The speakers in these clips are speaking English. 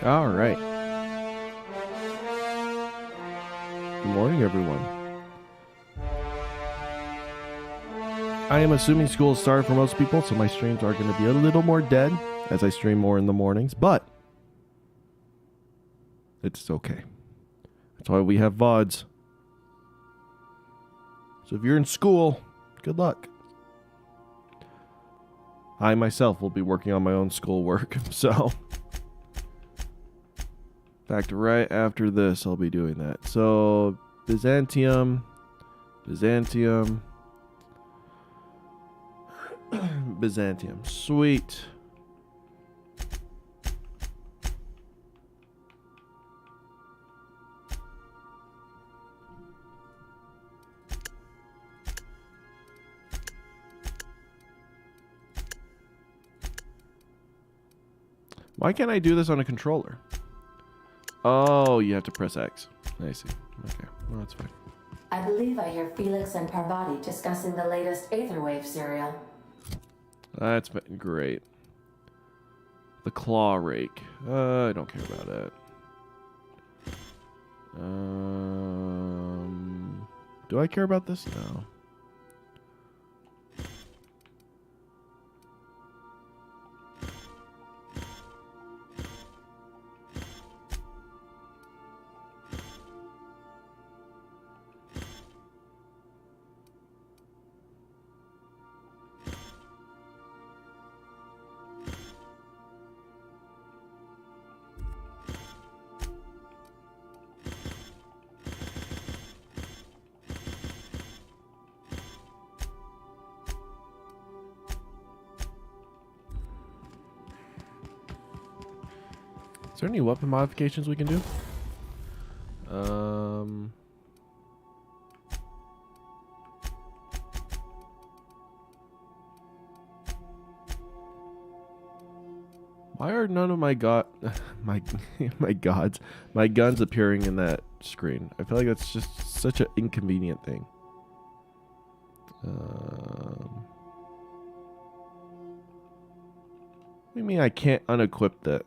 All right. Good morning, everyone. I am assuming school started for most people, so my streams are going to be a little more dead as I stream more in the mornings, but it's okay. That's why we have VODs. So if you're in school, good luck. I myself will be working on my own schoolwork, so in fact, right after this, I'll be doing that. So Byzantium, Byzantium, sweet. Why can't I do this on a controller? Oh, you have to press X. I see. Okay, well, that's fine. I believe I hear Felix and Parvati discussing the latest Aetherwave serial. That's been great. The claw rake. I don't care about that. Do I care about this? No. Is there any weapon modifications we can do? Why are none of my my guns appearing in that screen? I feel like that's just such an inconvenient thing. What do you mean I can't unequip that?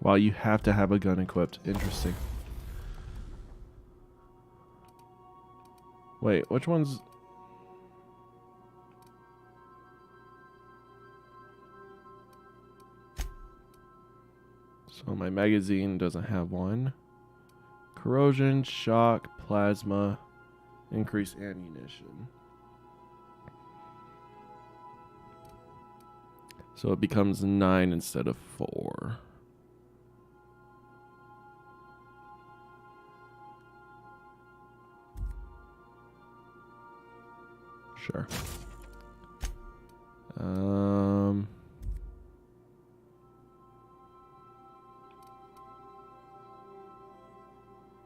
Wow, you have to have a gun equipped. Interesting. Wait, which one's... So my magazine doesn't have one. Corrosion, shock, plasma, increased ammunition. So it becomes 9 instead of 4. Sure.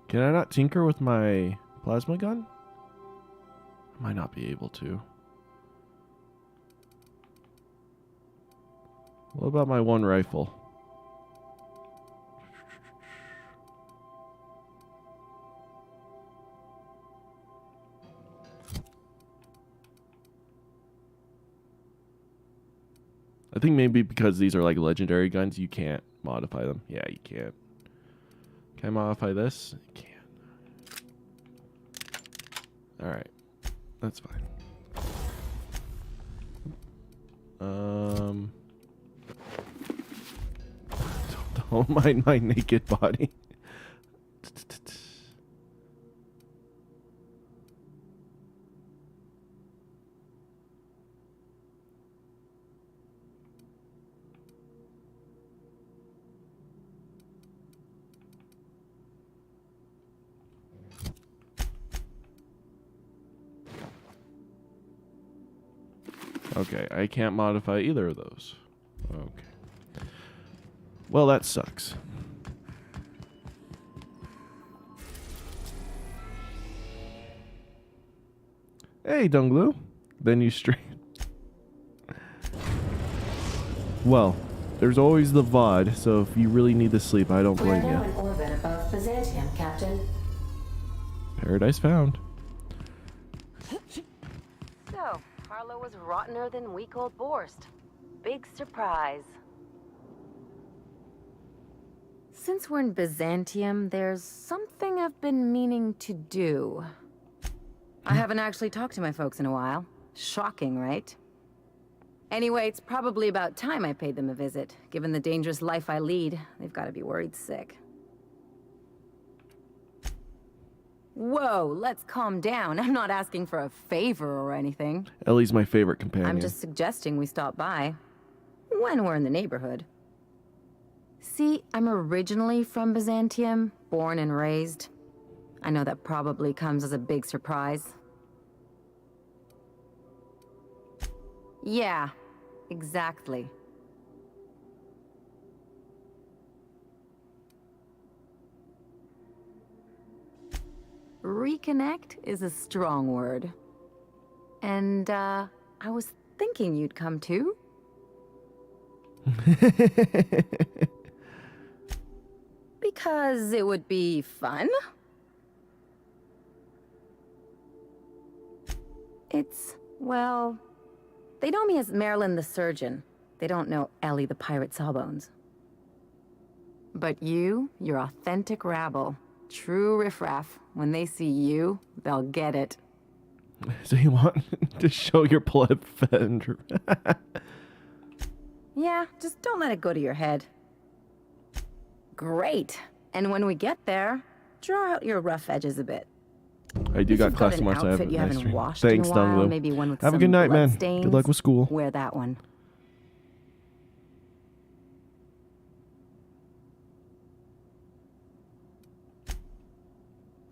Can I not tinker with my plasma gun? I might not be able to. What about my one rifle? I think maybe because these are like legendary guns, you can't modify them. Yeah, you can't. Can I modify this? You can. Alright. That's fine. Don't mind my naked body. Okay, I can't modify either of those. Okay. Well, that sucks. Hey, Dunglu. Then you stream. Well, there's always the VOD, so if you really need to sleep, I don't blame We're now you. in orbit above Byzantium, Captain. Paradise found. So, Harlow was rottener than week-old Borst. Big surprise. Since we're in Byzantium, there's something I've been meaning to do. I haven't actually talked to my folks in a while. Shocking, right? Anyway, it's probably about time I paid them a visit. Given the dangerous life I lead, they've got to be worried sick. Whoa, let's calm down. I'm not asking for a favor or anything. Ellie's my favorite companion. I'm just suggesting we stop by. When we're in the neighborhood. See, I'm originally from Byzantium, born and raised. I know that probably comes as a big surprise. Yeah, exactly. Reconnect is a strong word. And, I was thinking you'd come too. Because it would be fun. It's, well, they know me as Marilyn the Surgeon. They don't know Ellie the Pirate Sawbones. But you're authentic rabble. True riffraff. When they see you, they'll get it. So you want to show your pleb fender? Yeah, just don't let it go to your head. Great. And when we get there, draw out your rough edges a bit. I do got class tomorrow, so I have a you nice haven't stream. washed Thanks, in a while, Dunglo. maybe one with Have a some good night, man. bloodstains. Good luck with school. Wear that one.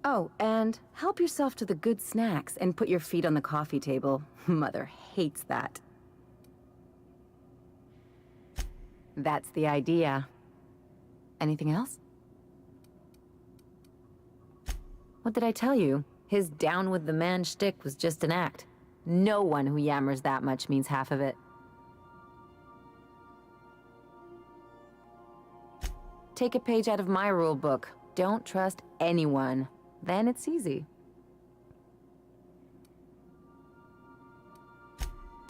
Oh, and help yourself to the good snacks and put your feet on the coffee table. Mother hates that. That's the idea. Anything else? What did I tell you? His down with the man shtick was just an act. No one who yammers that much means half of it. Take a page out of my rule book. Don't trust anyone. Then it's easy.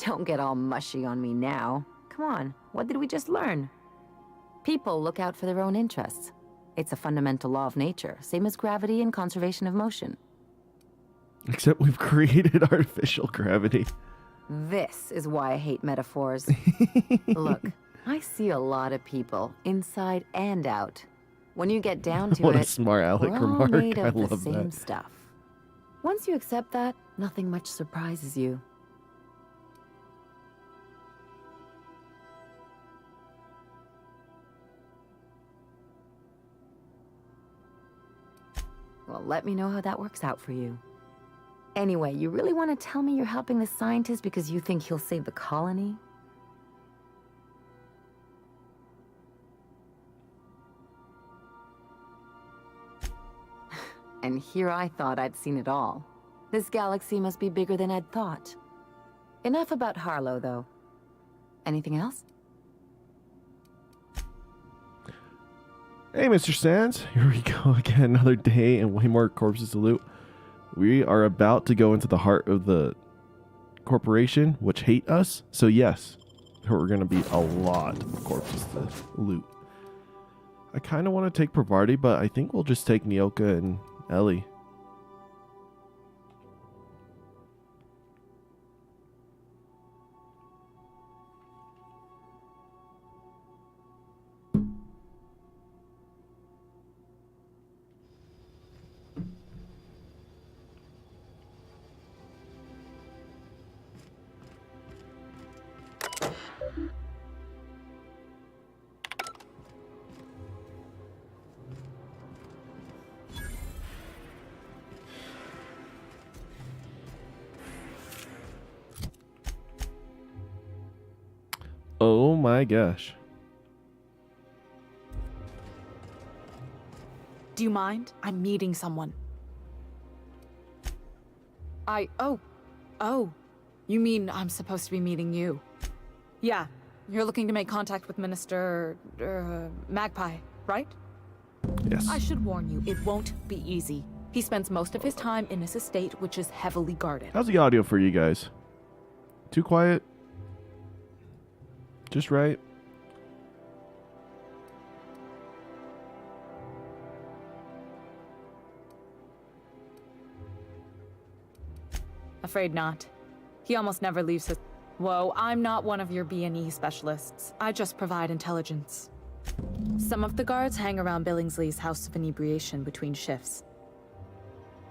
Don't get all mushy on me now. Come on, what did we just learn? People look out for their own interests. It's a fundamental law of nature, same as gravity and conservation of motion. Except we've created artificial gravity. This is why I hate metaphors. Look, I see a lot of people, inside and out. When you get down to What it, a smart aleck we're all remark. made I of the love same that. stuff. Once you accept that, nothing much surprises you. Well, let me know how that works out for you. Anyway, you really want to tell me you're helping the scientist because you think he'll save the colony? And here I thought I'd seen it all. This galaxy must be bigger than I'd thought. Enough about Harlow, though. Anything else? Hey, Mr. Sands. Here we go again. Another day and way more corpses to loot. We are about to go into the heart of the corporation, which hate us. So yes, there are going to be a lot of corpses to loot. I kind of want to take Pravarti, but I think we'll just take Nyoka and Ellie. Oh my gosh. Do you mind? I'm meeting someone. Oh. You mean I'm supposed to be meeting you? Yeah, you're looking to make contact with Minister... Magpie, right? Yes. I should warn you, it won't be easy. He spends most of his time in his estate, which is heavily guarded. How's the audio for you guys? Too quiet. Just right. Afraid not. He almost never leaves his... Whoa, I'm not one of your B&E specialists. I just provide intelligence. Some of the guards hang around Billingsley's House of Inebriation between shifts.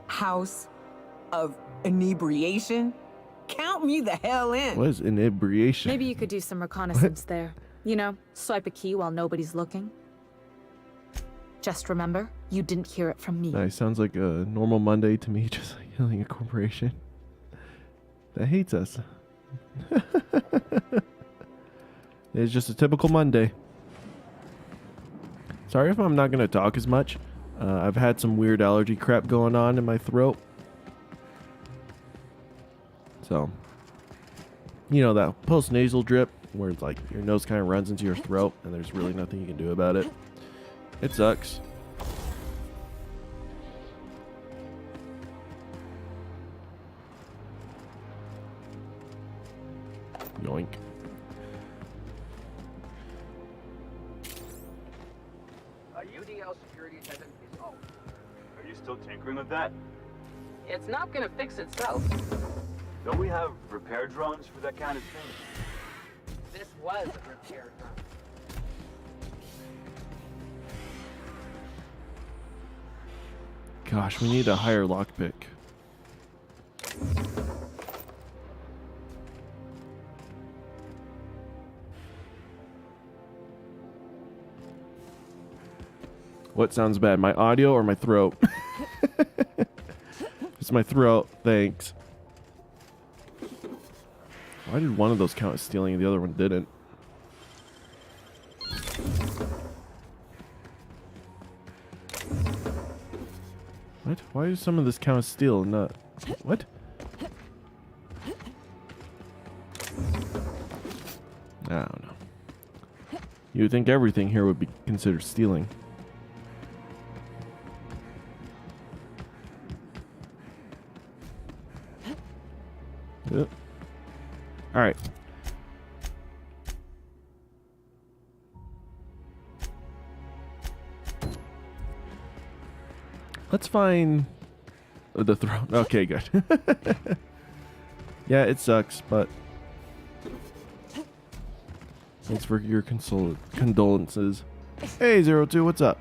House of Inebriation? Count me the hell in. What is inebriation? Maybe you could do some reconnaissance there. You know, swipe a key while nobody's looking. Just remember, you didn't hear it from me. Nice. Sounds like a normal Monday to me, just like killing a corporation that hates us. It's just a typical Monday. Sorry if I'm not going to talk as much. I've had some weird allergy crap going on in my throat. So, you know, that post-nasal drip where it's like your nose kind of runs into your throat and there's really nothing you can do about it. It sucks. Yoink. A UDL security attendant is owned. Are you still tinkering with that? It's not gonna fix itself. Don't we have repair drones for that kind of thing? This was a repair drone. Gosh, we need a higher lockpick. What sounds bad, my audio or my throat? It's my throat, thanks. Why did one of those count as stealing and the other one didn't? What? Why does some of this count as steal and not... What? I don't know. You would think everything here would be considered stealing. Yep. All right. Let's find the throne. Okay, good. Yeah, it sucks, but thanks for your condolences. Hey, 02, what's up?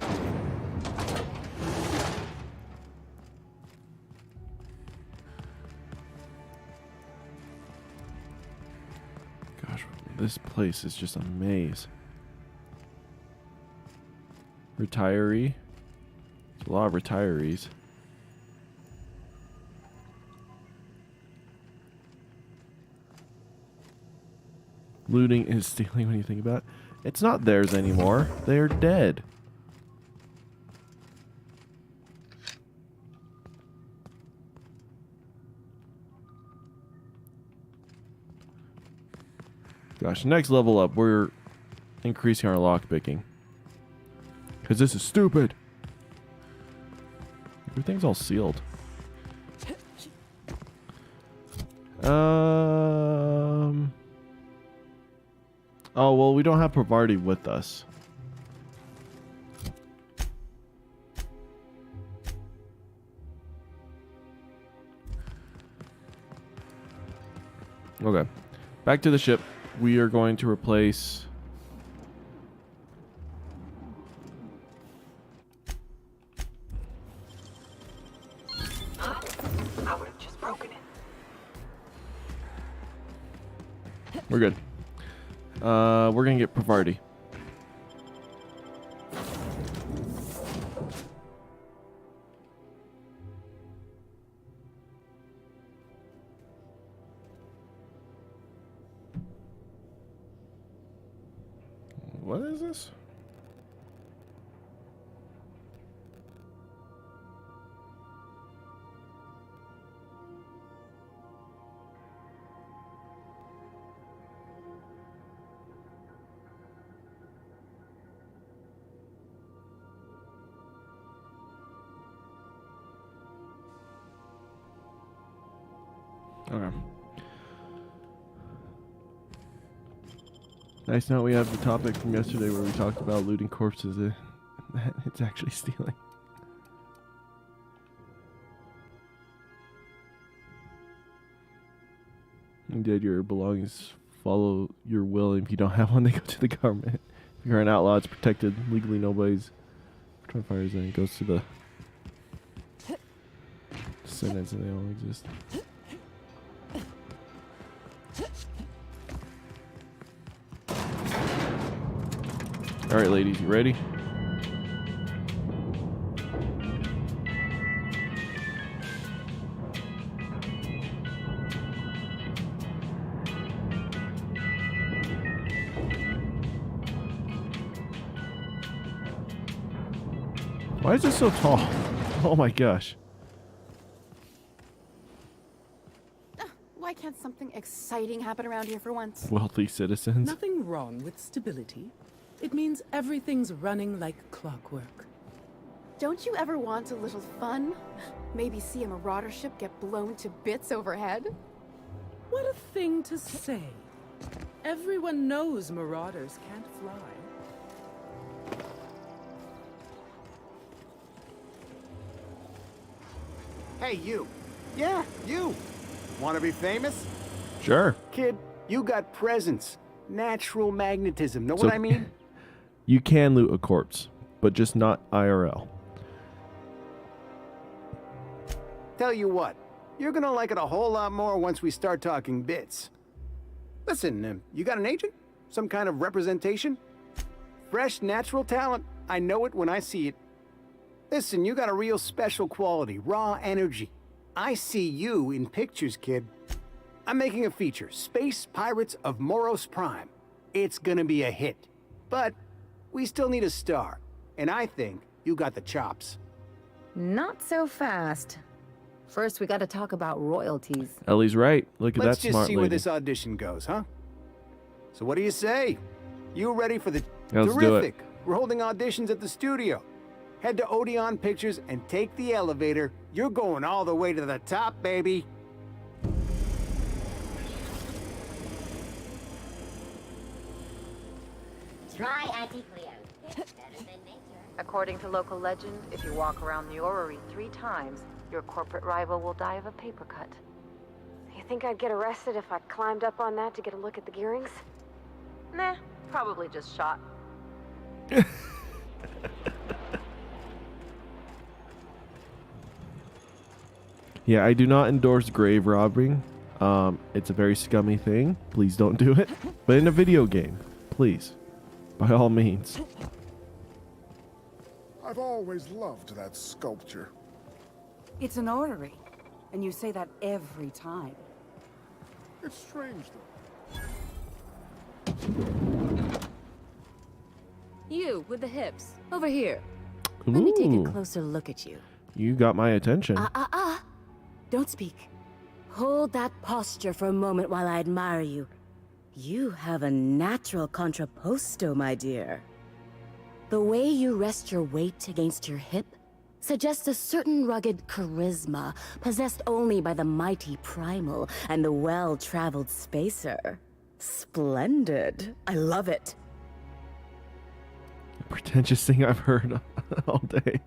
Gosh, this place is just a maze. Retiree. There's a lot of retirees. Looting is stealing when you think about it. It's not theirs anymore. They're dead. Gosh, next level up, we're increasing our lockpicking. Because this is stupid. Everything's all sealed. Oh, well, we don't have Pravarti with us. Okay. Back to the ship. We are going to replace... I would have just broken it. We're good. We're gonna get Pravarti. What is this? Okay. Nice now we have the topic from yesterday where we talked about looting corpses. It's actually stealing. Indeed, your belongings follow your will. If you don't have one, they go to the government. If you're an outlaw, it's protected. Legally, nobody's trying to fire his end. It goes to the descendants, and they all exist. All right, ladies, you ready? Why is it so tall? Oh my gosh. Why can't something exciting happen around here for once? Wealthy citizens. Nothing wrong with stability. It means everything's running like clockwork. Don't you ever want a little fun? Maybe see a marauder ship get blown to bits overhead? What a thing to say. Everyone knows marauders can't fly. Hey, you. Yeah, you. Want to be famous? Sure. Kid, you got presence. Natural magnetism. Know So- what I mean? You can loot a corpse, but just not IRL. Tell you what, you're gonna like it a whole lot more once we start talking bits. Listen, you got an agent? Some kind of representation? Fresh, natural talent. I know it when I see it. Listen, you got a real special quality, raw energy. I see you in pictures, kid. I'm making a feature, Space Pirates of Moros Prime. It's gonna be a hit. But we still need a star, and I think you got the chops. Not so fast. First, we gotta talk about royalties. Ellie's right. Look at Let's that just smart see lady. where this audition goes, huh? So what do you say? You ready for the Let's do it. terrific? We're holding auditions at the studio. Head to Odeon Pictures and take the elevator. You're going all the way to the top, baby. Try Anti-Cleo. It's better than nature. According to local legend, if you walk around the orrery 3 times, your corporate rival will die of a paper cut. You think I'd get arrested if I climbed up on that to get a look at the gearings? Nah, probably just shot. Yeah, I do not endorse grave robbing. It's a very scummy thing. Please don't do it. But in a video game, please, by all means. I've always loved that sculpture. It's an orrery, and you say that every time. It's strange, though. You, with the hips. Over here. Let me take a closer look at you. You got my attention. Don't speak. Hold that posture for a moment while I admire you. You have a natural contrapposto, my dear. The way you rest your weight against your hip suggests a certain rugged charisma possessed only by the mighty primal and the well-traveled spacer. Splendid. I love it. Pretentious thing I've heard all day.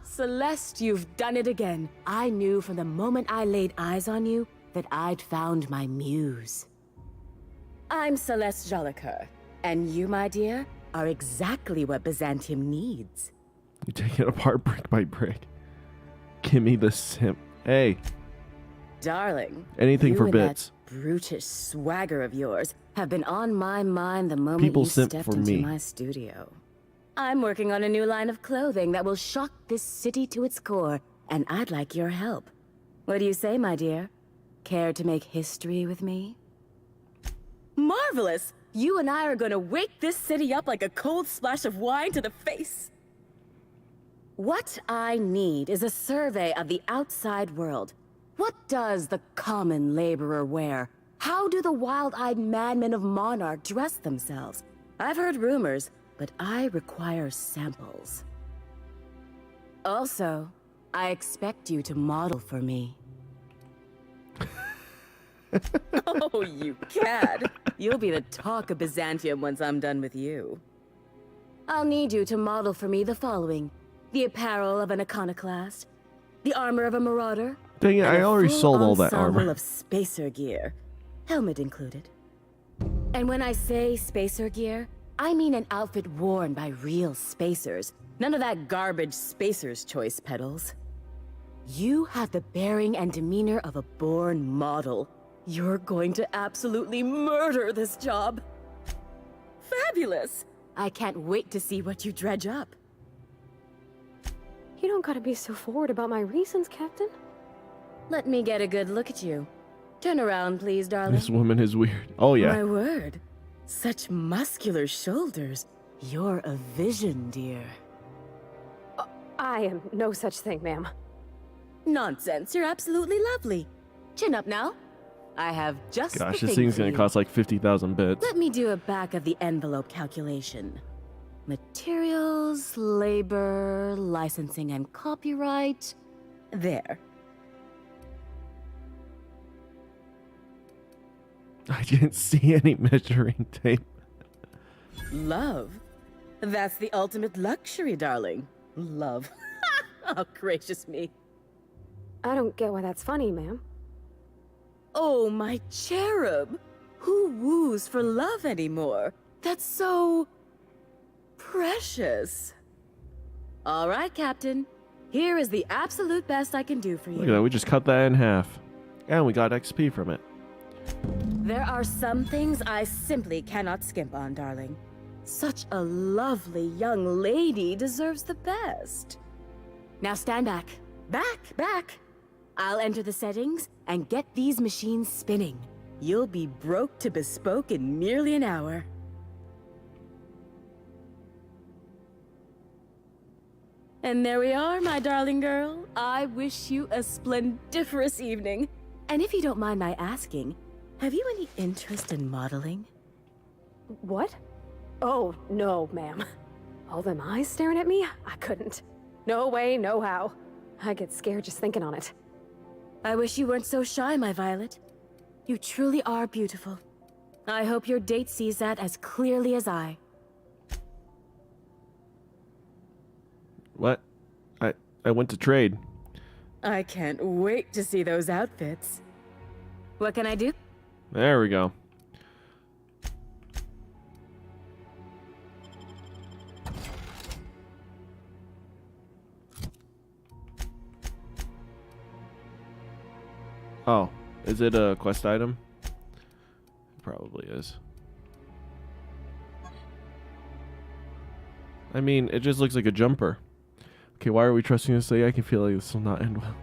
Celeste, you've done it again. I knew from the moment I laid eyes on you that I'd found my muse. I'm Celeste Jolicoeur, and you, my dear, are exactly what Byzantium needs. You take it apart brick by brick. Give me the simp. Hey, Darling, anything you for and bits. that brutish swagger of yours have been on my mind the moment People you simp stepped for into me. my studio. I'm working on a new line of clothing that will shock this city to its core, and I'd like your help. What do you say, my dear? Care to make history with me? Marvelous! You and I are gonna wake this city up like a cold splash of wine to the face. What I need is a survey of the outside world. What does the common laborer wear? How do the wild-eyed madmen of Monarch dress themselves? I've heard rumors, but I require samples. Also, I expect you to model for me. Oh, you cad. You'll be the talk of Byzantium once I'm done with you. I'll need you to model for me the following. The apparel of an iconoclast, the armor of a marauder. Dang it, and I a already full sold all that ensemble armor. of spacer gear, helmet included. And when I say spacer gear, I mean an outfit worn by real spacers. None of that garbage spacer's choice pedals. You have the bearing and demeanor of a born model. You're going to absolutely murder this job. Fabulous! I can't wait to see what you dredge up. You don't gotta be so forward about my reasons, Captain. Let me get a good look at you. Turn around, please, darling. This woman is weird. Oh, yeah. My word. Such muscular shoulders. You're a vision, dear. I am no such thing, ma'am. Nonsense. You're absolutely lovely. Chin up now. I have just Gosh, the this thing thing's for gonna you. cost like 50,000 bits. Let me do a back-of-the-envelope calculation. Materials, labor, licensing and copyright. There. I didn't see any measuring tape. Love. That's the ultimate luxury, darling. Love. Oh, gracious me. I don't get why that's funny, ma'am. Oh, my cherub. Who woos for love anymore? That's so... precious. All right, Captain. Here is the absolute best I can do for you. Look at that, we just cut that in half. And we got XP from it. There are some things I simply cannot skimp on, darling. Such a lovely young lady deserves the best. Now stand back. Back! I'll enter the settings and get these machines spinning. You'll be broke to bespoke in merely an hour. And there we are, my darling girl. I wish you a splendiferous evening. And if you don't mind my asking, have you any interest in modeling? What? Oh, no, ma'am. All them eyes staring at me? I couldn't. No way, no how. I get scared just thinking on it. I wish you weren't so shy, my Violet. You truly are beautiful. I hope your date sees that as clearly as I. What? I went to trade. I can't wait to see those outfits. What can I do? There we go. Oh, is it a quest item? It probably is. I mean, it just looks like a jumper. Okay, why are we trusting this thing? I can feel like this will not end well.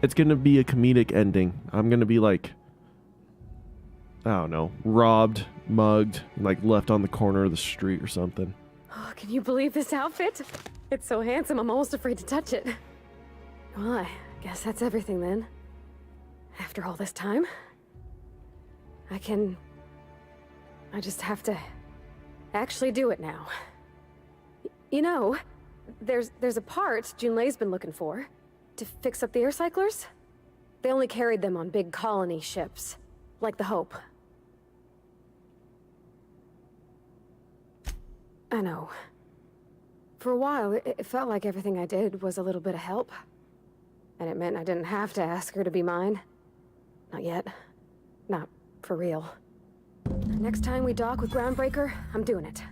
It's gonna be a comedic ending. I'm gonna be like, I don't know, robbed, mugged, like left on the corner of the street or something. Oh, can you believe this outfit? It's so handsome, I'm almost afraid to touch it. Well, I guess that's everything then. After all this time, I just have to actually do it now. You know, there's a part Junlei's been looking for to fix up the air cyclers. They only carried them on big colony ships, like the Hope. I know. For a while, it felt like everything I did was a little bit of help. And it meant I didn't have to ask her to be mine. Not yet. Not for real. Next time we dock with Groundbreaker, I'm doing it.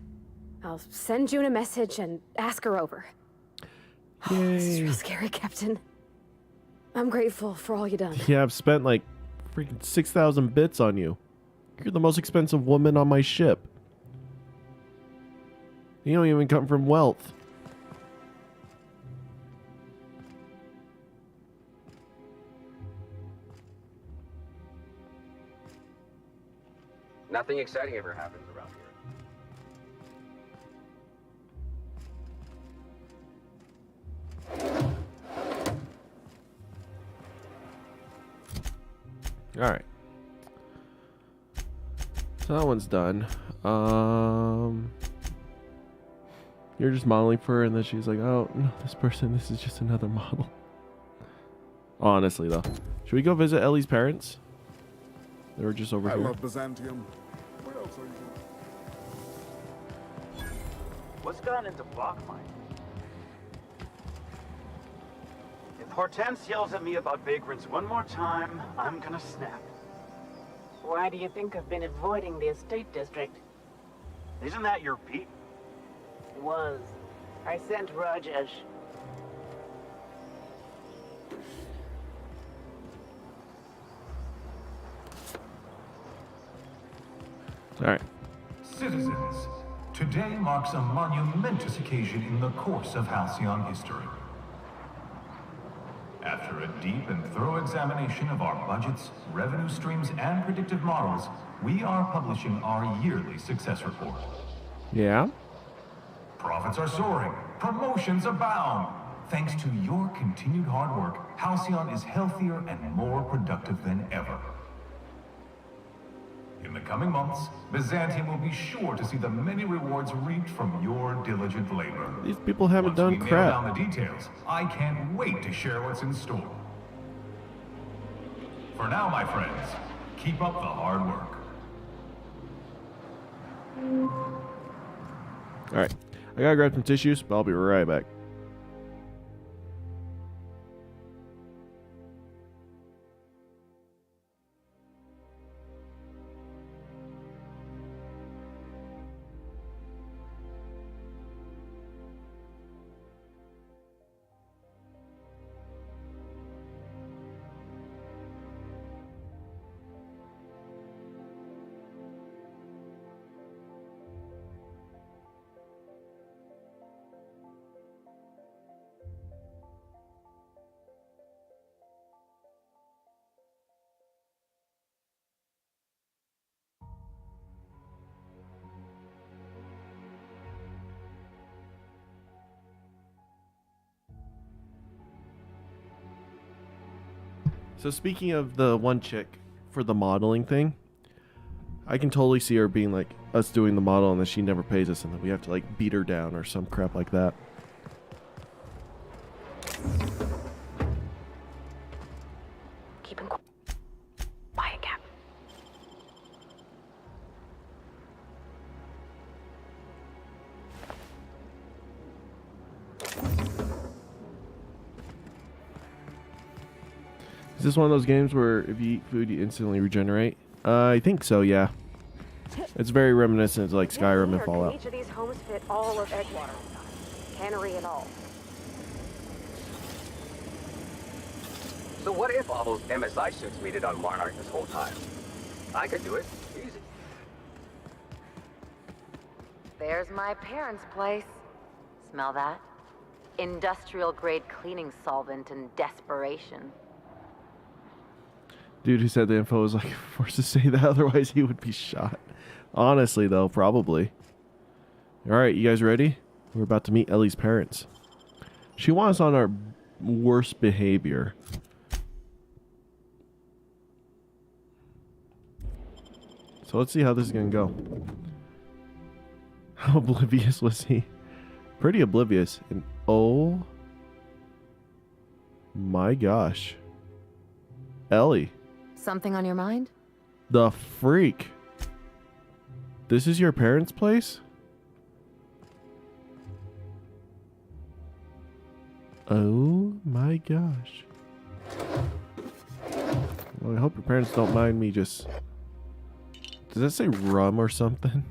I'll send June a message and ask her over. Oh, this is real scary, Captain. I'm grateful for all you done. Yeah, I've spent like freaking 6,000 bits on you. You're the most expensive woman on my ship. You don't even come from wealth. Nothing exciting ever happens around here. All right. So that one's done. You're just modeling for her, and then she's like, "Oh no, this is just another model." Honestly, though, Should we go visit Ellie's parents? They were just over I here. love Byzantium. Where else are you? What's gone into block mining? If Hortense yells at me about vagrants one more time, I'm gonna snap. Why do you think I've been avoiding the estate district? Isn't that your beat? Was. I sent Rajesh. All right. Citizens, today marks a monumentous occasion in the course of Halcyon history. After a deep and thorough examination of our budgets, revenue streams, and predictive models, we are publishing our yearly success report. Yeah? Profits are soaring, promotions abound. Thanks to your continued hard work, Halcyon is healthier and more productive than ever. In the coming months, Byzantium will be sure to see the many rewards reaped from your diligent labor. These people haven't done Once we crap. nail down the details, I can't wait to share what's in store. For now, my friends, keep up the hard work. All right. I gotta grab some tissues, but I'll be right back. So speaking of the one chick for the modeling thing, I can totally see her being like us doing the model and then she never pays us and then we have to like beat her down or some crap like that. Keep him quiet, Cap. Is this one of those games where if you eat food you instantly regenerate? I think so, yeah. It's very reminiscent to like Skyrim and Fallout. Each of these homes fit all of Edgewater. Cannery and all. So what if all those MSI suits waited on Monarch this whole time? I could do it. Easy. There's my parents' place. Smell that? Industrial grade cleaning solvent and desperation. Dude who said the info was like forced to say that, otherwise he would be shot. Honestly though, probably. Alright, you guys ready? We're about to meet Ellie's parents. She wants us on our worst behavior. So let's see how this is gonna go. How oblivious was he? Pretty oblivious. And oh my gosh. Ellie. Something on your mind? The freak. This is your parents' place? Oh my gosh. Well, I hope your parents don't mind me just... Does that say rum or something?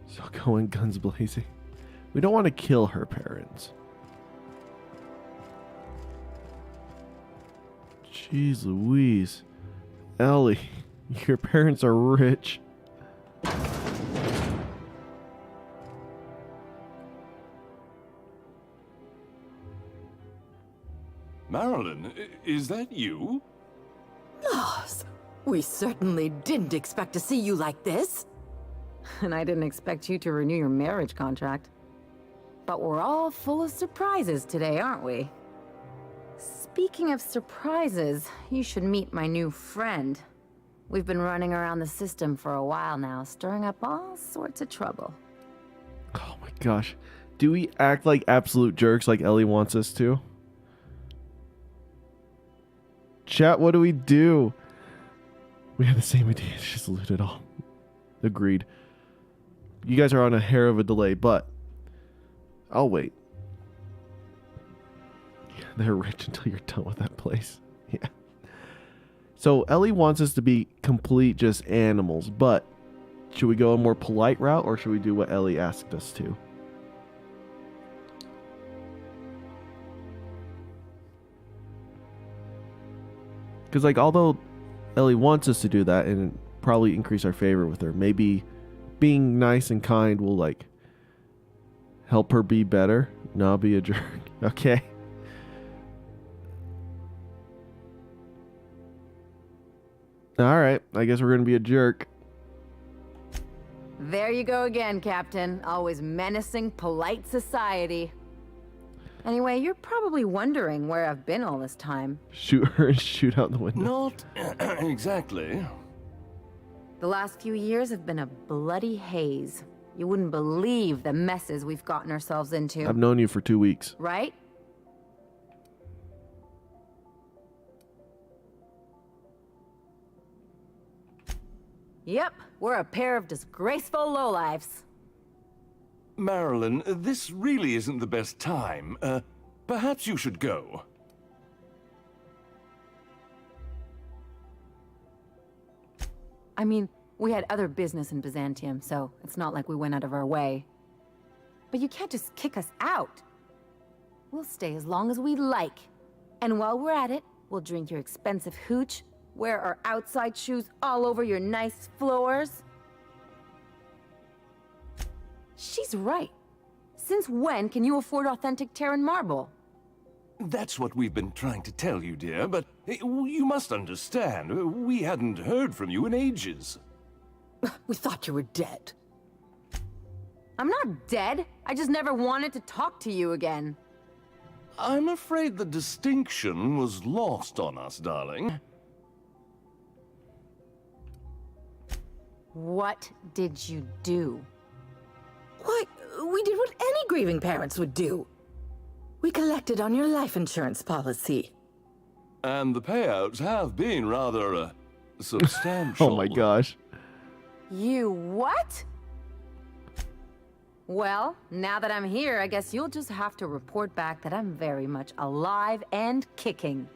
So going guns blazing. We don't want to kill her parents. Jeez Louise. Ellie, your parents are rich. Marilyn, is that you? Lars, we certainly didn't expect to see you like this. And I didn't expect you to renew your marriage contract. But we're all full of surprises today, aren't we? Speaking of surprises, you should meet my new friend. We've been running around the system for a while now, stirring up all sorts of trouble. Oh my gosh. Do we act like absolute jerks like Ellie wants us to? Chat, what do we do? We have the same idea. Just loot it all. Agreed. You guys are on a hair of a delay, but I'll wait. Yeah, they're rich until you're done with that place. Yeah. So Ellie wants us to be complete just animals, but should we go a more polite route or should we do what Ellie asked us to? Because, like, although Ellie wants us to do that and probably increase our favor with her, maybe being nice and kind will, like, help her be better, not be a jerk. Okay? Alright, I guess we're going to be a jerk. There you go again, Captain. Always menacing polite society. Anyway, you're probably wondering where I've been all this time. Shoot her and shoot out the window. Not exactly. The last few years have been a bloody haze. You wouldn't believe the messes we've gotten ourselves into. I've known you for 2 weeks. Right? Yep, we're a pair of disgraceful lowlifes. Marilyn, this really isn't the best time. Perhaps you should go. I mean, we had other business in Byzantium, so it's not like we went out of our way. But you can't just kick us out. We'll stay as long as we like. And while we're at it, we'll drink your expensive hooch, wear our outside shoes all over your nice floors. She's right. Since when can you afford authentic Terran marble? That's what we've been trying to tell you, dear, but you must understand, we hadn't heard from you in ages. We thought you were dead. I'm not dead. I just never wanted to talk to you again. I'm afraid the distinction was lost on us, darling. What did you do? Why, we did what any grieving parents would do. We collected on your life insurance policy. And the payouts have been rather, substantial. Oh my gosh. You what? Well, now that I'm here, I guess you'll just have to report back that I'm very much alive and kicking.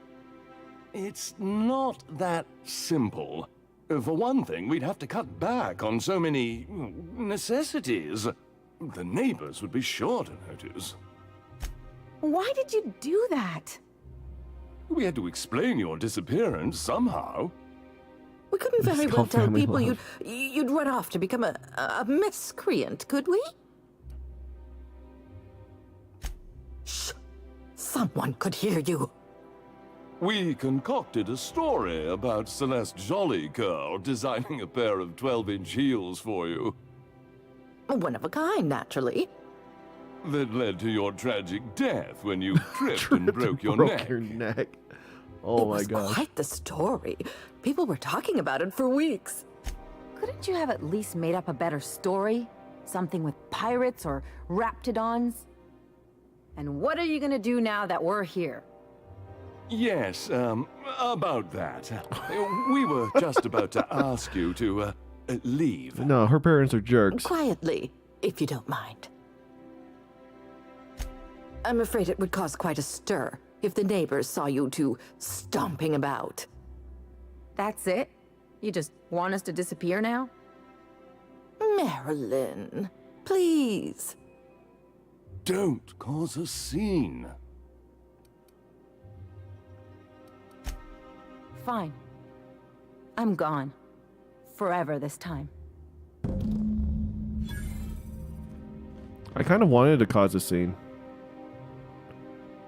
It's not that simple. For one thing, we'd have to cut back on so many necessities. The neighbors would be sure to notice. Why did you do that? We had to explain your disappearance somehow. We couldn't This is very well called tell family people love. you'd run off to become a miscreant, could we? Shh! Someone could hear you. We concocted a story about Celeste Jollycurl designing a pair of 12-inch heels for you. One of a kind, naturally. That led to your tragic death when you tripped and broke your neck. Oh It my was gosh. quite the story. People were talking about it for weeks. Couldn't you have at least made up a better story? Something with pirates or raptidons? And what are you gonna do now that we're here? Yes, about that. We were just about to ask you to, leave. No, her parents are jerks. Quietly, if you don't mind. I'm afraid it would cause quite a stir if the neighbors saw you two stomping about. That's it? You just want us to disappear now? Marilyn, please. Don't cause a scene. Fine. I'm gone. Forever this time. I kind of wanted to cause a scene.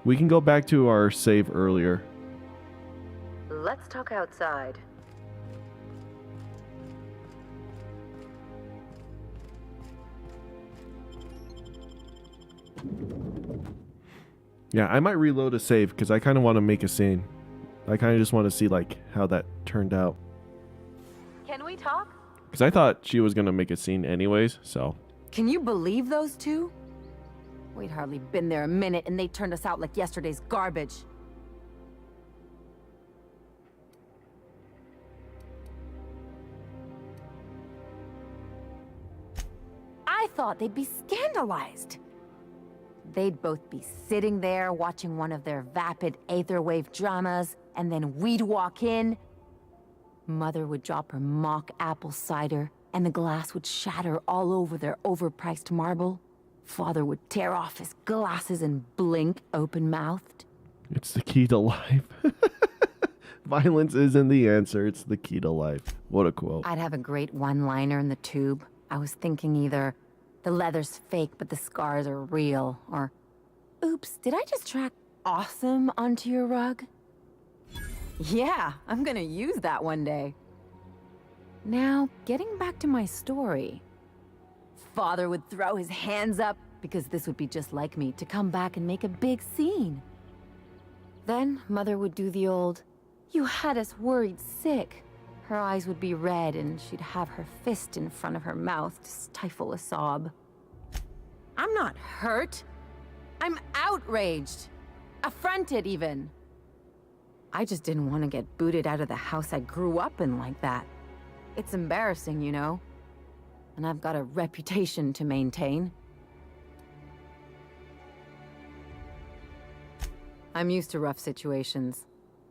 We can go back to our save earlier. Let's talk outside. Yeah, I might reload a save because I kind of want to make a scene. I kind of just want to see like how that turned out. Can we talk? Because I thought she was going to make a scene anyways, so Can you believe those two? We'd hardly been there a minute and they turned us out like yesterday's garbage. I thought they'd be scandalized. They'd both be sitting there watching one of their vapid aetherwave dramas, and then we'd walk in. Mother would drop her mock apple cider, and the glass would shatter all over their overpriced marble. Father would tear off his glasses and blink open-mouthed. It's the key to life. Violence isn't the answer, it's the key to life. What a quote. I'd have a great one-liner in the tube. I was thinking either, the leather's fake but the scars are real, or, oops, did I just track awesome onto your rug? Yeah, I'm gonna use that one day. Now, getting back to my story. Father would throw his hands up, because this would be just like me, to come back and make a big scene. Then, Mother would do the old, "You had us worried sick." Her eyes would be red, and she'd have her fist in front of her mouth to stifle a sob. I'm not hurt. I'm outraged. Affronted, even. I just didn't want to get booted out of the house I grew up in like that. It's embarrassing, you know? And I've got a reputation to maintain. I'm used to rough situations.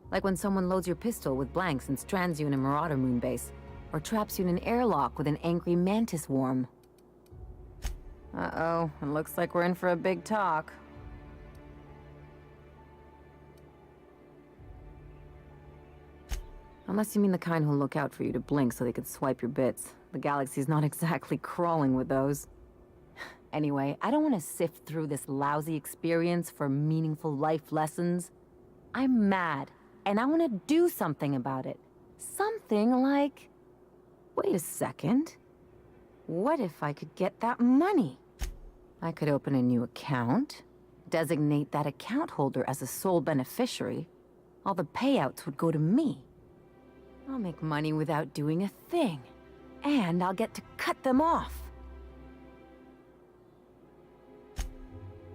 Like when someone loads your pistol with blanks and strands you in a Marauder moonbase, or traps you in an airlock with an angry mantis worm. Uh-oh, it looks like we're in for a big talk. Unless you mean the kind who'll look out for you to blink so they could swipe your bits. The galaxy's not exactly crawling with those. Anyway, I don't want to sift through this lousy experience for meaningful life lessons. I'm mad, and I want to do something about it. Something like... Wait a second. What if I could get that money? I could open a new account, designate that account holder as a sole beneficiary. All the payouts would go to me. I'll make money without doing a thing. And I'll get to cut them off.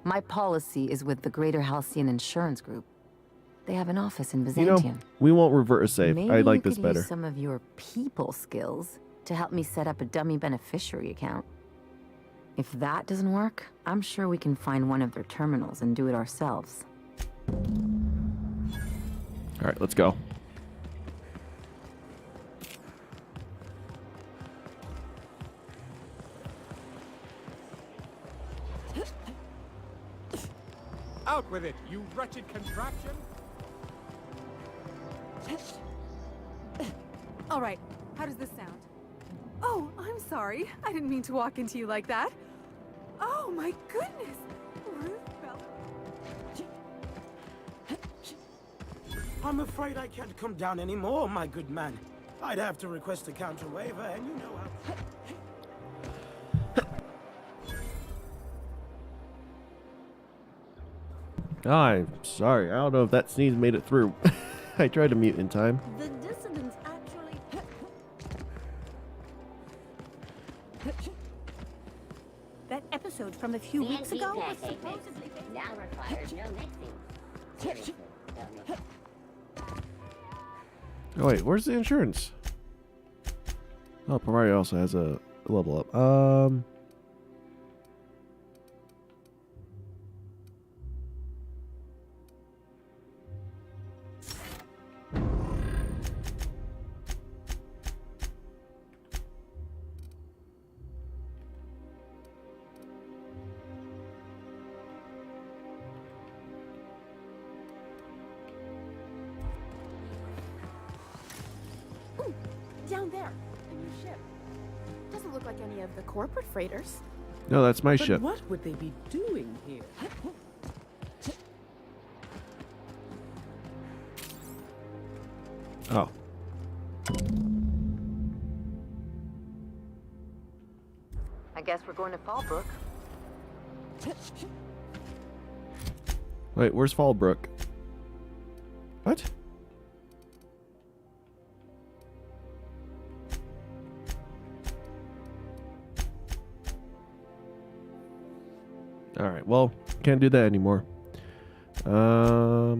My policy is with the Greater Halcyon Insurance Group. They have an office in Byzantium. You know, we won't revert a save. Maybe I like you this could better. Use some of your people skills to help me set up a dummy beneficiary account. If that doesn't work, I'm sure we can find one of their terminals and do it ourselves. All right, let's go. Out with it, you wretched contraption! All right, how does this sound? Oh, I'm sorry. I didn't mean to walk into you like that. Oh my goodness! Ruth Bell. I'm afraid I can't come down anymore, my good man. I'd have to request a counter waiver, and you know how... I'm sorry. I don't know if that sneeze made it through. I tried to mute in time. The dissidents actually... That episode from a few weeks ago was CNC supposedly... now requires no mixing. Seriously, don't mix. Oh wait, where's the insurance? Oh, Primaria also has a level up. Ooh, down there, a new ship. Doesn't look like any of the corporate freighters. No, that's my But ship. what would they be doing here? Oh. I guess we're going to Fallbrook. Wait, where's Fallbrook? What? All right. Well, can't do that anymore. All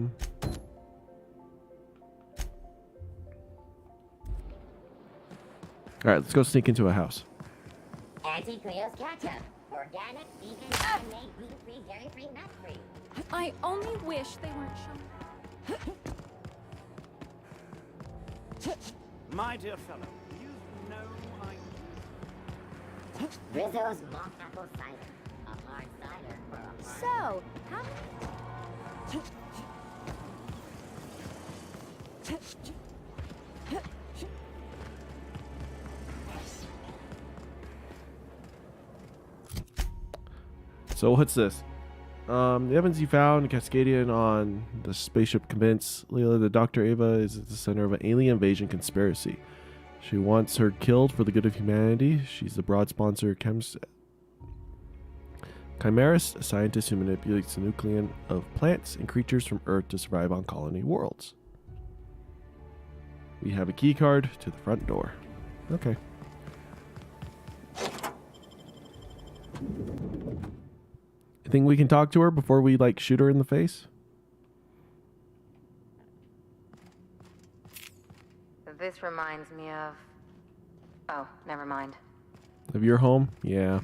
right, let's go sneak into a house. Auntie Cleo's ketchup. Organic, vegan, handmade, gluten-free, dairy-free, nut-free. I only wish they weren't shown. My dear fellow, you know I... Rizzo's mock apple cider. A hard cider for a hard... So, how... So what's this? The evidence you found, Cascadian on the spaceship convinced Leela that Dr. Ava is at the center of an alien invasion conspiracy. She wants her killed for the good of humanity. She's the broad sponsor of Chimeras, a scientist who manipulates the nucleus of plants and creatures from Earth to survive on colony worlds. We have a key card to the front door. Okay. You think we can talk to her before we, like, shoot her in the face? This reminds me of... Oh, never mind. Of your home? Yeah.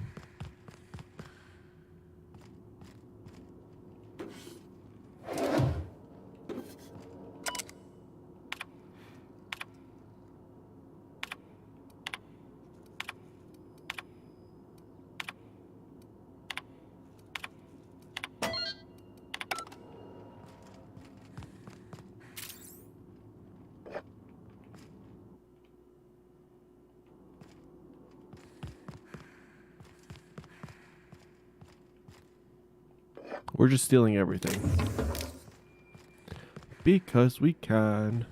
We're just stealing everything. Because we can.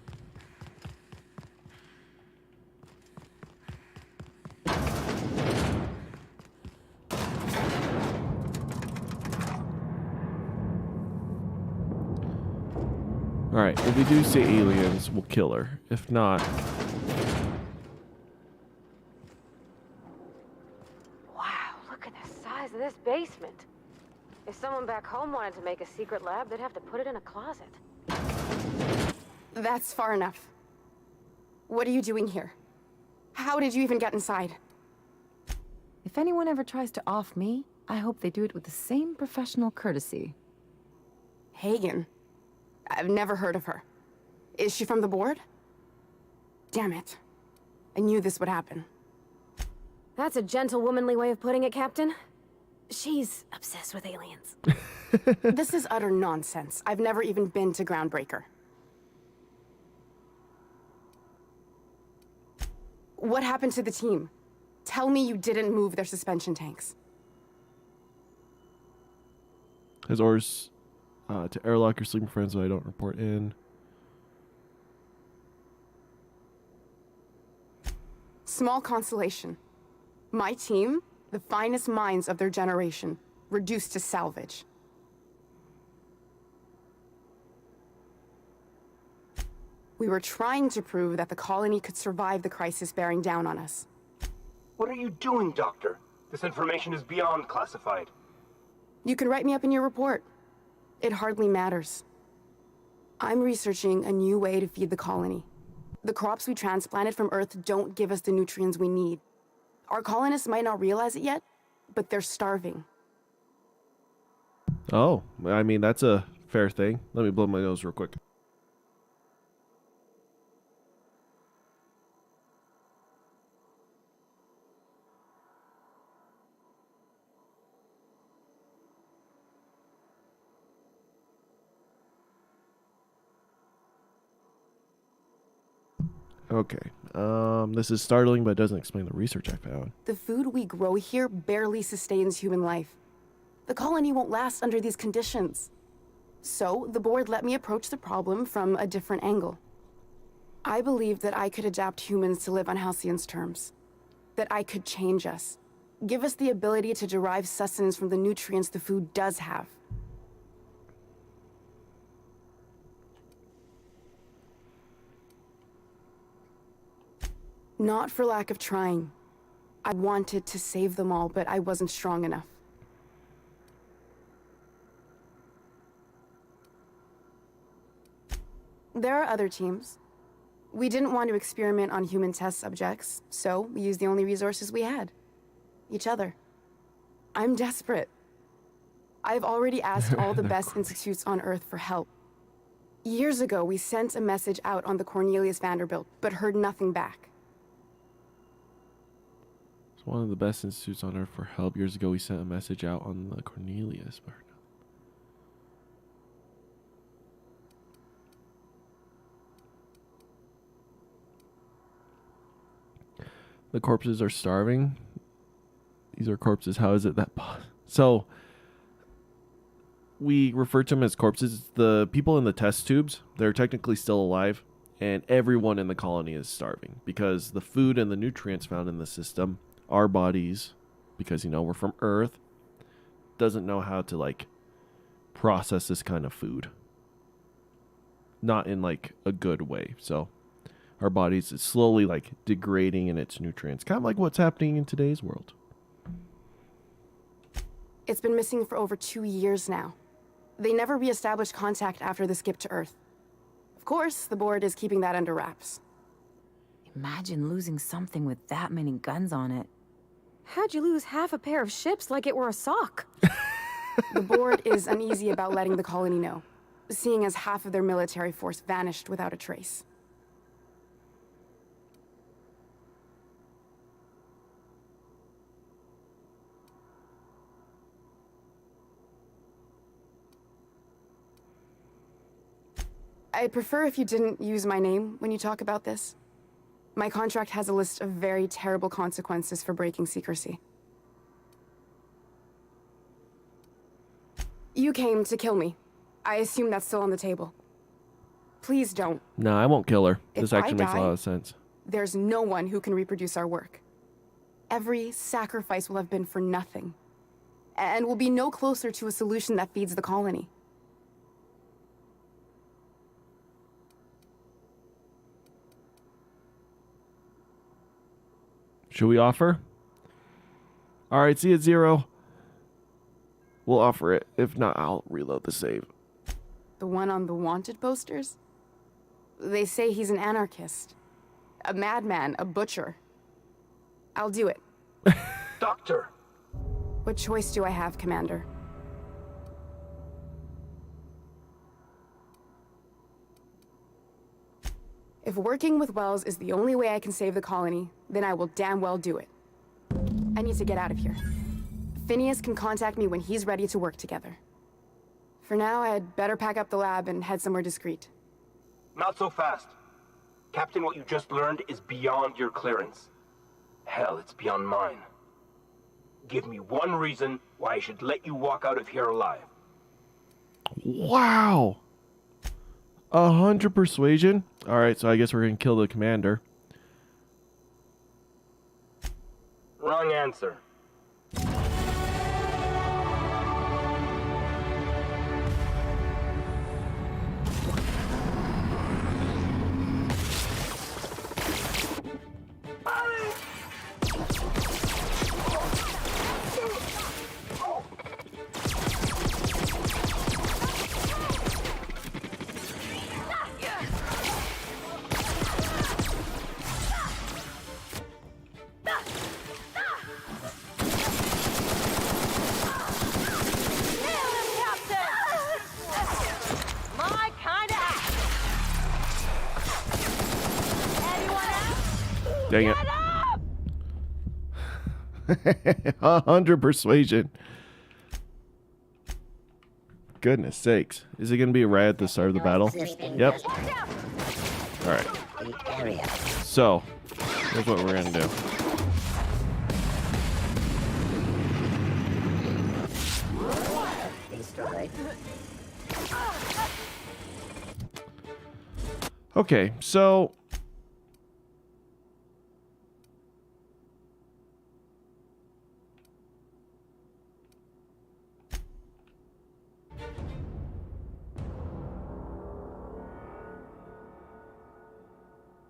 Alright, if we do see aliens, we'll kill her. If not... Wow, look at the size of this basement. If someone back home wanted to make a secret lab, they'd have to put it in a closet. That's far enough. What are you doing here? How did you even get inside? If anyone ever tries to off me, I hope they do it with the same professional courtesy. Hagen? I've never heard of her. Is she from the board? Damn it. I knew this would happen. That's a gentle, womanly way of putting it, Captain. She's obsessed with aliens. This is utter nonsense. I've never even been to Groundbreaker. What happened to the team? Tell me you didn't move their suspension tanks. His orders to airlock your sleeping friends so I don't report in. Small consolation. My team, the finest minds of their generation, reduced to salvage. We were trying to prove that the colony could survive the crisis bearing down on us. What are you doing, Doctor? This information is beyond classified. You can write me up in your report. It hardly matters. I'm researching a new way to feed the colony. The crops we transplanted from Earth don't give us the nutrients we need. Our colonists might not realize it yet, but they're starving. Oh, I mean, that's a fair thing. Let me blow my nose real quick. Okay. This is startling, but it doesn't explain the research I found. The food we grow here barely sustains human life. The colony won't last under these conditions. So, the board let me approach the problem from a different angle. I believed that I could adapt humans to live on Halcyon's terms. That I could change us. Give us the ability to derive sustenance from the nutrients the food does have. Not for lack of trying. I wanted to save them all, but I wasn't strong enough. There are other teams. We didn't want to experiment on human test subjects, so we used the only resources we had. Each other. I'm desperate. I've already asked all the best institutes on Earth for help. Years ago, we sent a message out on the Cornelius Vanderbilt, but heard nothing back. It's one of the best institutes on Earth for help. Years ago, we sent a message out on the Cornelius. The corpses are starving. These are corpses. How is it that... So, we refer to them as corpses. The people in the test tubes, they're technically still alive. And everyone in the colony is starving. Because the food and the nutrients found in the system, our bodies, because, you know, we're from Earth, doesn't know how to, like, process this kind of food. Not in, like, a good way. So, our bodies is slowly, like, degrading in its nutrients. Kind of like what's happening in today's world. It's been missing for over 2 years now. They never reestablished contact after the skip to Earth. Of course, the board is keeping that under wraps. Imagine losing something with that many guns on it. How'd you lose half a pair of ships like it were a sock? The board is uneasy about letting the colony know, seeing as half of their military force vanished without a trace. I'd prefer if you didn't use my name when you talk about this. My contract has a list of very terrible consequences for breaking secrecy. You came to kill me. I assume that's still on the table. Please don't. No, I won't kill her. If This actually I makes a lot die, of sense. There's no one who can reproduce our work. Every sacrifice will have been for nothing. And we'll be no closer to a solution that feeds the colony. Should we offer? Alright, see you at 0. We'll offer it. If not, I'll reload the save. The one on the wanted posters? They say he's an anarchist. A madman, a butcher. I'll do it. Doctor! What choice do I have, Commander? If working with Wells is the only way I can save the colony, then I will damn well do it. I need to get out of here. Phineas can contact me when he's ready to work together. For now, I'd better pack up the lab and head somewhere discreet. Not so fast. Captain, what you just learned is beyond your clearance. Hell, it's beyond mine. Give me one reason why I should let you walk out of here alive. Wow! 100 persuasion. Alright, so I guess we're going to kill the commander. Wrong answer. Dang it. 100 persuasion. Goodness sakes. Is it going to be right at the start of the battle? Yep. Alright. So, here's what we're going to do. Okay, so...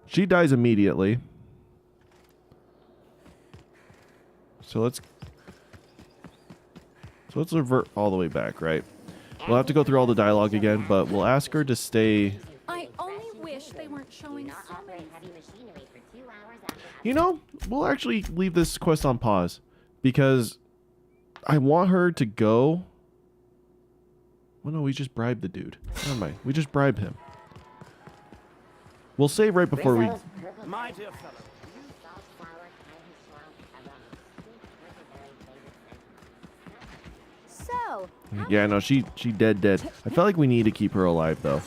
she dies immediately. So let's revert all the way back, right? We'll have to go through all the dialogue again, but we'll ask her to stay I only You know, we'll actually leave this quest on pause because I want her to go. Well, no, we just bribed the dude. Never mind. We just bribed him. We'll save right before we... My dear fellow. So, Yeah, no, she dead. I felt like we need to keep her alive, though.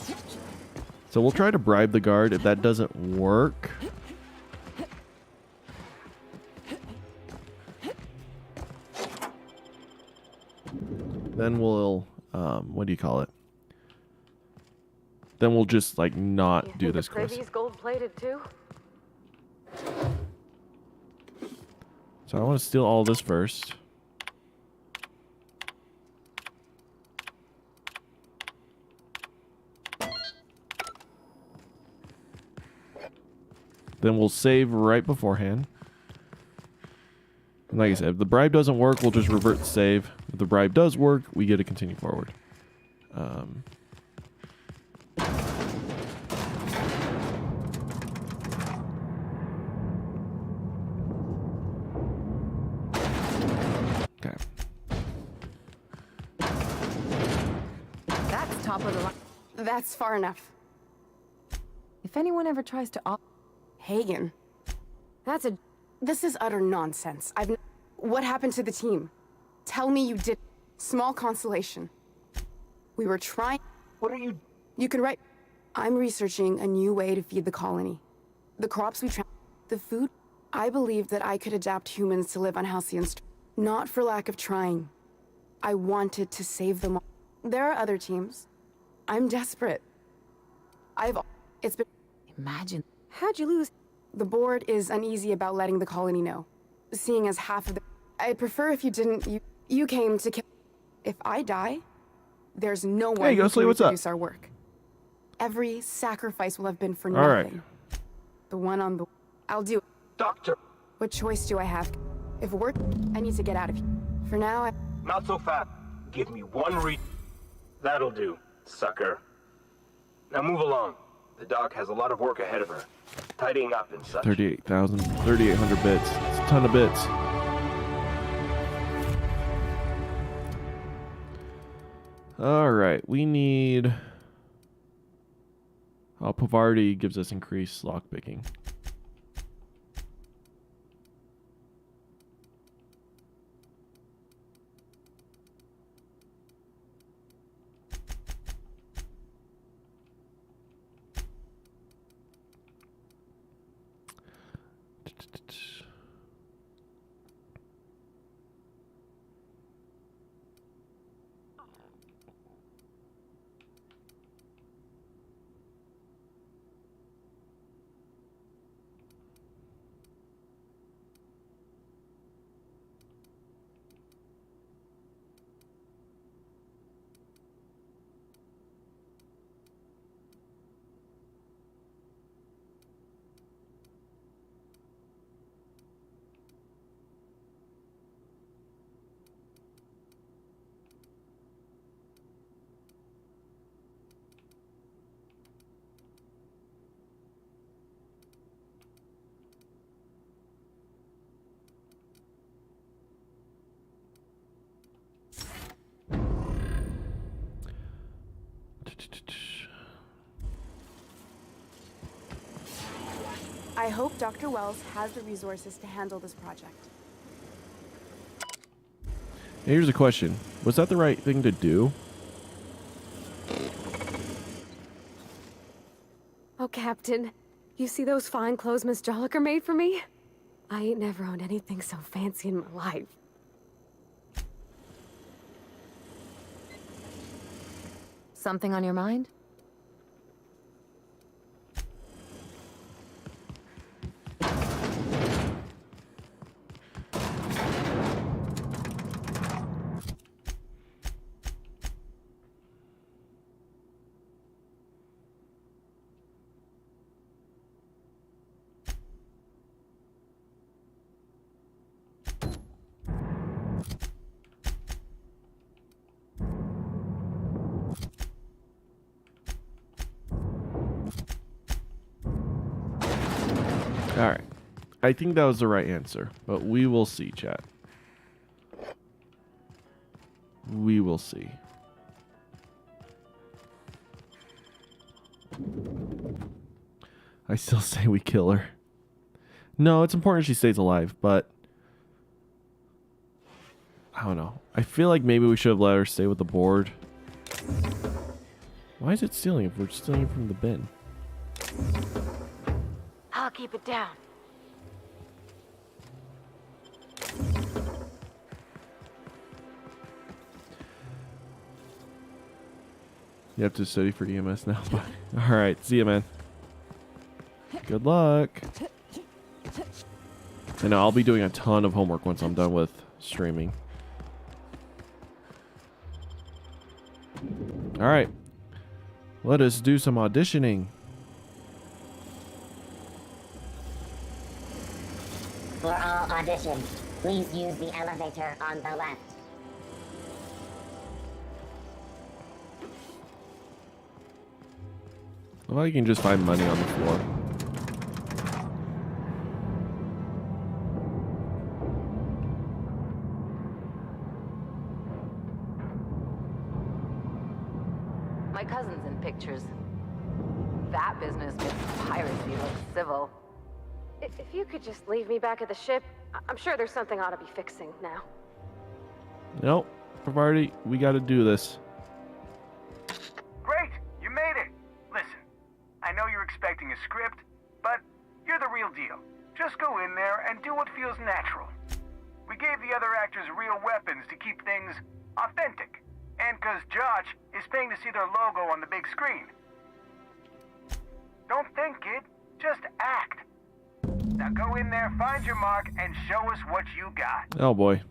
So we'll try to bribe the guard. If that doesn't work... then we'll... what do you call it? Then we'll just, like, not do this quest. These gold-plated too? So I want to steal all this first. Then we'll save right beforehand. And like I said, if the bribe doesn't work, we'll just revert the save. If the bribe does work, we get to continue forward. Okay. That's top of the line. That's far enough. If anyone ever tries to... Hagen. This is utter nonsense. What happened to the team? Tell me you did. Small consolation. We were trying... What are you... You can write... I'm researching a new way to feed the colony. The crops we the food... I believed that I could adapt humans to live on Halcyon's... Not for lack of trying. I wanted to save them all. There are other teams. I'm desperate. It's been... Imagine... How'd you lose? The board is uneasy about letting the colony know. Seeing as half of the... I'd prefer if you didn't... You came to kill... If I die, there's no one who can reproduce our work. Every sacrifice will have been for nothing. All right. The one on the... I'll do it. Doctor! What choice do I have? If work, I need to get out of here. For now, I... Not so fast. Give me one That'll do, sucker. Now move along. The doc has a lot of work ahead of her. Tidying up and such. 3,800 bits. It's a ton of bits. Alright, we need... Oh, Pavardi gives us increased lockpicking. I hope Dr. Wells has the resources to handle this project. Here's a question. Was that the right thing to do? Oh, Captain. You see those fine clothes Miss Jolliker made for me? I ain't never owned anything so fancy in my life. Something on your mind? Alright. I think that was the right answer, but we will see, chat. We will see. I still say we kill her. No, it's important she stays alive, but I don't know. I feel like maybe we should have let her stay with the board. Why is it stealing if we're stealing from the bin? I'll keep it down. You have to study for EMS now. Alright, see ya, man. Good luck. And I'll be doing a ton of homework once I'm done with streaming. Alright. Let us do some auditioning. For all auditions, please use the elevator on the left. Well, you can just find money on the floor. My cousin's in pictures. That business makes piracy look civil. If you could just leave me back at the ship, I'm sure there's something I ought to be fixing now. Nope. Parvati, we gotta do this. Great! You made it! Listen, I know you're expecting a script, but you're the real deal. Just go in there and do what feels natural. We gave the other actors real weapons to keep things authentic. And because Josh is paying to see their logo on the big screen. Don't think, kid. Just act. Now go in there, find your mark, and show us what you got. Oh boy.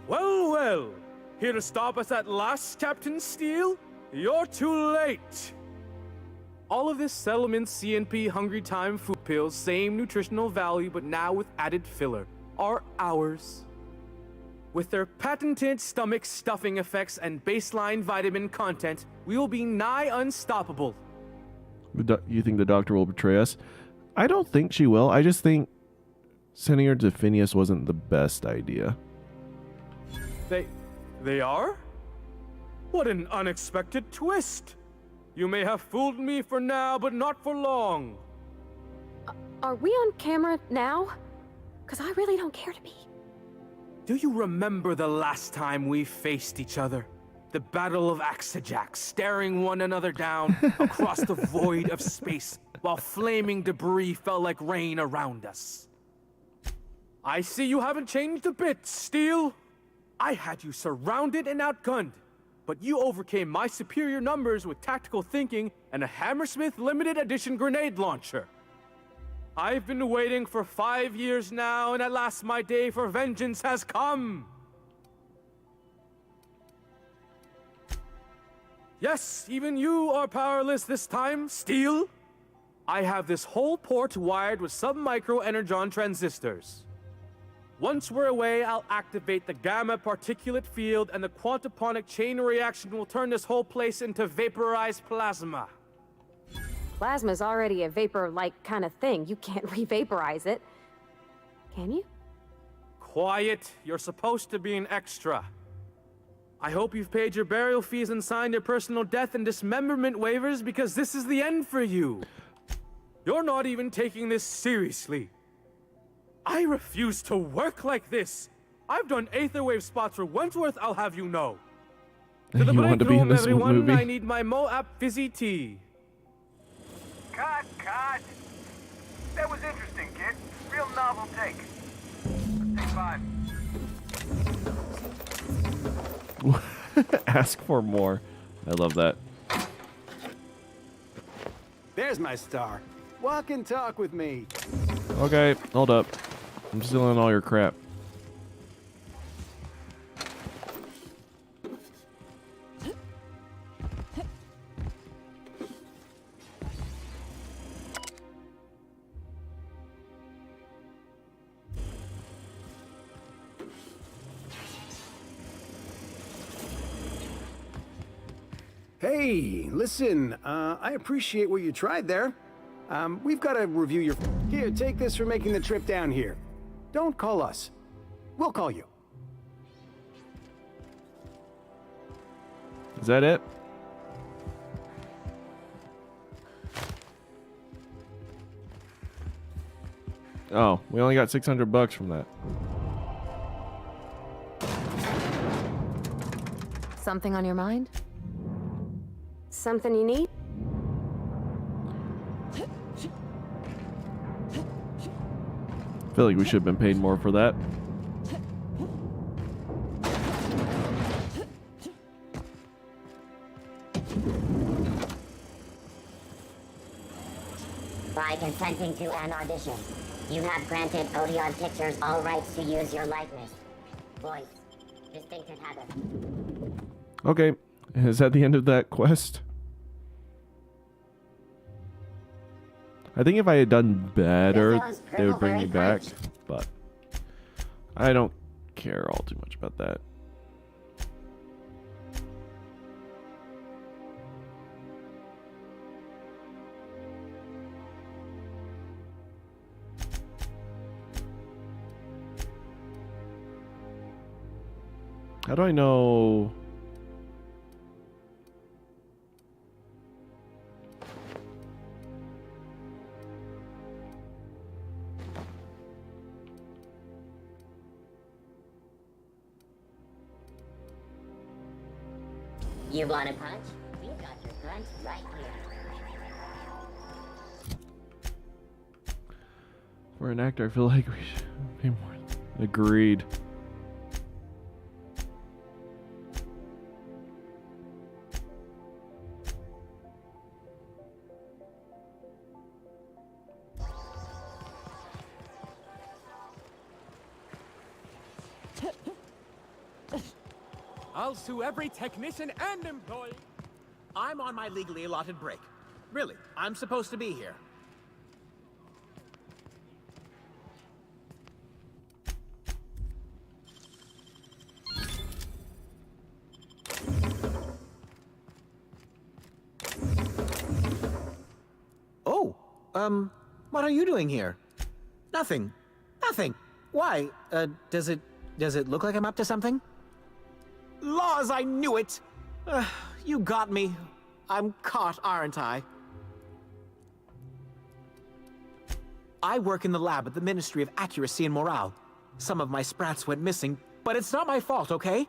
Well, well. Here to stop us at last, Captain Steele? You're too late. All of this settlement CNP Hungry Time food pills, same nutritional value, but now with added filler, are ours. With their patented stomach stuffing effects and baseline vitamin content, we will be nigh unstoppable. You think the doctor will betray us? I don't think she will. I just think sending her to Phineas wasn't the best idea. They are? What an unexpected twist! You may have fooled me for now, but not for long. Are we on camera now? Because I really don't care to be. Do you remember the last time we faced each other? The Battle of Axejack, staring one another down across the void of space while flaming debris fell like rain around us. I see you haven't changed a bit, Steele. I had you surrounded and outgunned, but you overcame my superior numbers with tactical thinking and a Hammersmith limited edition grenade launcher. I've been waiting for 5 years now, and at last my day for vengeance has come. Yes, even you are powerless this time, Steele. I have this whole port wired with sub-micro energon transistors. Once we're away, I'll activate the gamma particulate field, and the quantaponic chain reaction will turn this whole place into vaporized plasma. Plasma's already a vapor-like kind of thing. You can't re-vaporize it. Can you? Quiet. You're supposed to be an extra. I hope you've paid your burial fees and signed your personal death and dismemberment waivers, because this is the end for you. You're not even taking this seriously. I refuse to work like this. I've done Aetherwave spots for Wentworth, I'll have you know. To the You want to be in this everyone, movie? I need my Moab Fizzy tea. Cut! That was interesting, kid. Real novel take. Take 5. Ask for more. I love that. There's my star. Walk and talk with me. Okay, hold up. I'm stealing all your crap. Hey, listen, I appreciate what you tried there. We've got to review your... Here, take this for making the trip down here. Don't call us. We'll call you. Is that it? Oh, we only got $600 from that. Something on your mind? Something you need? I feel like we should have been paid more for that. By consenting to an audition, you have granted Odeon Pictures all rights to use your likeness, voice, distinctive habits. Okay, is that the end of that quest? I think if I had done better, they would bring me back, but I don't care all too much about that. How do I know? You want a punch? We've got your punch right here. For an actor, I feel like we should pay more. Agreed. I'll sue every technician and employee. I'm on my legally allotted break. Really, I'm supposed to be here. Oh, what are you doing here? Nothing. Nothing. Why? Does it look like I'm up to something? Laws, I knew it! You got me. I'm caught, aren't I? I work in the lab at the Ministry of Accuracy and Morale. Some of my sprats went missing, but it's not my fault, okay?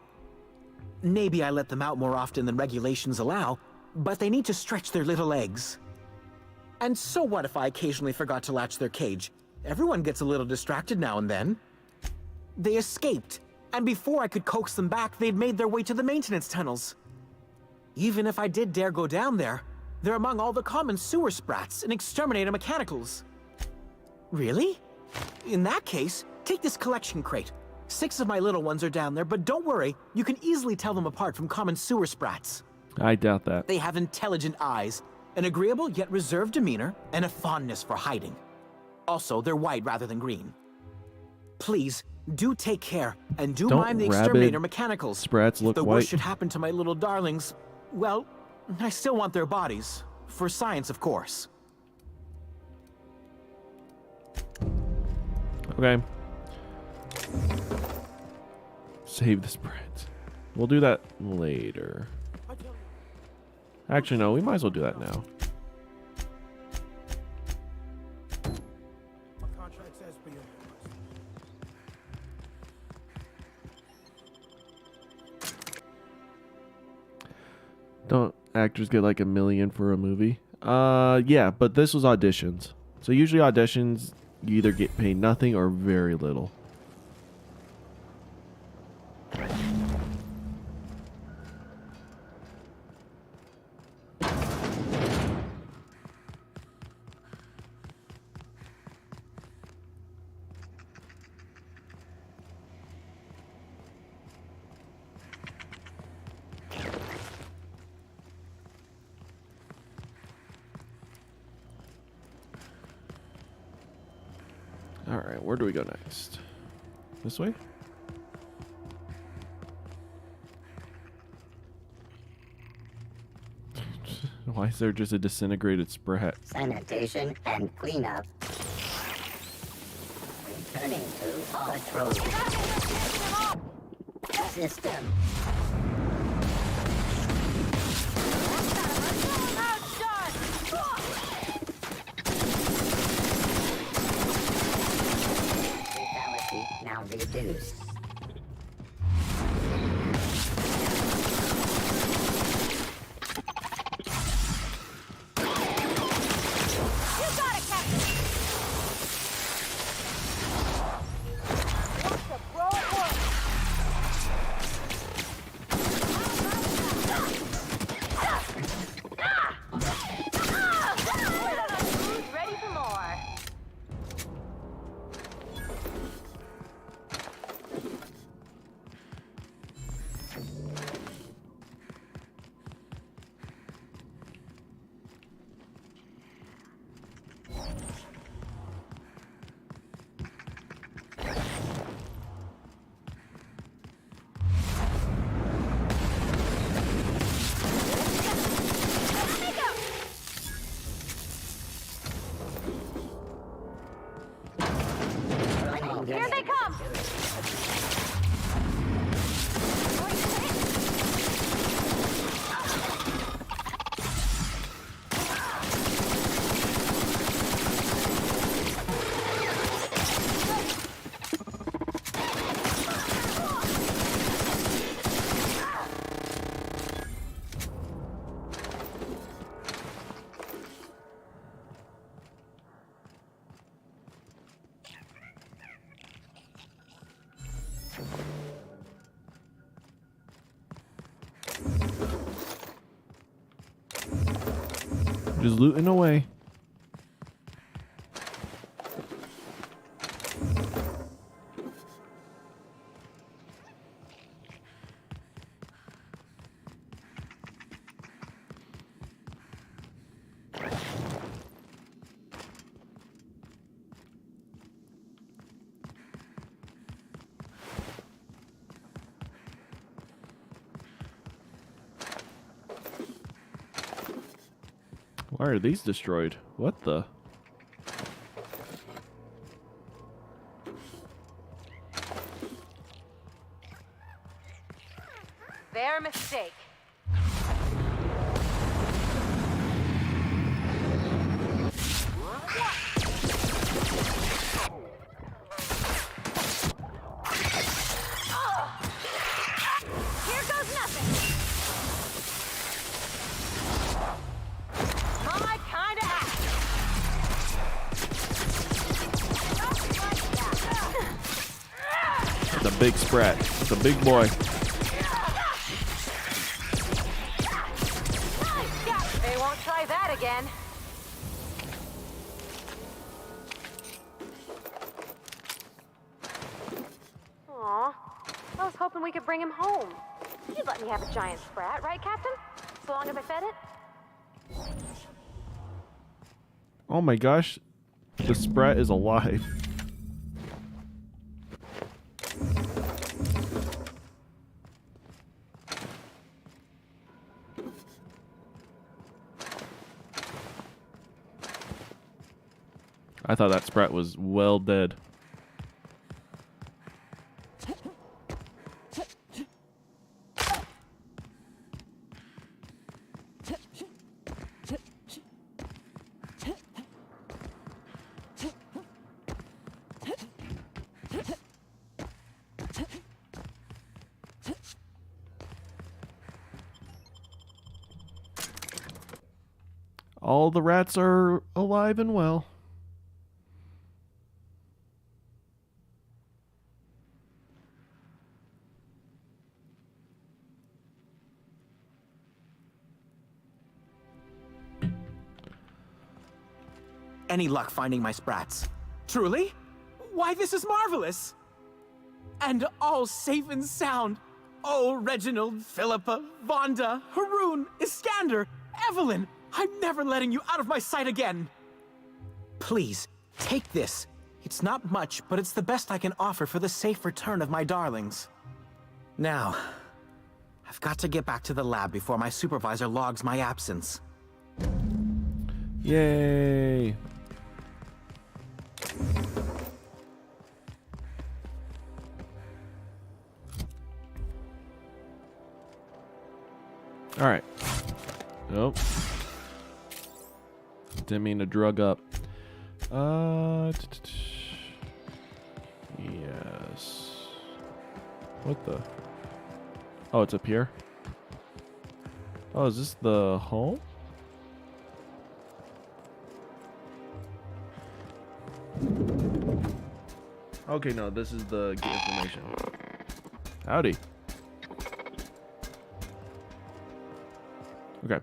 Maybe I let them out more often than regulations allow, but they need to stretch their little legs. And so what if I occasionally forgot to latch their cage? Everyone gets a little distracted now and then. They escaped. And before I could coax them back, they'd made their way to the maintenance tunnels. Even if I did dare go down there, they're among all the common sewer sprats and exterminator mechanicals. Really? In that case, take this collection crate. 6 of my little ones are down there, but don't worry, you can easily tell them apart from common sewer sprats. I doubt that. They have intelligent eyes, an agreeable yet reserved demeanor, and a fondness for hiding. Also, they're white rather than green. Please, do take care, and don't mind the exterminator mechanicals. Sprats look the white. worst should happen to my little darlings. Well, I still want their bodies. For science, of course. Okay. Save the spreads. We'll do that later. Actually, no, we might as well do that now. Don't actors get like $1 million for a movie? Yeah, but this was auditions. So usually auditions, you either get paid nothing or very little. Alright, where do we go next? This way? Why is there just a disintegrated Sprat? Sanitation and cleanup. Returning to patrol system. Lethality now reduced. Here they come! Just looting away. Why are these destroyed? What the? Their mistake. Here goes nothing. My kind of act. It's a big Sprat. It's a big boy. They won't try that again. Aw, I was hoping we could bring him home. You'd let me have a giant Sprat, right, Captain? So long as I fed it? Oh my gosh. The Sprat is alive. I thought that Sprat was well dead. All the rats are alive and well. Any luck finding my Sprats? Truly? Why, this is marvelous! And all safe and sound. Oh, Reginald, Philippa, Vonda, Haroon, Iskander, Evelyn, I'm never letting you out of my sight again. Please, take this. It's not much, but it's the best I can offer for the safe return of my darlings. Now, I've got to get back to the lab before my supervisor logs my absence. Yay! All right. Nope. Didn't mean to drug up. Yes. What the? Oh, it's up here. Oh, is this the home? Okay, no, this is the get information. Howdy. Okay.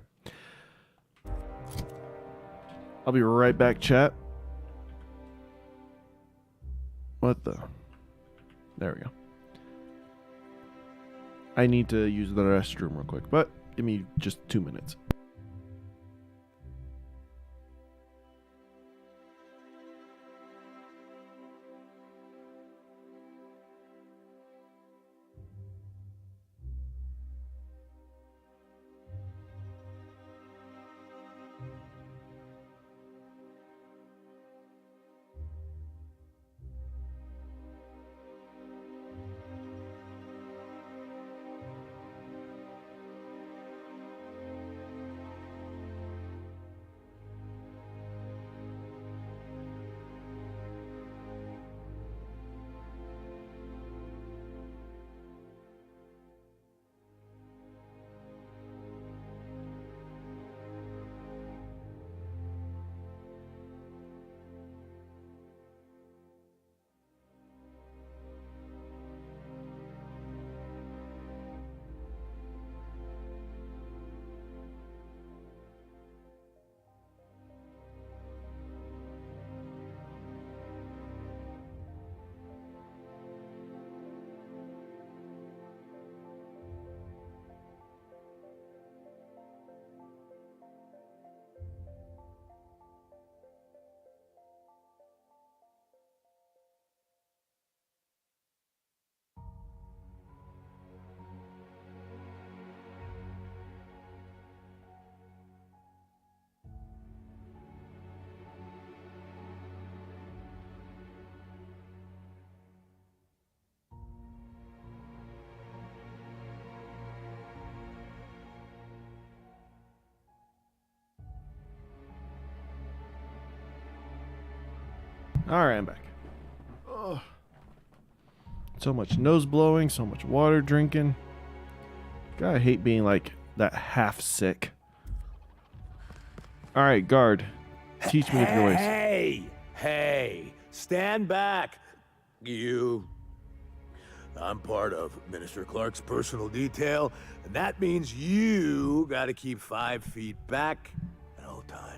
I'll be right back, chat. What the? There we go. I need to use the restroom real quick, but give me just 2 minutes. All right, I'm back. Ugh. So much nose blowing, so much water drinking. God, I hate being like that half sick. All right, guard. Teach me your ways. Hey, stand back. You. I'm part of Minister Clark's personal detail, and that means you gotta keep 5 feet back at all times.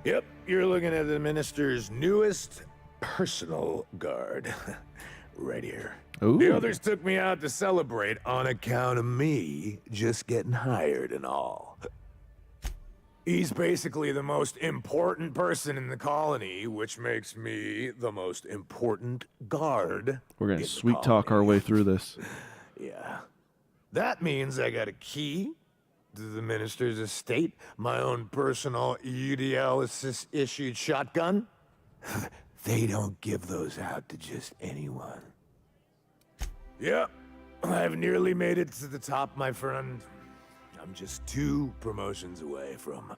Yep, you're looking at the minister's newest personal guard. Right here. Ooh. The others took me out to celebrate on account of me just getting hired and all. He's basically the most important person in the colony, which makes me the most important guard. We're going to sweet talk our way through this. Yeah. That means I got a key to the minister's estate, my own personal UDL-issued shotgun. They don't give those out to just anyone. Yep, I've nearly made it to the top, my friend. I'm just 2 promotions away from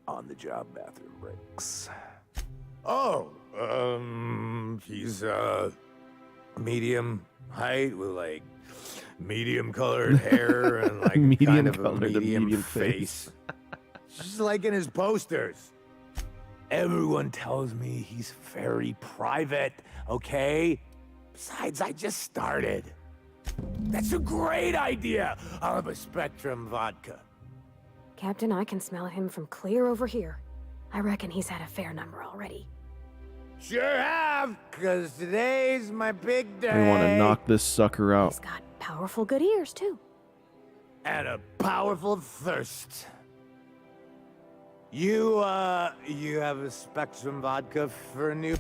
on-the-job bathroom breaks. Oh, he's, medium height with, like, medium-colored hair and, like, kind of a medium face. Just like in his posters. Everyone tells me he's very private, okay? Besides, I just started. That's a great idea! I'll have a Spectrum vodka. Captain, I can smell him from clear over here. I reckon he's had a fair number already. Sure have, because today's my big day. I want to knock this sucker out. He's got powerful good ears, too. And a powerful thirst. You have a Spectrum vodka for a new...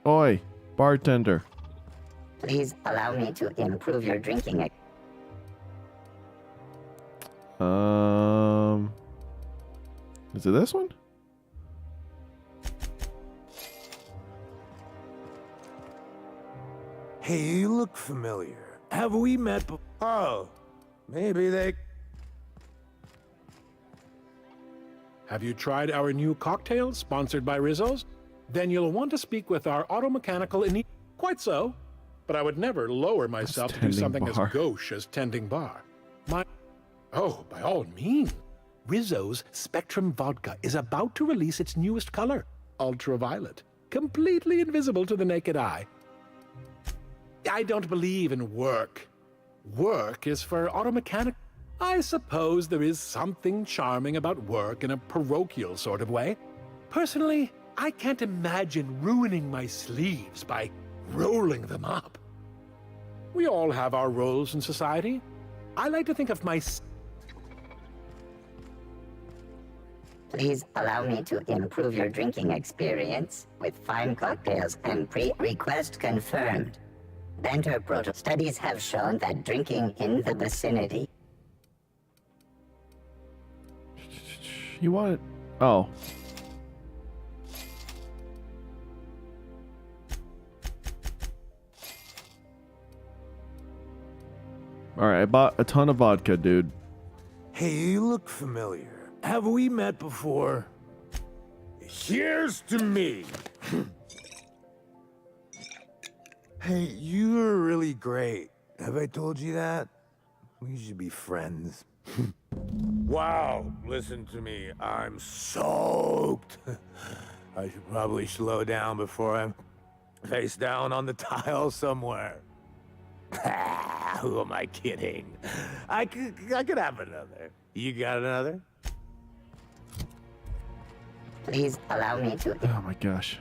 Oi, bartender. Please allow me to improve your drinking. Is it this one? Hey, you look familiar. Have we met before? Oh, maybe they... Have you tried our new cocktail sponsored by Rizzo's? Then you'll want to speak with our auto-mechanical in... Quite so. But I would never lower myself to do something as gauche as tending bar. Oh, by all means. Rizzo's Spectrum Vodka is about to release its newest color, ultraviolet, completely invisible to the naked eye. I don't believe in work. Work is for auto-mechanic. I suppose there is something charming about work in a parochial sort of way. Personally, I can't imagine ruining my sleeves by rolling them up. We all have our roles in society. I like to think of my... Please allow me to improve your drinking experience with fine cocktails and pre-request confirmed. Banter proto studies have shown that drinking in the vicinity. You want it? Oh. Alright, I bought a ton of vodka, dude. Hey, you look familiar. Have we met before? Here's to me. Hey, you're really great. Have I told you that? We should be friends. Wow, listen to me. I'm soaked. I should probably slow down before I'm face down on the tile somewhere. Who am I kidding? I could have another. You got another? Please allow me to... Oh my gosh.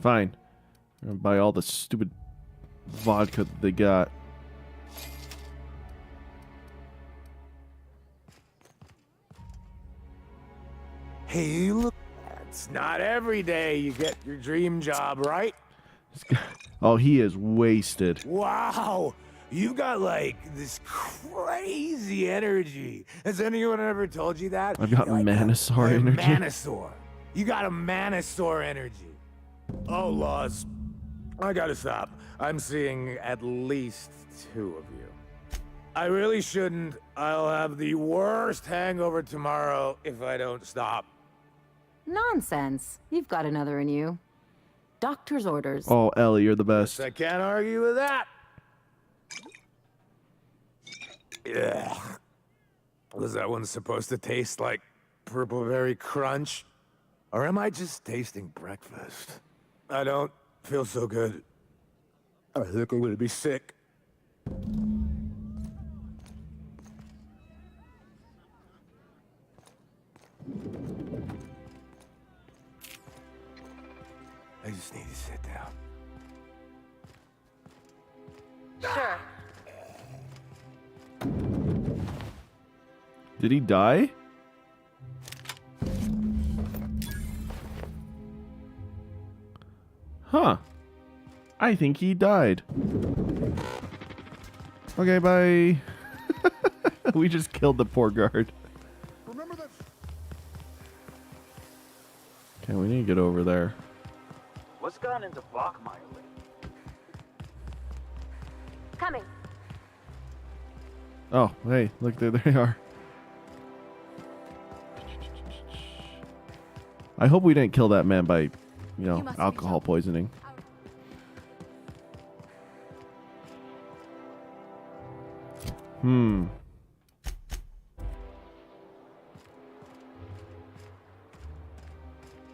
Fine. I'm gonna buy all the stupid vodka that they got. Hey, you look... It's not every day you get your dream job, right? Oh, he is wasted. Wow! You got, like, this crazy energy. Has anyone ever told you that? I've got Manosaur energy. Manosaur. You got a Manosaur energy. Oh, Laws. I gotta stop. I'm seeing at least 2 of you. I really shouldn't. I'll have the worst hangover tomorrow if I don't stop. Nonsense. You've got another in you. Doctor's orders. Oh, Ellie, you're the best. I can't argue with that. Ugh. Was that one supposed to taste like Purple Berry Crunch? Or am I just tasting breakfast? I don't feel so good. I think I'm gonna be sick. I just need to sit down. Sure. Did he die? Huh. I think he died. Okay, bye. We just killed the poor guard. Okay, we need to get over there. What's gone into Bachmeyer lately? Coming. Oh, hey, look, there they are. I hope we didn't kill that man by, you know, alcohol poisoning.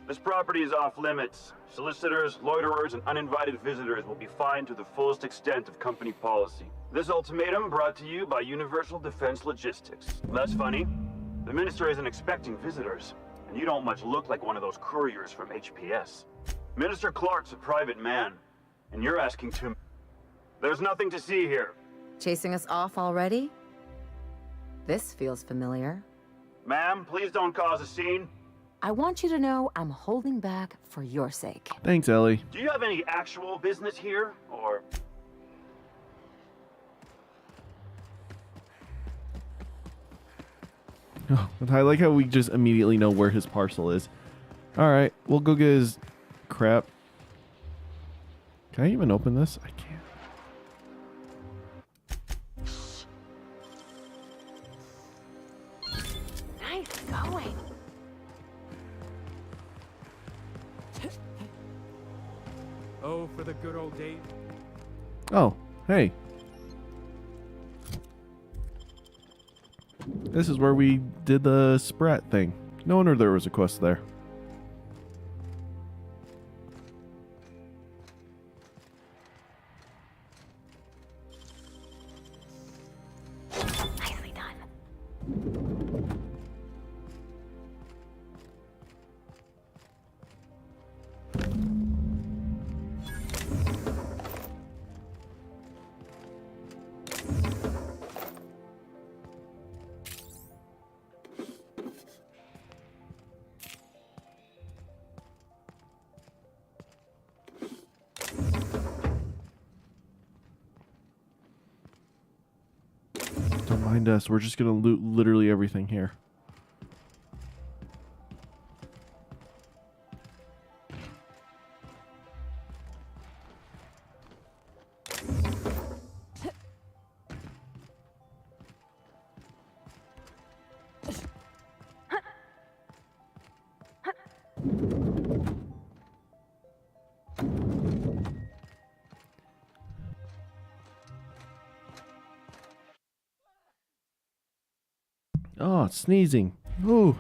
This property is off limits. Solicitors, loiterers, and uninvited visitors will be fined to the fullest extent of company policy. This ultimatum brought to you by Universal Defense Logistics. That's funny. The Minister isn't expecting visitors, and you don't much look like one of those couriers from HPS. Minister Clark's a private man, and you're asking too... There's nothing to see here. Chasing us off already? This feels familiar. Ma'am, please don't cause a scene. I want you to know I'm holding back for your sake. Thanks, Ellie. Do you have any actual business here, or... Oh, I like how we just immediately know where his parcel is. Alright, we'll go get his crap. Can I even open this? I can't. Nice going. Oh, for the good old days. Oh, hey. This is where we did the Sprat thing. No wonder there was a quest there. Nicely done. Don't mind us. We're just gonna loot literally everything here. Oh, it's sneezing. Ooh.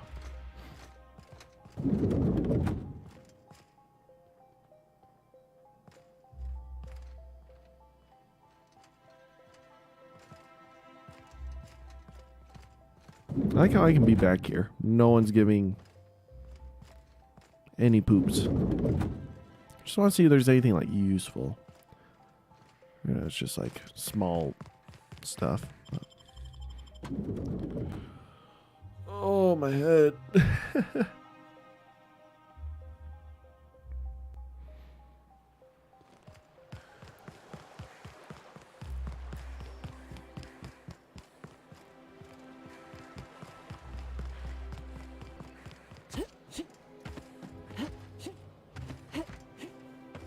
I like how I can be back here. No one's giving any poops. Just want to see if there's anything like useful. Yeah, it's just like small stuff. Oh, my head.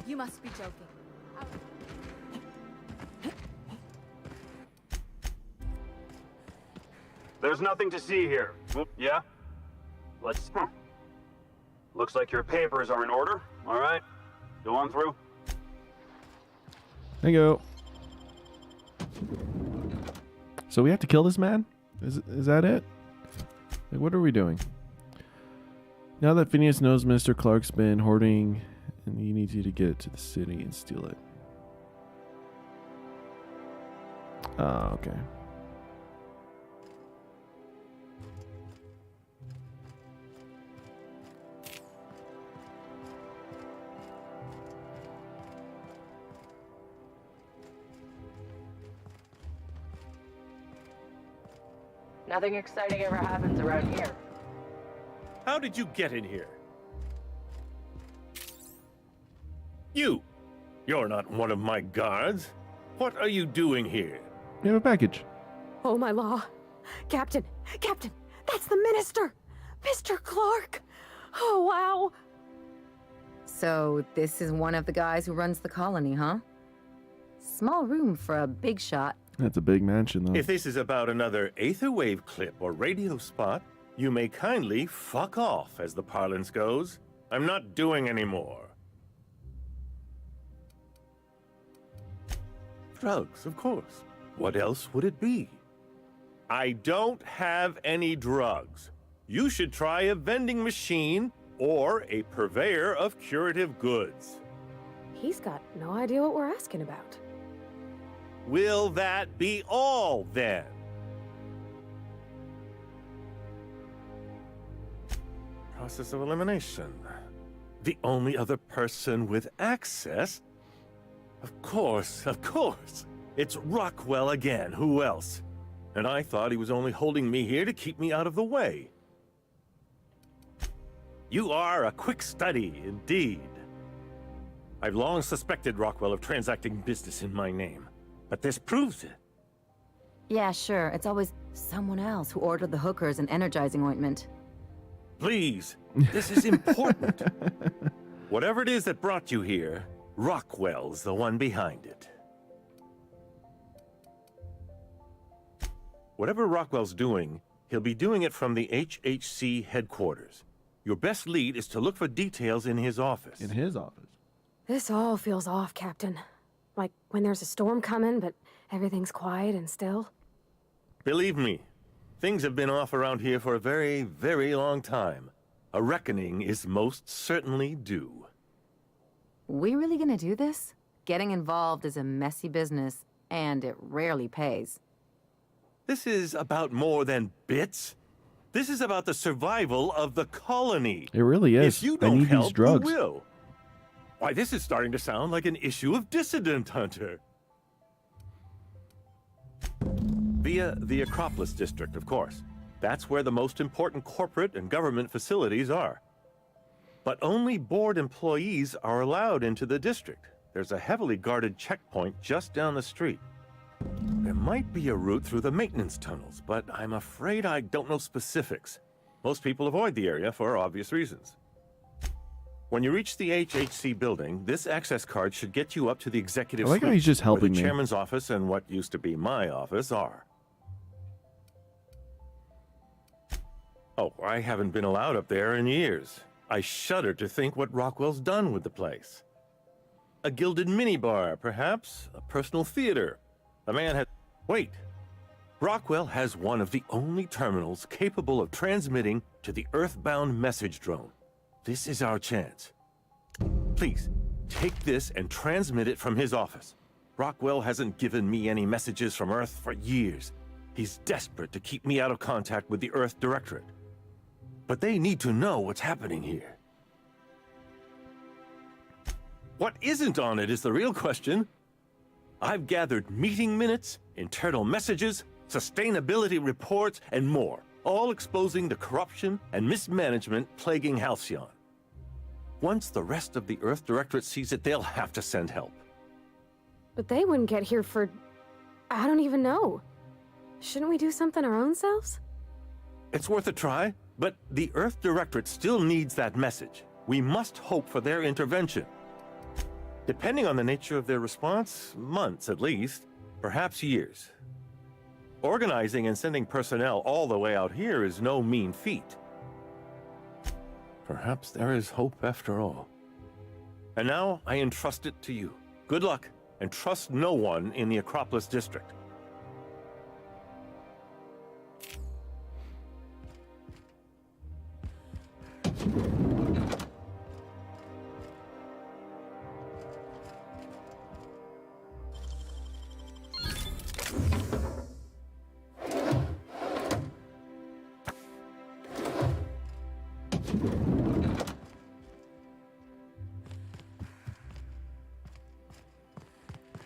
You must be joking. There's nothing to see here. Yeah? Let's... Looks like your papers are in order. All right. Go on through. There you go. So we have to kill this man? Is that it? Like, what are we doing? Now that Phineas knows Mr. Clark's been hoarding, and he needs you to get it to the city and steal it. Oh, okay. Nothing exciting ever happens around here. How did you get in here? You're not one of my guards. What are you doing here? We have a package. Oh, my law. Captain, that's the minister! Mr. Clark! Oh, wow. So, this is one of the guys who runs the colony, huh? Small room for a big shot. That's a big mansion, though. If this is about another Aetherwave clip or radio spot, you may kindly fuck off, as the parlance goes. I'm not doing any more. Drugs, of course. What else would it be? I don't have any drugs. You should try a vending machine or a purveyor of curative goods. He's got no idea what we're asking about. Will that be all, then? Process of elimination. The only other person with access? Of course. It's Rockwell again. Who else? And I thought he was only holding me here to keep me out of the way. You are a quick study, indeed. I've long suspected Rockwell of transacting business in my name, but this proves it. Yeah, sure. It's always Someone else who ordered the hookers and energizing ointment. Please, this is important. Whatever it is that brought you here, Rockwell's the one behind it. Whatever Rockwell's doing, he'll be doing it from the HHC headquarters. Your best lead is to look for details in his office. In his office? This all feels off, Captain. Like when there's a storm coming, but everything's quiet and still. Believe me, things have been off around here for a very, very long time. A reckoning is most certainly due. We really gonna do this? Getting involved is a messy business, and it rarely pays. This is about more than bits. This is about the survival of the colony. It really is. If you I don't need help, these drugs. who will? Why, this is starting to sound like an issue of Dissident Hunter. Via the Acropolis District, of course. That's where the most important corporate and government facilities are. But only board employees are allowed into the district. There's a heavily guarded checkpoint just down the street. There might be a route through the maintenance tunnels, but I'm afraid I don't know specifics. Most people avoid the area for obvious reasons. When you reach the HHC building, this access card should get you up to the executive I like how he's suite, just helping where me. the chairman's office and what used to be my office are. Oh, I haven't been allowed up there in years. I shudder to think what Rockwell's done with the place. A gilded minibar, perhaps? A personal theater? The man had... Wait. Rockwell has one of the only terminals capable of transmitting to the Earthbound message drone. This is our chance. Please, take this and transmit it from his office. Rockwell hasn't given me any messages from Earth for years. He's desperate to keep me out of contact with the Earth Directorate. But they need to know what's happening here. What isn't on it is the real question. I've gathered meeting minutes, internal messages, sustainability reports, and more, all exposing the corruption and mismanagement plaguing Halcyon. Once the rest of the Earth Directorate sees it, they'll have to send help. But they wouldn't get here for... I don't even know. Shouldn't we do something our own selves? It's worth a try, but the Earth Directorate still needs that message. We must hope for their intervention. Depending on the nature of their response, months at least, perhaps years. Organizing and sending personnel all the way out here is no mean feat. Perhaps there is hope after all. And now I entrust it to you. Good luck, and trust no one in the Acropolis District.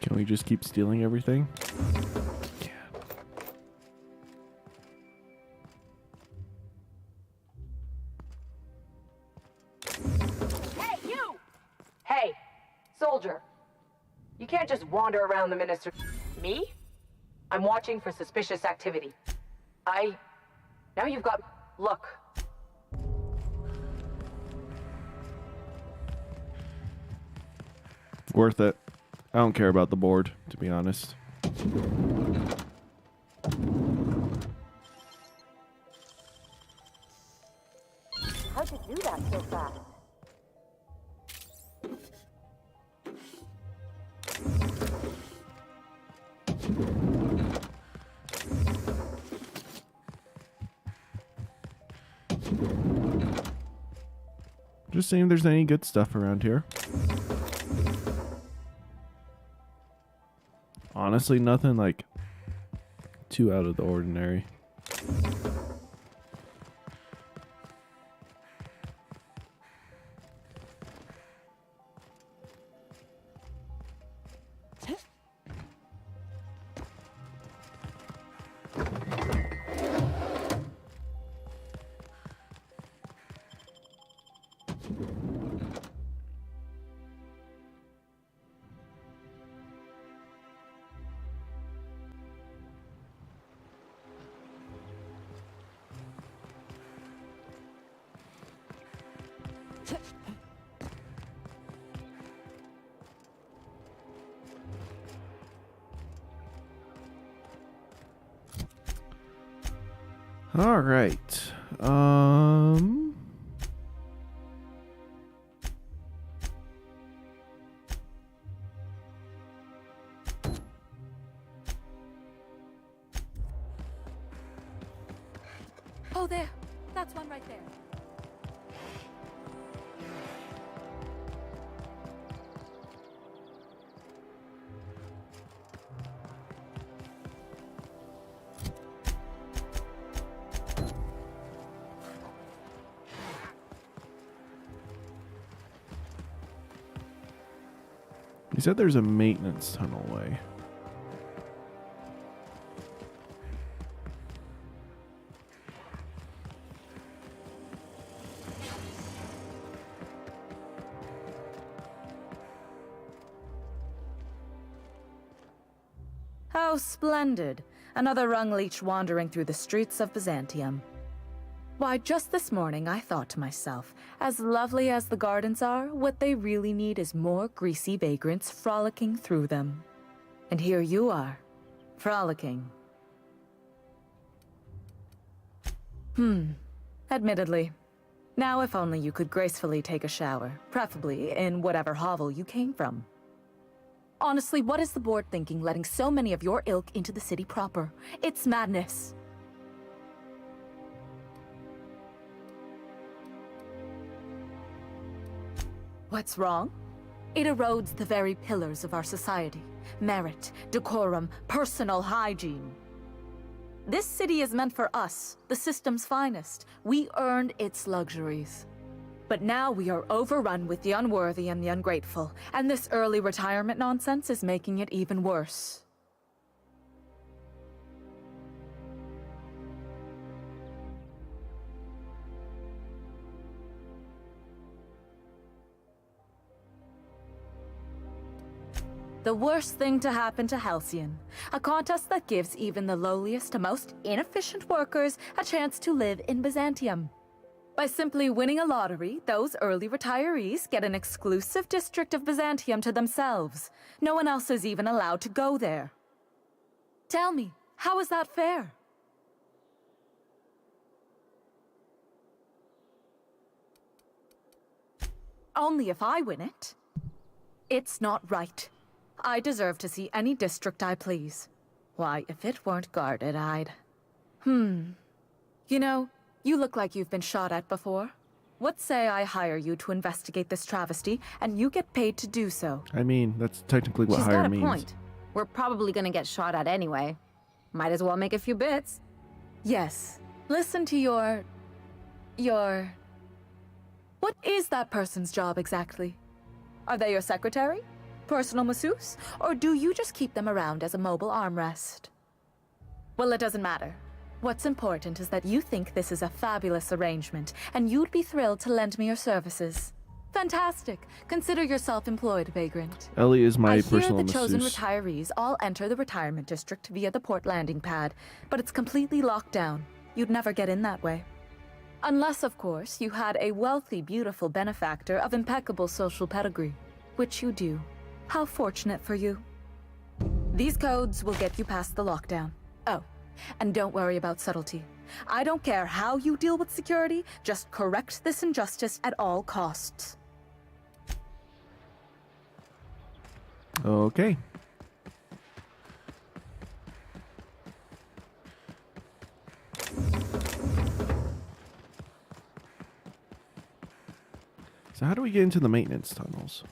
Can we just keep stealing everything? Hey, you! Hey, soldier. You can't just wander around the minister. Me? I'm watching for suspicious activity. Now you've got... Look. Worth it. I don't care about the board, to be honest. How'd you do that so fast? Just seeing if there's any good stuff around here. Honestly, nothing like too out of the ordinary. All right. Oh, there. That's one right there. He said there's a maintenance tunnel way. How splendid. Another rung leech wandering through the streets of Byzantium. Why, just this morning I thought to myself, as lovely as the gardens are, what they really need is more greasy vagrants frolicking through them. And here you are, frolicking. Admittedly. Now if only you could gracefully take a shower, preferably in whatever hovel you came from. Honestly, what is the board thinking letting so many of your ilk into the city proper? It's madness. What's wrong? It erodes the very pillars of our society. Merit, decorum, personal hygiene. This city is meant for us, the system's finest. We earned its luxuries. But now we are overrun with the unworthy and the ungrateful, and this early retirement nonsense is making it even worse. The worst thing to happen to Halcyon. A contest that gives even the lowliest and most inefficient workers a chance to live in Byzantium. By simply winning a lottery, those early retirees get an exclusive district of Byzantium to themselves. No one else is even allowed to go there. Tell me, how is that fair? Only if I win it. It's not right. I deserve to see any district I please. Why, if it weren't guarded, I'd... You know, you look like you've been shot at before. What say I hire you to investigate this travesty, and you get paid to do so? I mean, that's technically what She's hire got a means. point. We're probably gonna get shot at anyway. Might as well make a few bits. Yes. Listen to your... What is that person's job exactly? Are they your secretary? Personal masseuse? Or do you just keep them around as a mobile armrest? Well, it doesn't matter. What's important is that you think this is a fabulous arrangement, and you'd be thrilled to lend me your services. Fantastic. Consider yourself employed, vagrant. Ellie is my I personal hear the chosen masseuse. retirees all enter the retirement district via the port landing pad, but it's completely locked down. You'd never get in that way. Unless, of course, you had a wealthy, beautiful benefactor of impeccable social pedigree, which you do. How fortunate for you. These codes will get you past the lockdown. Oh, and don't worry about subtlety. I don't care how you deal with security, just correct this injustice at all costs. Okay. So how do we get into the maintenance tunnels?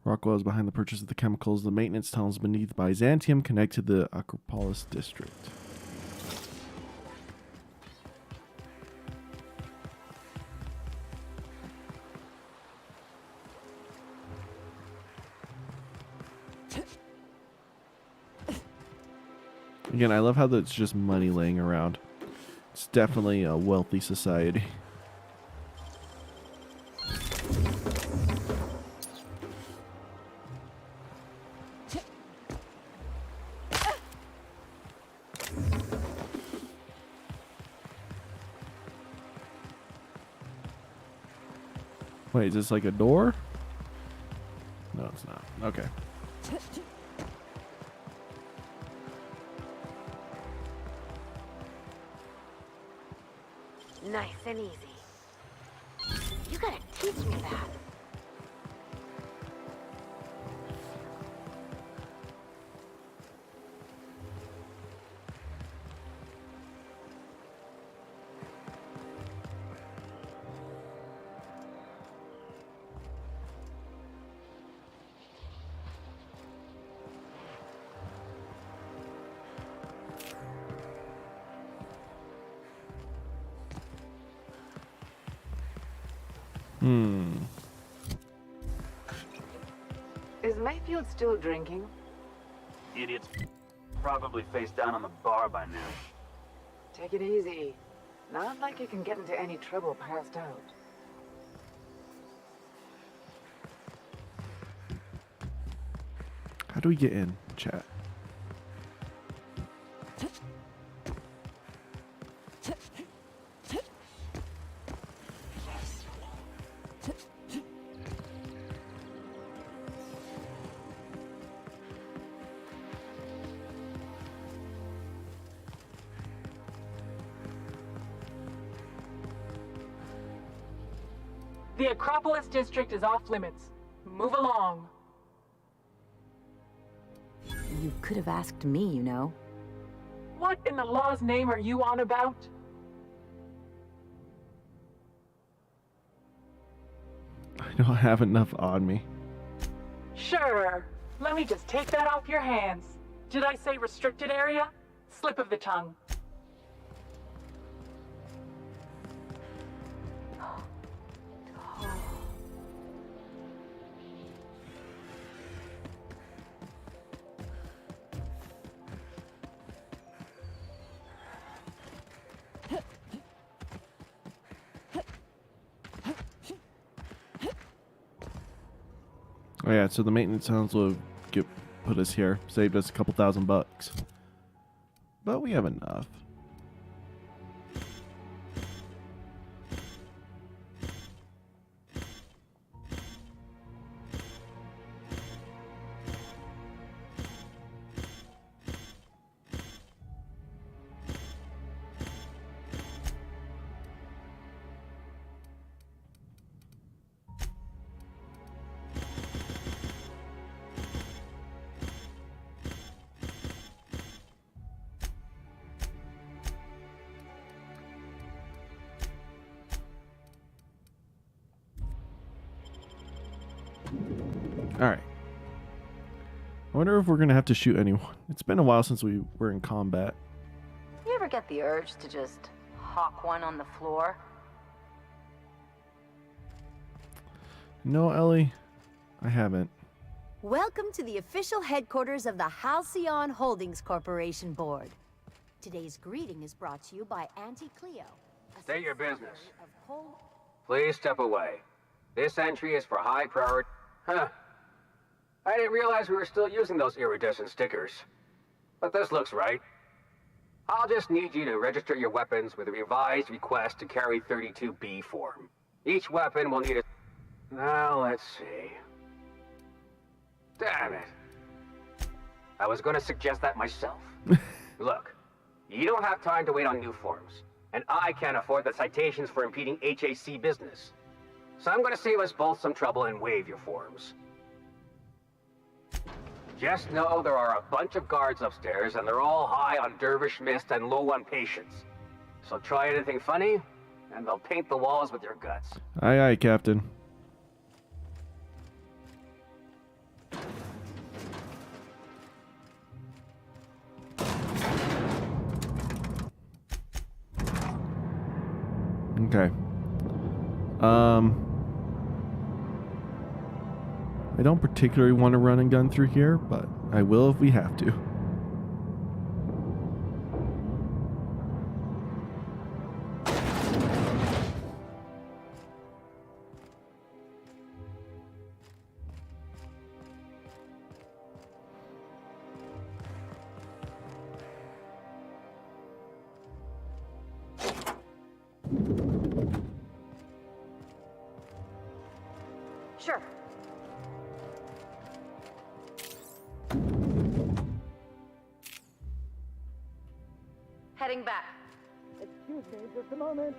Rockwell is behind the purchase of the chemicals. The maintenance tunnels beneath Byzantium connect to the Acropolis district. Again, I love how it's just money laying around. It's definitely a wealthy society. Wait, is this like a door? No, it's Okay. Nice and easy. You gotta teach me that. Is Mayfield still drinking? Idiots probably face down on the bar by now. Take it easy. Not like you can get into any trouble passed out. How do we get in, chat? The Acropolis district is off limits. Move along. You could have asked me, you know. What in the law's name are you on about? I don't have enough on me. Sure. Let me just take that off your hands. Did I say restricted area? Slip of the tongue. Oh yeah, so the maintenance sounds will put us here, saved us a couple $1,000. But we have enough. Alright. I wonder if we're going to have to shoot anyone. It's been a while since we were in combat. You ever get the urge to just hawk one on the floor? No, Ellie. I haven't. Welcome to the official headquarters of the Halcyon Holdings Corporation Board. Today's greeting is brought to you by Auntie Cleo. State your business. Please step away. This entry is for high priority. Huh. I didn't realize we were still using those iridescent stickers. But this looks right. I'll just need you to register your weapons with a revised request to carry 32B form. Each weapon will need a... Now, let's see. Damn it. I was going to suggest that myself. Look, you don't have time to wait on new forms. And I can't afford the citations for impeding HAC business. So I'm going to save us both some trouble and waive your forms. Just know there are a bunch of guards upstairs, and they're all high on dervish mist and low on patience. So try anything funny, and they'll paint the walls with your guts. Aye, aye, Captain. Okay. I don't particularly want to run and gun through here, but I will if we have to. Sure. heading back. Excuse me, just a moment.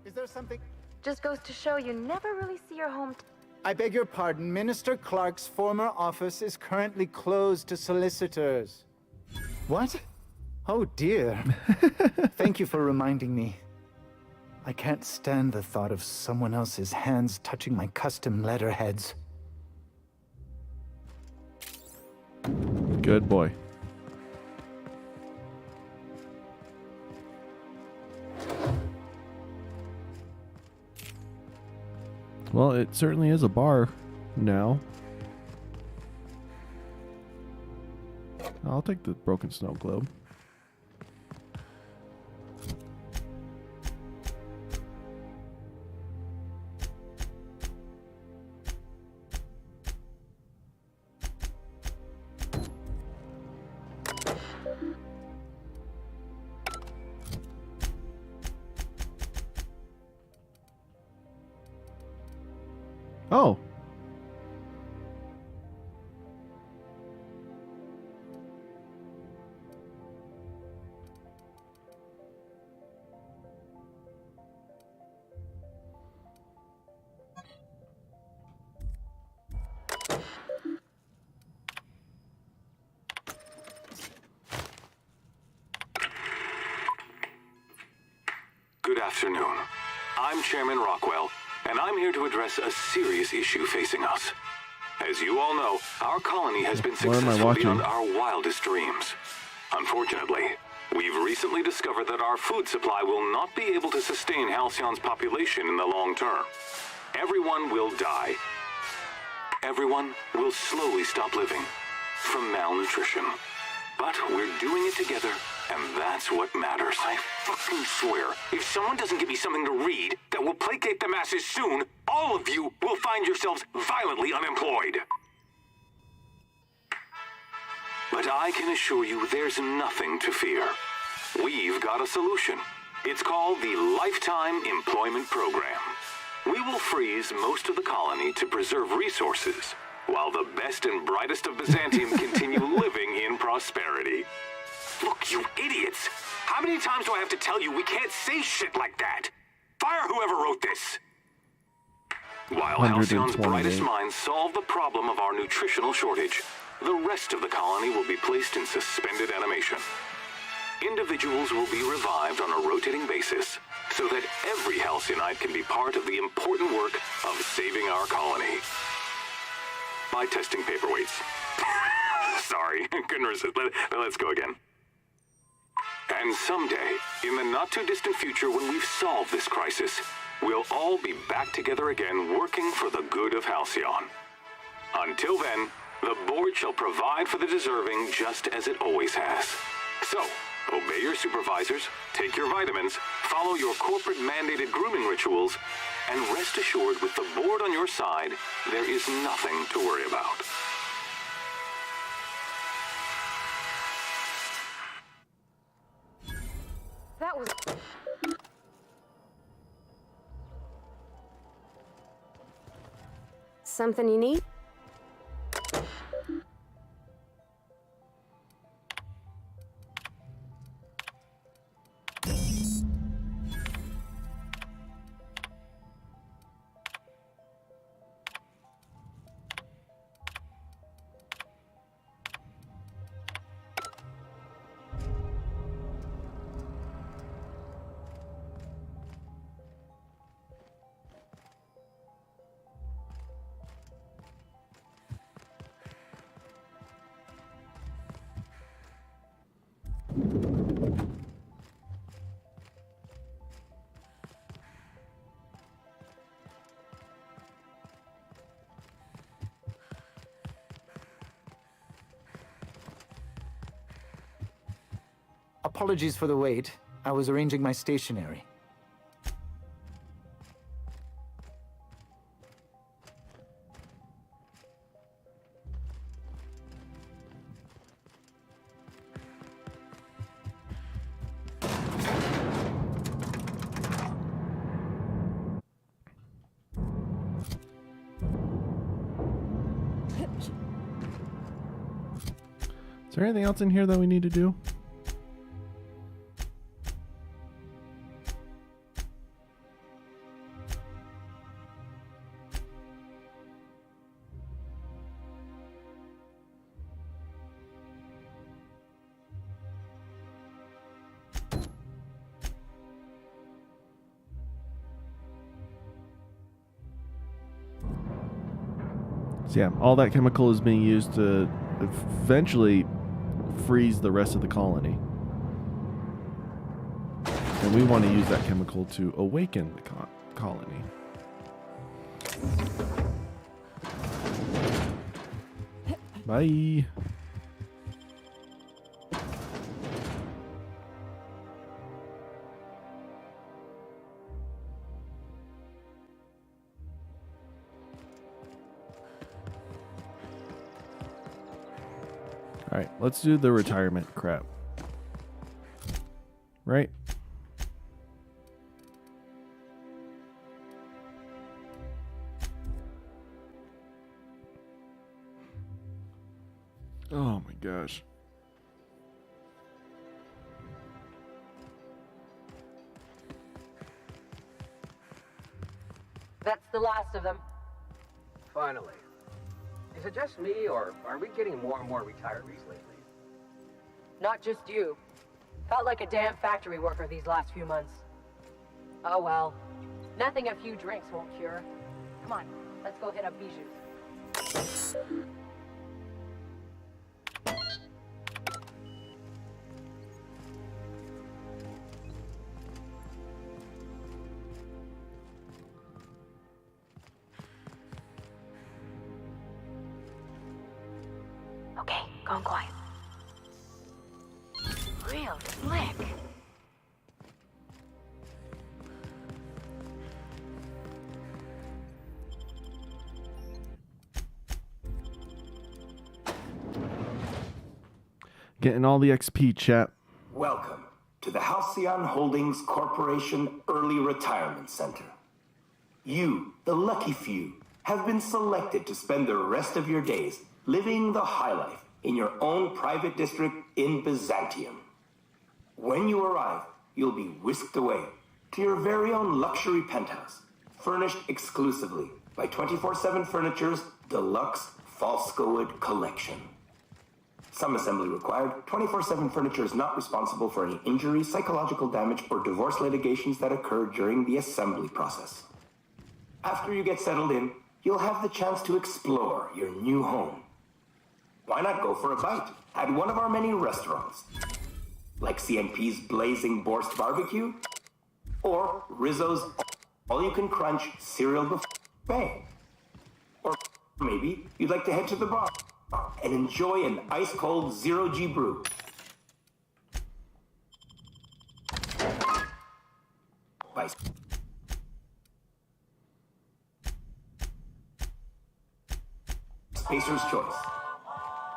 Is there something? Just goes to show you never really see your home. I beg your pardon. Minister Clark's former office is currently closed to solicitors. What? Oh dear. Thank you for reminding me. I can't stand the thought of someone else's hands touching my custom letterheads. Good boy. Well, it certainly is a bar now. I'll take the broken snow globe. Oh. Good afternoon. I'm Chairman Rockwell, and I'm here to address a serious issue facing us. As you all know, our colony has been successful beyond our wildest dreams. Unfortunately, we've recently discovered that our food supply will not be able to sustain Halcyon's population in the long term. Everyone will die. Everyone will slowly stop living from malnutrition. But we're doing it together, and that's what matters. I fucking swear, if someone doesn't give me something to read that will placate the masses soon, all of you will find yourselves violently unemployed. But I can assure you there's nothing to fear. We've got a solution. It's called the Lifetime Employment Program. We will freeze most of the colony to preserve resources, while the best and brightest of Byzantium continue living in prosperity. Look, you idiots! How many times do I have to tell you we can't say shit like that? Fire whoever wrote this! While Halcyon's brightest minds solve the problem of our nutritional shortage, the rest of the colony will be placed in suspended animation. Individuals will be revived on a rotating basis, so that every Halcyonite can be part of the important work of saving our colony. By testing paperweights. Sorry, couldn't resist. Let's go again. And someday, in the not-too-distant future when we've solved this crisis, we'll all be back together again working for the good of Halcyon. Until then, the board shall provide for the deserving just as it always has. So, obey your supervisors, take your vitamins, follow your corporate-mandated grooming rituals, and rest assured with the board on your side, there is nothing to worry about. That was... Something you need? Apologies for the wait. I was arranging my stationery. there anything else in here that we need to do? So yeah, all that chemical is being used to eventually freeze the rest of the colony. And we want to use that chemical to awaken the colony. Bye. Alright, let's do the retirement crap. Right? Oh my gosh. That's the last of them. Finally. Is it just me, or are we getting more and more retirees lately? Not just you. Felt like a damn factory worker these last few months. Oh well. Nothing a few drinks won't cure. Come on, let's go hit up Bijou's. Okay, going quiet. Real slick. Getting all the XP, chat. Welcome to the Halcyon Holdings Corporation Early Retirement Center. You, the lucky few, have been selected to spend the rest of your days living the high life in your own private district in Byzantium. When you arrive, you'll be whisked away to your very own luxury penthouse, furnished exclusively by 24/7 Furniture's deluxe Falscowood collection. Some assembly required. 24/7 Furniture is not responsible for any injuries, psychological damage, or divorce litigations that occur during the assembly process. After you get settled in, you'll have the chance to explore your new home. Why not go for a bite at one of our many restaurants? Like CNP's Blazing Borscht Barbecue? Or Rizzo's All-You-Can-Crunch Cereal Buffet? Or maybe you'd like to head to the bar and enjoy an ice-cold zero-G brew. By Spacer's Choice.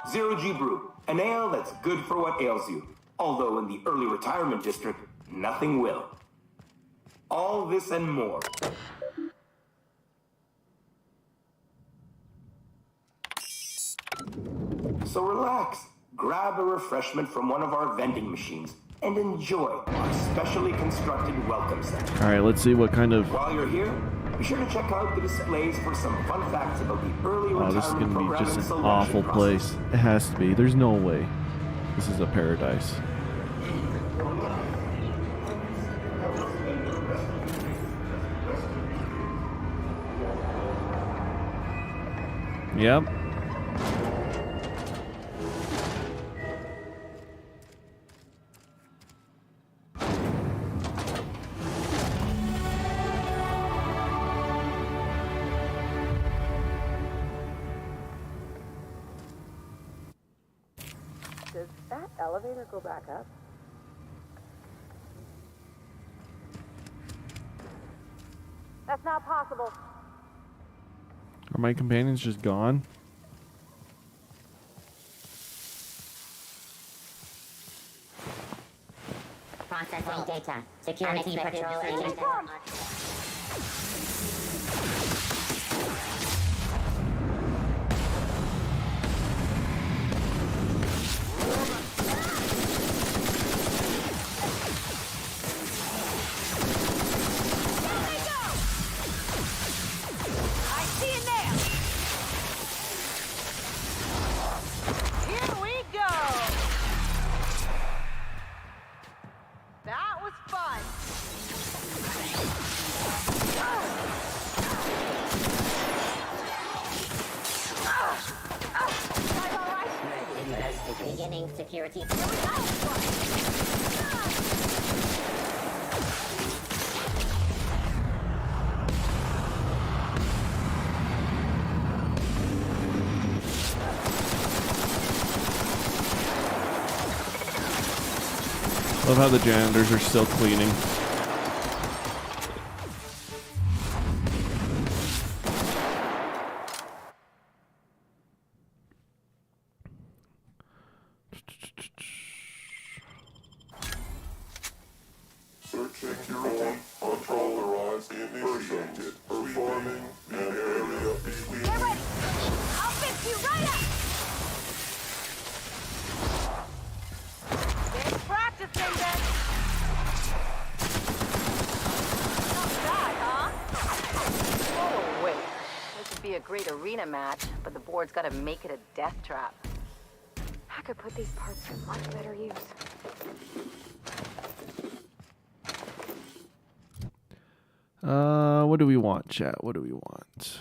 Zero-G brew, an ale that's good for what ails you. Although in the early retirement district, nothing will. All this and more. So relax, grab a refreshment from one of our vending machines, and enjoy our specially constructed welcome center. Alright, let's see what kind of... While you're here, be sure to check out the displays for some fun facts about the early retirement this is going to be program just and an selection awful process. place. It has to be. There's no way. This is a paradise. Yep. Does that elevator go back up? That's not possible. Are my companions just gone? Processing data. Security patrol agent. Beginning security. Love how the janitors are still cleaning. But the board's gotta make it a death trap. I could put these parts to much better use. What do we want, chat? What do we want?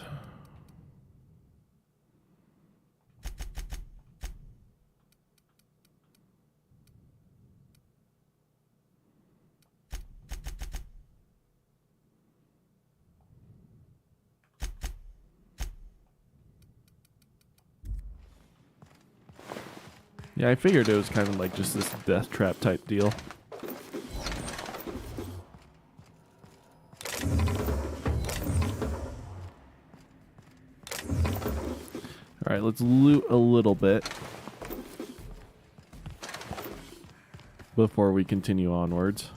Yeah, I figured it was kind of like just this death trap type deal. Alright, let's loot a little bit before we continue onwards.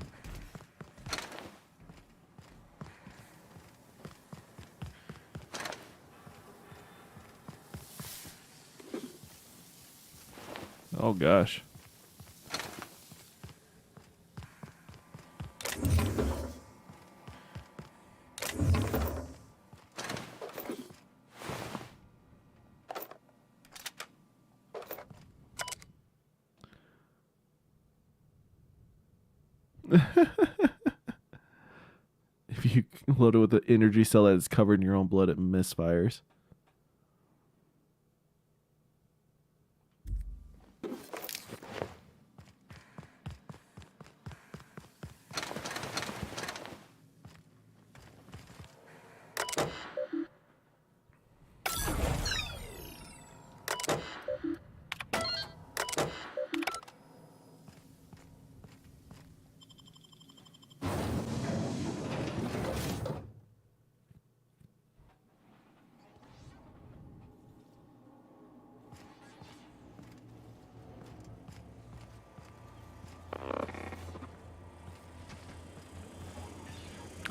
Oh gosh. If you load it with an energy cell that is covered in your own blood, it misfires.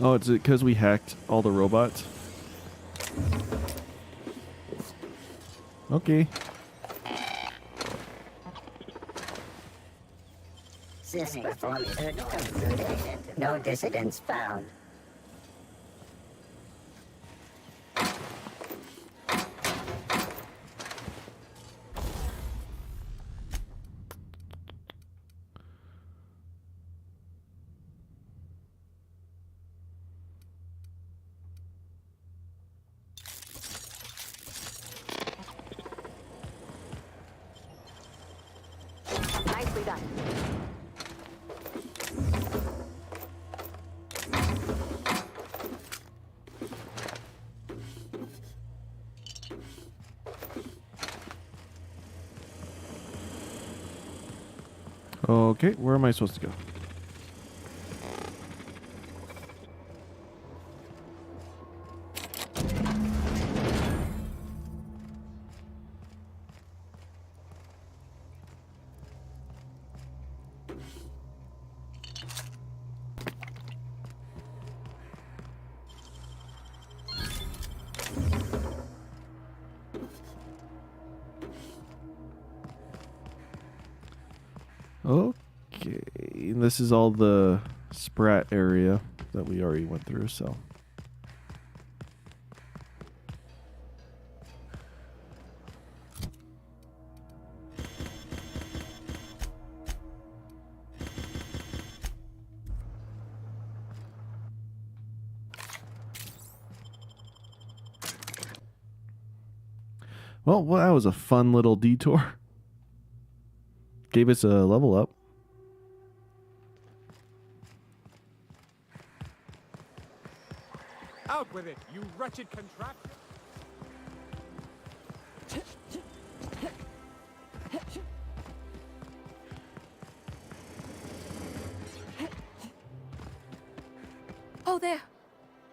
Oh, it's because we hacked all the robots? Okay. System performance concluded. No dissidents found. Nicely done. Okay, where am I supposed to go? Okay, this is all the Sprat area that we already went through, so. Well, that was a fun little detour. Gave us a level up. Out with it, you wretched contraption! Oh, there.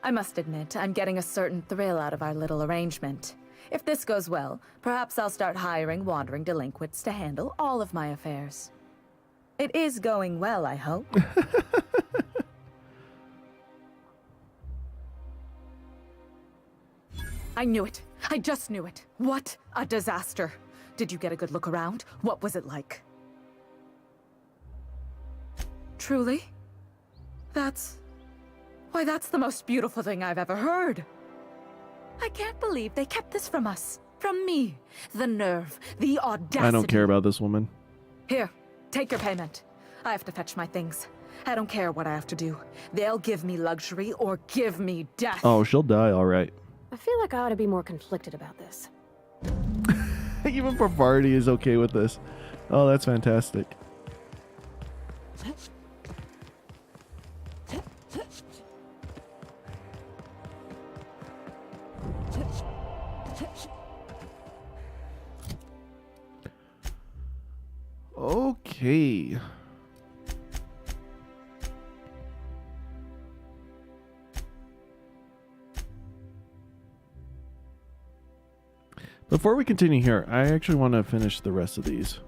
I must admit, I'm getting a certain thrill out of our little arrangement. If this goes well, perhaps I'll start hiring wandering delinquents to handle all of my affairs. It is going well, I hope. I knew it. I just knew it. What a disaster. Did you get a good look around? What was it like? Truly? Why, that's the most beautiful thing I've ever heard. I can't believe they kept this from us. From me. The nerve. The audacity. I don't care about this woman. Here, take your payment. I have to fetch my things. I don't care what I have to do. They'll give me luxury or give me death. Oh, she'll die, all right. I feel like I ought to be more conflicted about this. Even Bavardi is okay with this. Oh, that's fantastic. Okay. Before we continue here, I actually want to finish the rest of these.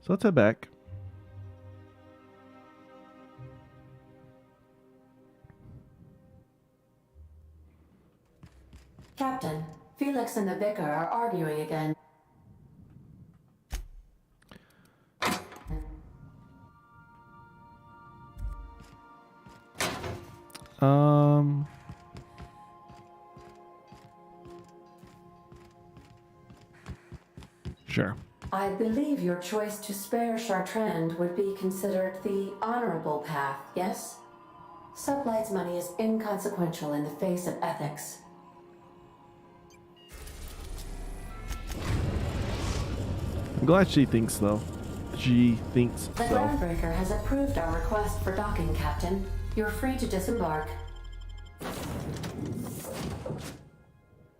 So let's head back. Captain, Felix and the Vicar are arguing again. Sure. I believe your choice to spare Chartrand would be considered the honorable path, yes? Sublight's money is inconsequential in the face of ethics. I'm glad she thinks so. She thinks The so. Groundbreaker has approved our request for docking, Captain. You're free to disembark.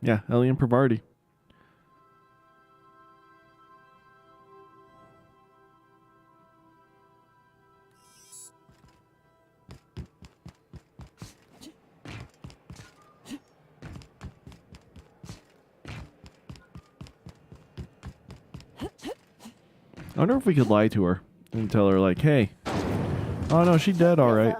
Yeah, Ellie and Pravarti. I wonder if we could lie to her and tell her, like, hey, oh no, she's dead, all right.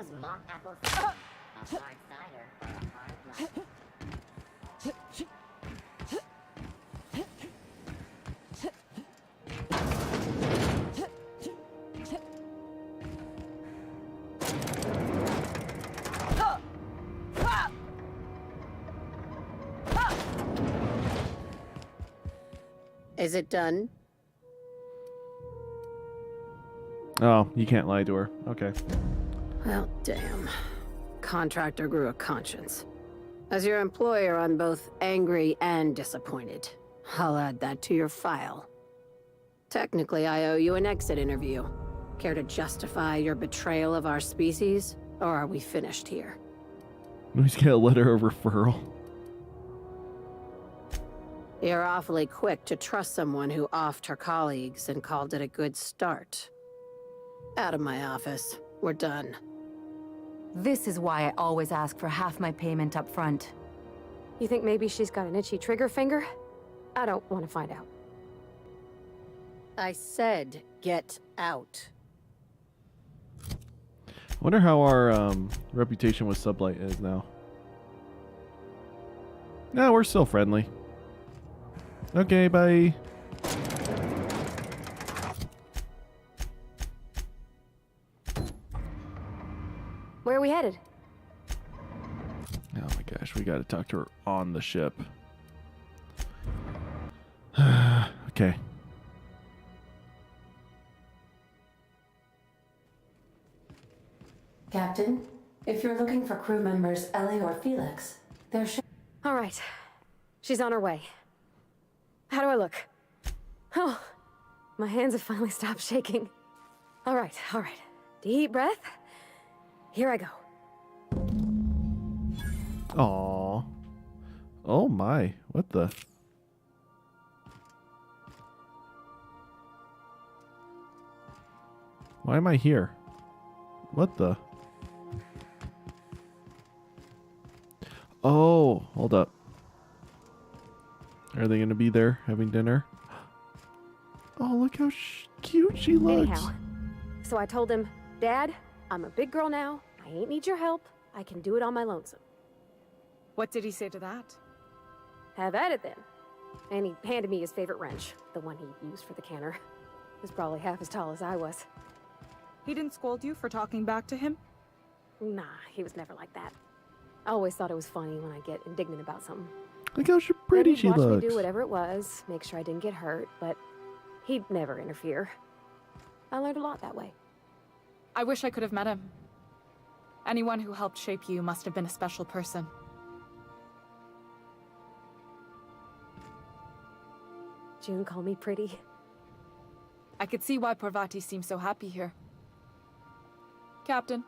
Is it done? Oh, you can't lie to her. Okay. Well, damn. Contractor grew a conscience. As your employer, I'm both angry and disappointed. I'll add that to your file. Technically, I owe you an exit interview. Care to justify your betrayal of our species? Or are we finished here? He's got a letter of referral. You're awfully quick to trust someone who offed her colleagues and called it a good start. Out of my office. We're done. This is why I always ask for half my payment up front. You think maybe she's got an itchy trigger finger? I don't want to find out. I said, get out. I wonder how our reputation with Sublight is now. No, we're still friendly. Okay, bye. Where are we headed? Oh my gosh, we gotta talk to her on the ship. Okay. Captain, if you're looking for crew members Ellie or Felix, there should... All right. She's on her way. How do I look? Oh, my hands have finally stopped shaking. All right. Deep breath. Here I go. Aww. Oh my, what the? Why am I here? What the? Oh, hold up. Are they gonna be there having dinner? Oh, look how cute she looks. Anyhow, so I told him, Dad, I'm a big girl now. I ain't need your help. I can do it on my lonesome. What did he say to that? Have at it then. And he handed me his favorite wrench, the one he used for the canner. He was probably half as tall as I was. He didn't scold you for talking back to him? Nah, he was never like that. I always thought it was funny when I get indignant about something. Look how pretty Then he'd she watch looks. me do whatever it was, make sure I didn't get hurt, but he'd never interfere. I learned a lot that way. I wish I could have met him. Anyone who helped shape you must have been a special person. June called me pretty. I could see why Parvati seems so happy here. Captain.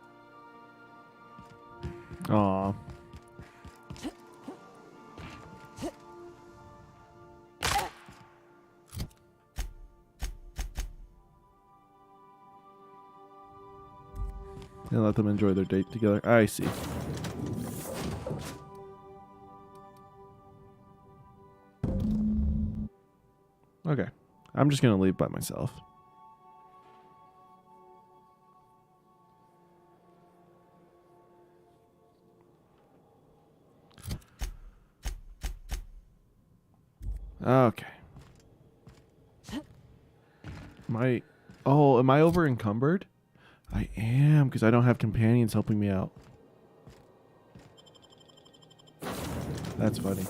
Aw. And let them enjoy their date together. I see. Okay. I'm just gonna leave by myself. Okay. Am I over encumbered? I am, because I don't have companions helping me out. That's funny.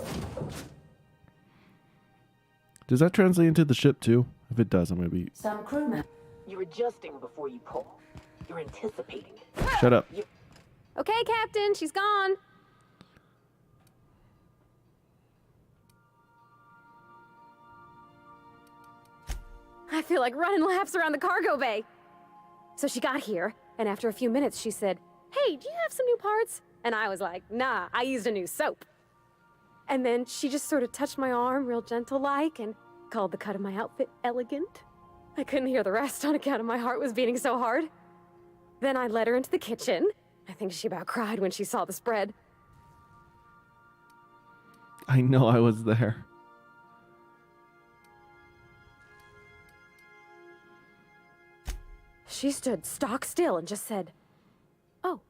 Does that translate into the ship too? If it does, I'm gonna be... Some crewmen. You're adjusting before you pull. You're anticipating. Shut up. Okay, Captain, she's gone. I feel like running laps around the cargo bay. So she got here, and after a few minutes, she said, "Hey, do you have some new parts?" And I was like, "Nah, I used a new soap." And then she just sort of touched my arm real gentle-like and called the cut of my outfit elegant. I couldn't hear the rest on account of my heart was beating so hard. Then I led her into the kitchen. I think she about cried when she saw the spread. I know I was there. She stood stock still and just said, "Oh,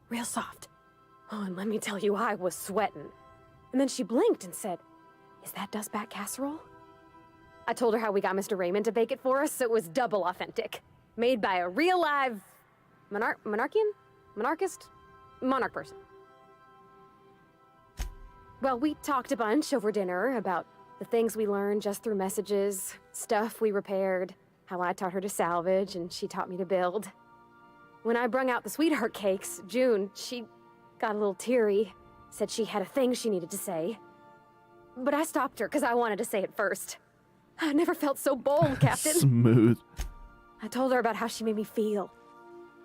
real soft." Oh, and let me tell you, I was sweating. And then she blinked and said, "Is that dustbat casserole?" I told her how we got Mr. Raymond to bake it for us, so it was double authentic. Made by a real live monarch person. Well, we talked a bunch over dinner about the things we learned just through messages, stuff we repaired, how I taught her to salvage and she taught me to build. When I brung out the sweetheart cakes, June, she got a little teary, said she had a thing she needed to say. But I stopped her because I wanted to say it first. I never felt so bold, Captain. Smooth. I told her about how she made me feel.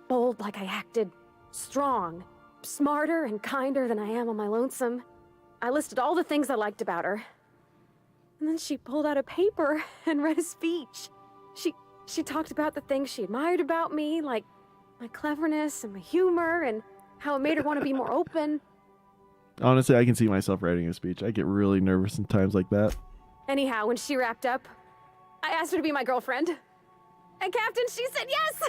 Bold like I acted, strong, smarter and kinder than I am on my lonesome. I listed all the things I liked about her. And then she pulled out a paper and read a speech. She talked about the things she admired about me, like my cleverness and my humor, and how it made her want to be more open. Honestly, I can see myself writing a speech. I get really nervous in times like that. Anyhow, when she wrapped up, I asked her to be my girlfriend. And Captain, she said yes!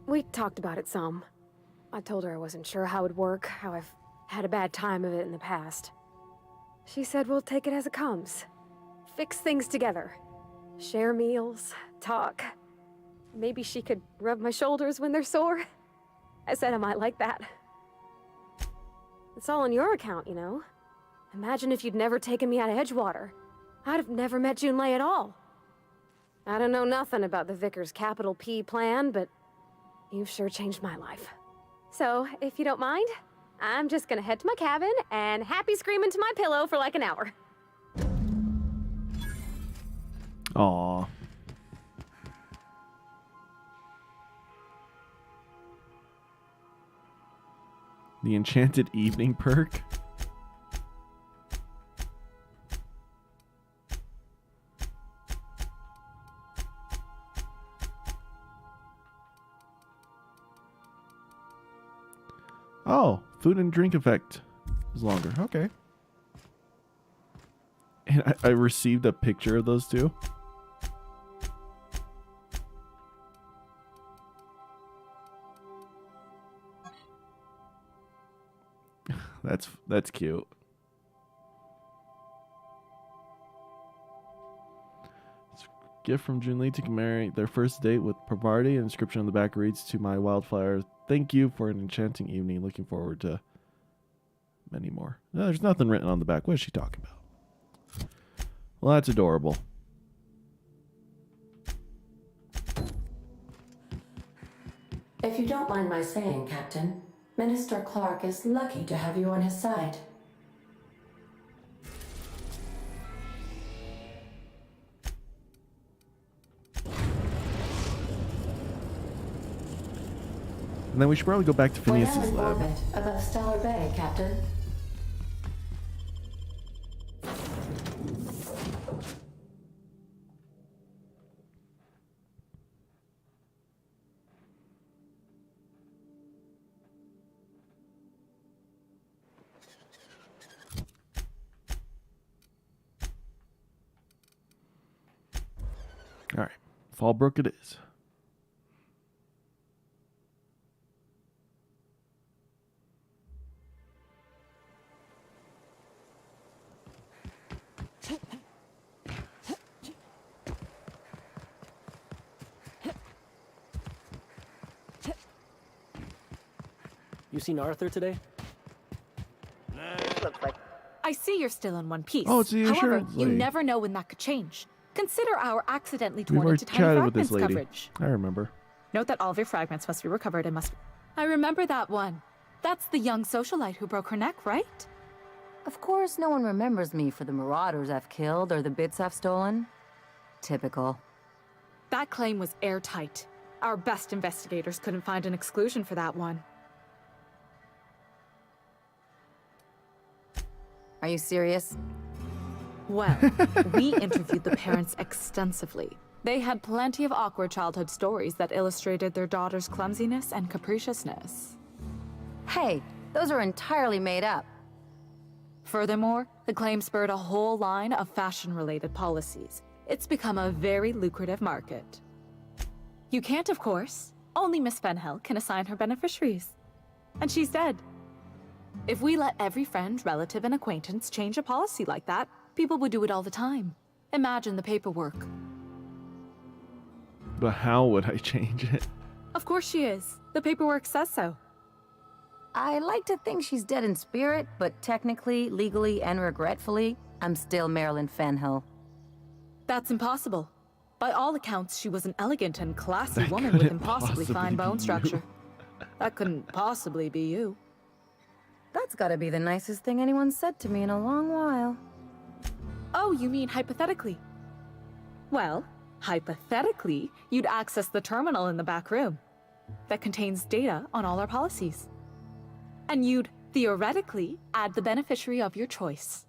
We talked about it some. I told her I wasn't sure how it would work, how I've had a bad time of it in the past. She said we'll take it as it comes. Fix things together. Share meals, talk. Maybe she could rub my shoulders when they're sore. I said I might like that. It's all on your account, you know. Imagine if you'd never taken me out of Edgewater. I'd have never met Junlei at all. I don't know nothing about the Vickers capital P plan, but you've sure changed my life. So, if you don't mind, I'm just gonna head to my cabin and happy scream into my pillow for like an hour. Aw. The Enchanted Evening perk? Oh, food and drink effect is longer. Okay. And I received a picture of those two. That's cute. Gift from Junli to Kamari. Their first date with Parvati. Inscription on the back reads, "To my wildflower, thank you for an enchanting evening. Looking forward to many more." No, there's nothing written on the back. What is she talking about? Well, that's adorable. If you don't mind my saying, Captain, Minister Clark is lucky to have you on his side. And then we should probably go back to Phineas's We're now in lab. orbit above Stellar Bay, Captain. All right, Fallbrook it is. You seen Arthur today? Looks like. I see you're still in one piece. Oh, it's the However, insurance you lady. never know when that could change. Consider our accidentally We've torn already into tiny chatted with this fragments lady. coverage. I remember. Note that all of your fragments must be recovered and must. I remember that one. That's the young socialite who broke her neck, right? Of course, no one remembers me for the marauders I've killed or the bits I've stolen. Typical. That claim was airtight. Our best investigators couldn't find an exclusion for that one. Are you serious? Well, we interviewed the parents extensively. They had plenty of awkward childhood stories that illustrated their daughter's clumsiness and capriciousness. Hey, those are entirely made up. Furthermore, the claim spurred a whole line of fashion-related policies. It's become a very lucrative market. You can't, of course. Only Miss Fenhill can assign her beneficiaries. And she's dead. If we let every friend, relative, and acquaintance change a policy like that, people would do it all the time. Imagine the paperwork. But how would I change it? Of course she is. The paperwork says so. I like to think she's dead in spirit, but technically, legally, and regretfully, I'm still Marilyn Fenhill. That's impossible. By all accounts, she was an elegant and classy woman with impossibly fine bone structure. That couldn't possibly be you. That's gotta be the nicest thing anyone's said to me in a long while. Oh, you mean hypothetically? Well, hypothetically, you'd access the terminal in the back room that contains data on all our policies. And you'd, theoretically, add the beneficiary of your choice.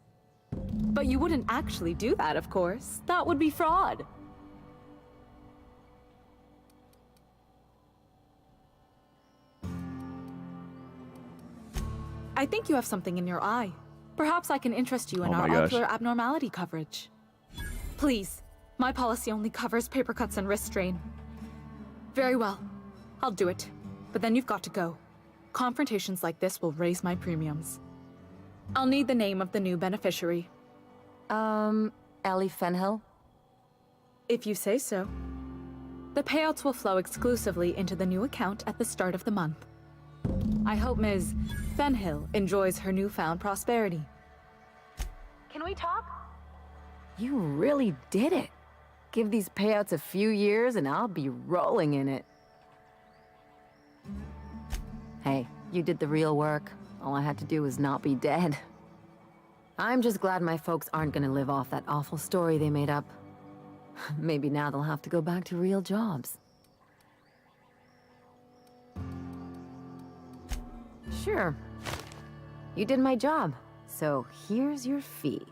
But you wouldn't actually do that, of course. That would be fraud. I think you have something in your eye. Perhaps I can interest you in Oh our my gosh. ocular abnormality coverage. Please, my policy only covers paper cuts and wrist strain. Very well, I'll do it. But then you've got to go. Confrontations like this will raise my premiums. I'll need the name of the new beneficiary. Ellie Fenhill? If you say so. The payouts will flow exclusively into the new account at the start of the month. I hope Ms. Fenhill enjoys her newfound prosperity. Can we talk? You really did it. Give these payouts a few years and I'll be rolling in it. Hey, you did the real work. All I had to do was not be dead. I'm just glad my folks aren't gonna live off that awful story they made up. Maybe now they'll have to go back to real jobs. Sure. You did my job, so here's your fee.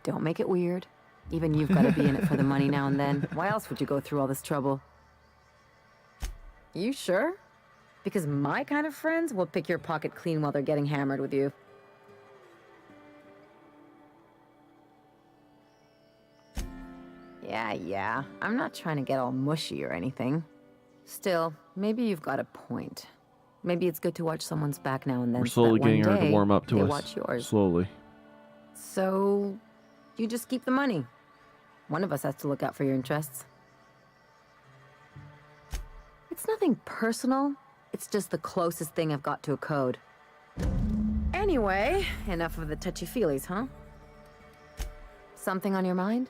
Don't make it weird. Even you've got to be in it for the money now and then. Why else would you go through all this trouble? You sure? Because my kind of friends will pick your pocket clean while they're getting hammered with you. Yeah. I'm not trying to get all mushy or anything. Still, maybe you've got a point. Maybe it's good to watch someone's back now and then. We're slowly getting her to warm up to us. Watch yours. Slowly. So, you just keep the money. One of us has to look out for your interests. It's nothing personal. It's just the closest thing I've got to a code. Anyway, enough of the touchy-feelies, huh? Something on your mind?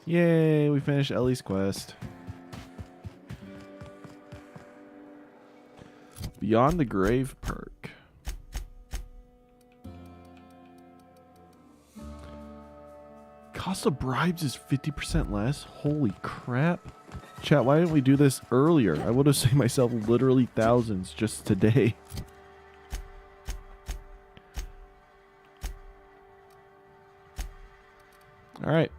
Yay, we finished Ellie's quest. Beyond the Grave perk. Cost of bribes is 50% less? Holy crap. Chat, why didn't we do this earlier? I would have saved myself literally thousands just today. Alright.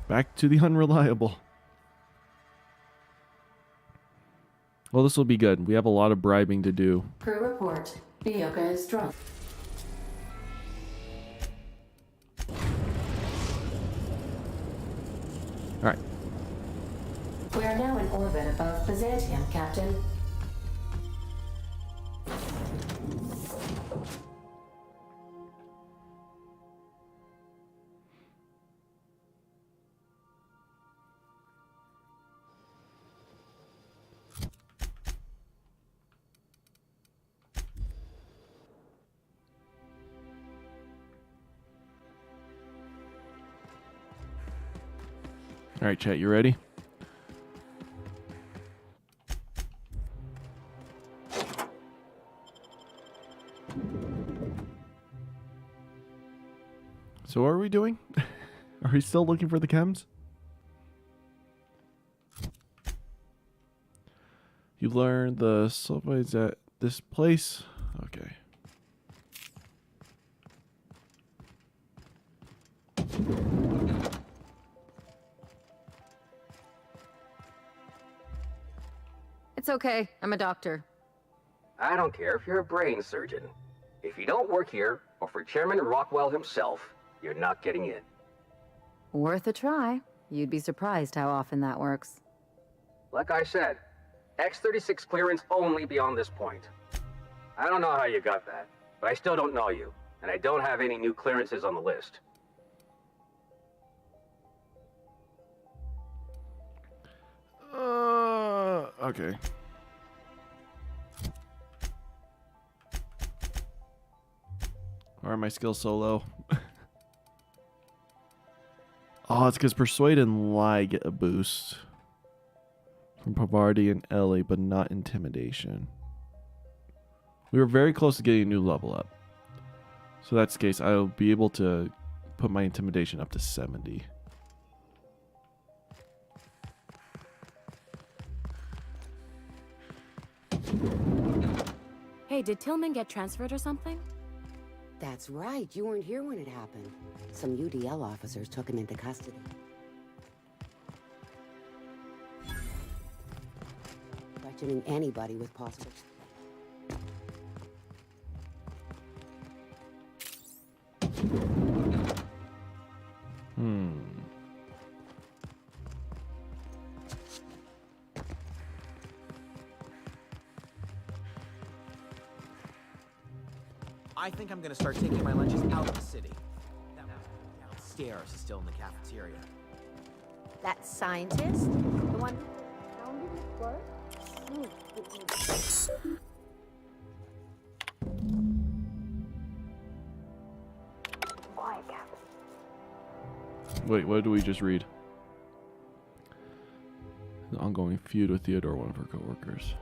Back to the unreliable. Well, this will be good. We have a lot of bribing to do. Crew report. Bioka is drunk. Alright. We are now in orbit above Byzantium, Captain. Alright, chat, you ready? So what are we doing? Are we still looking for the chems? You learned the sulfides at this place? Okay. It's okay. I'm a doctor. I don't care if you're a brain surgeon. If you don't work here, or for Chairman Rockwell himself, you're not getting in. Worth a try. You'd be surprised how often that works. Like I said, X-36 clearance only beyond this point. I don't know how you got that, but I still don't know you, and I don't have any new clearances on the list. Okay. Why are my skills so low? Oh, it's because Persuade and Lie get a boost from Pavardi and Ellie, but not Intimidation. We were very close to getting a new level up. So that's the case. I'll be able to put my Intimidation up to 70. Hey, did Tillman get transferred or something? That's right. You weren't here when it happened. Some UDL officers took him into custody. Questioning anybody with possible... I think I'm gonna start taking my lunches out of the city. That one downstairs is still in the cafeteria. That scientist? The one Quiet, Captain. Wait, what did we just read? An ongoing feud with Theodore, one of her co-workers.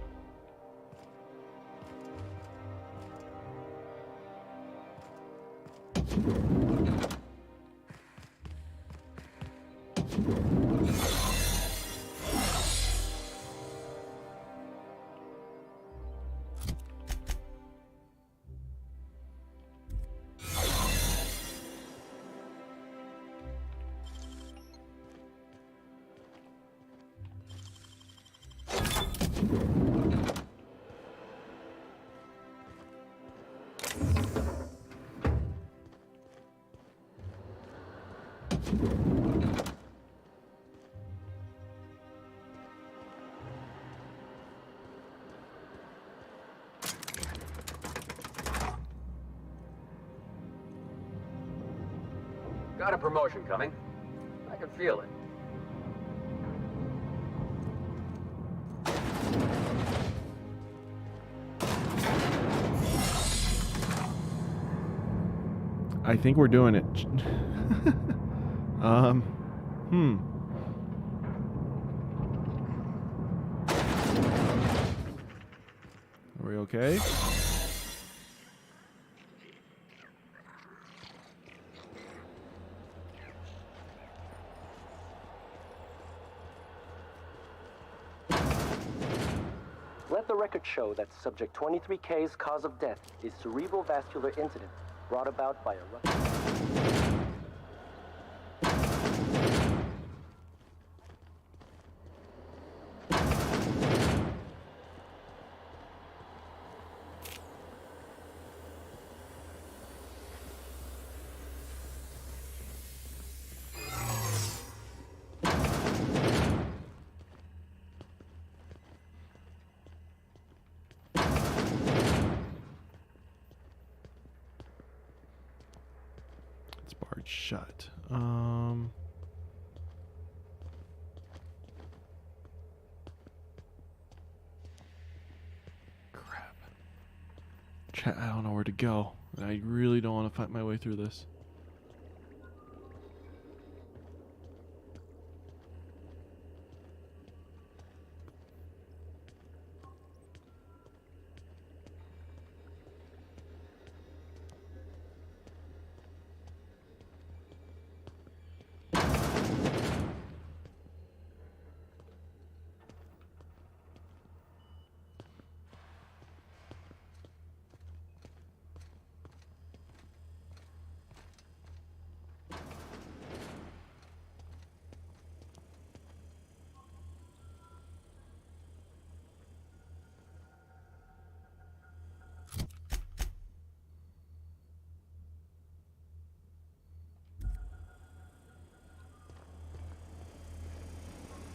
Got a promotion coming. I can feel it. I think we're doing it. Are we okay? Let the record show that Subject 23K's cause of death is cerebral vascular incident brought about by a rupture. It's barred shut. Crap. Chat, I don't know where to go. I really don't want to fight my way through this.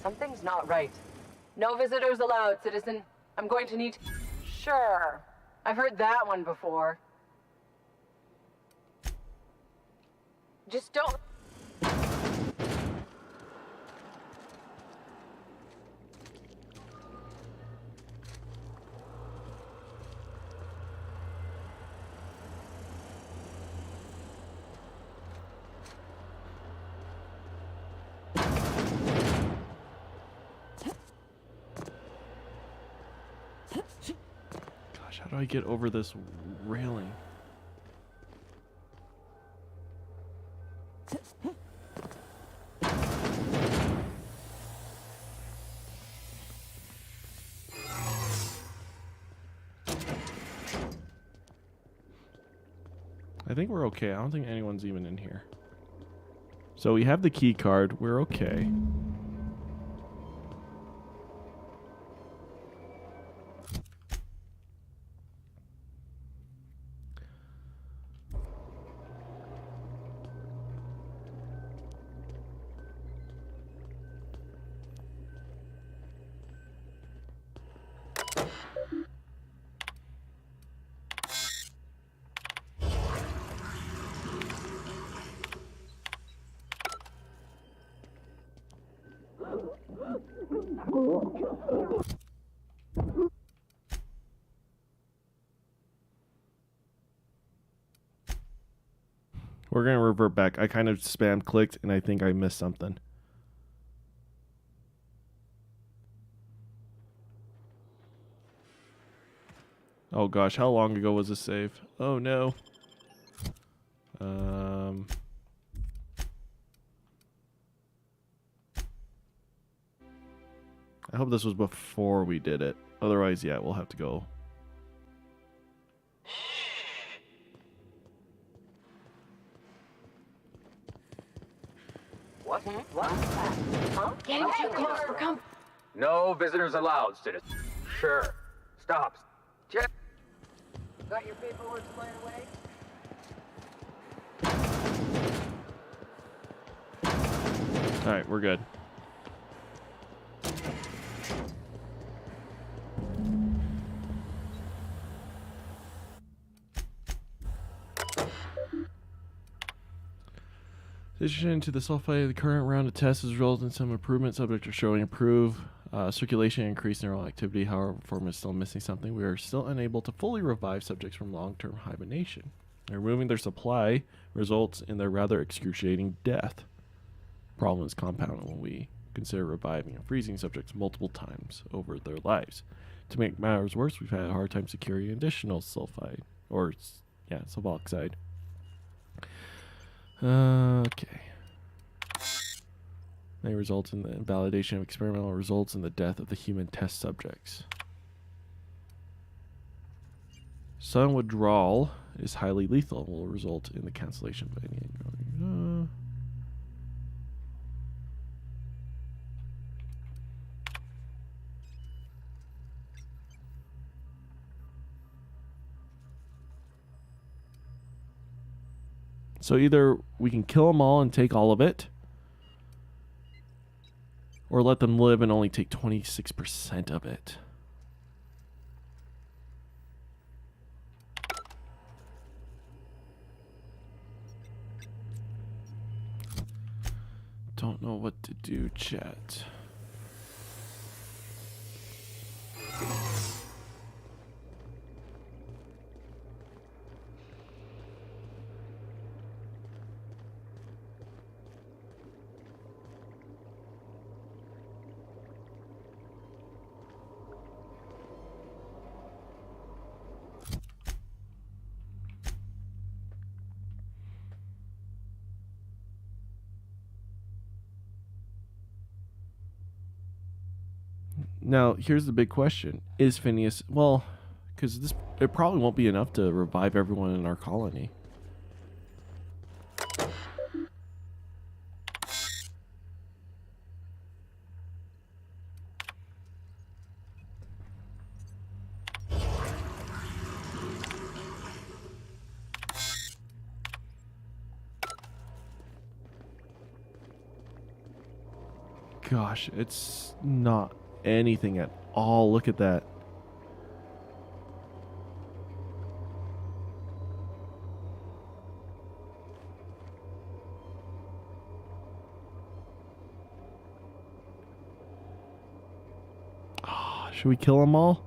Something's not right. No visitors allowed, citizen. I'm going to need... Sure. I've heard that one before. Just don't... Gosh, how do I get over this railing? I think we're okay. I don't think anyone's even in here. So we have the key card. We're okay. We're going to revert back. I kind of spam clicked and I think I missed something. Oh gosh, how long ago was this save? Oh no. I hope this was before we did it. Otherwise, yeah, we'll have to go. What? What? Huh? Get closer. Come. No visitors allowed, citizen. sure. Stop. Got your paperwork squared away? Alright, we're good. Addition to the sulfide, the current round of tests has resulted in some improvement. Subjects are showing improved circulation and increased neural activity. However, performance is still missing something. We are still unable to fully revive subjects from long-term hibernation. Removing their supply results in their rather excruciating death. Problem is compounded when we consider reviving and freezing subjects multiple times over their lives. To make matters worse, we've had a hard time securing additional sulfide, or suboxide. Okay. May result in the invalidation of experimental results and the death of the human test subjects. Sudden withdrawal is highly lethal and will result in the cancellation of any. So either we can kill them all and take all of it, or let them live and only take 26% of it. Don't know what to do, chat. Now, here's the big question. Is Phineas... Well, because it probably won't be enough to revive everyone in our colony. Gosh, it's not anything at all. Look at that. Oh, should we kill them all?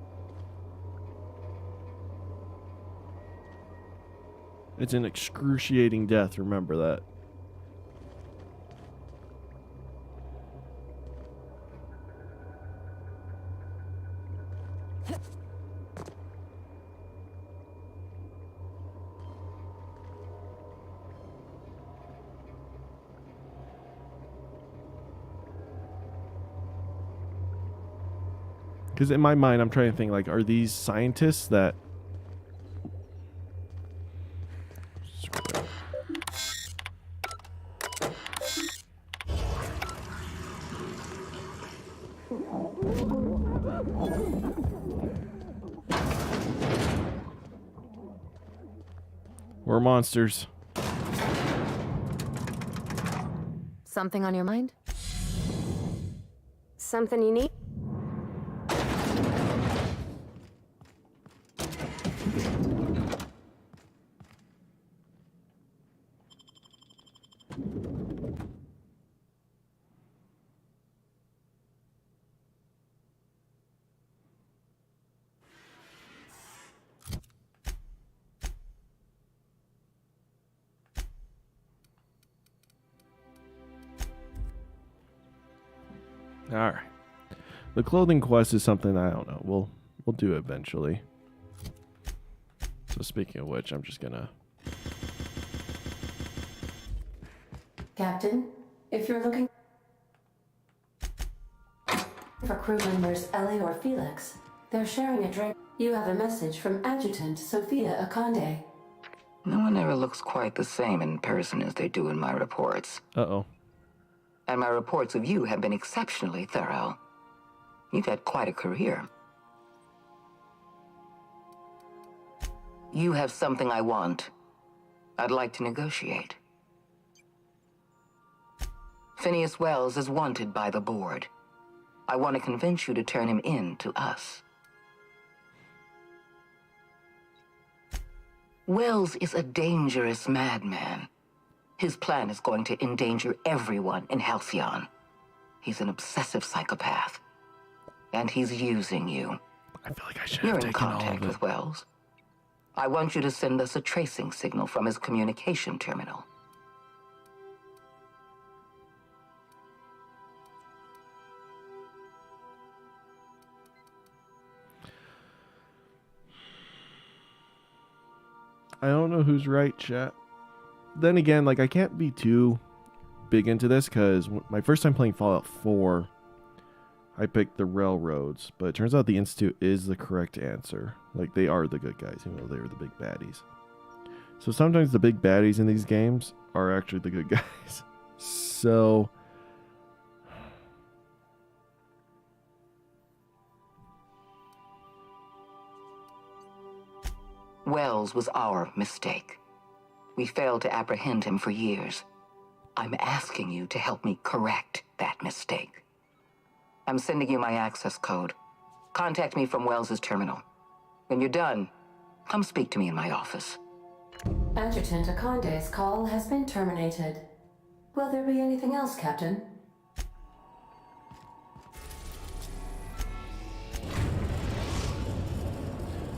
It's an excruciating death, remember that. Because in my mind, I'm trying to think, like, are these scientists that... We're monsters. Something on your mind? Something you need? All right. The clothing quest is something I don't know. We'll do eventually. So speaking of which, I'm just gonna... Captain, if you're looking for crew members Ellie or Felix, they're sharing a drink. You have a message from Adjutant Sophia Akande. No one ever looks quite the same in person as they do in my reports. Uh-oh. And my reports of you have been exceptionally thorough. You've had quite a career. You have something I want. I'd like to negotiate. Phineas Wells is wanted by the board. I want to convince you to turn him in to us. Wells is a dangerous madman. His plan is going to endanger everyone in Halcyon. He's an obsessive psychopath. And he's using you. I feel like I should You're have in taken all contact of it. with Wells. I want you to send us a tracing signal from his communication terminal. I don't know who's right, chat. Then again, like, I can't be too big into this because my first time playing Fallout 4, I picked the railroads, but it turns out the Institute is the correct answer. Like, they are the good guys, even though they were the big baddies. So sometimes the big baddies in these games are actually the good guys. So Wells was our mistake. We failed to apprehend him for years. I'm asking you to help me correct that mistake. I'm sending you my access code. Contact me from Wells's terminal. When you're done, come speak to me in my office. Adjutant Akonde's call has been terminated. Will there be anything else, Captain?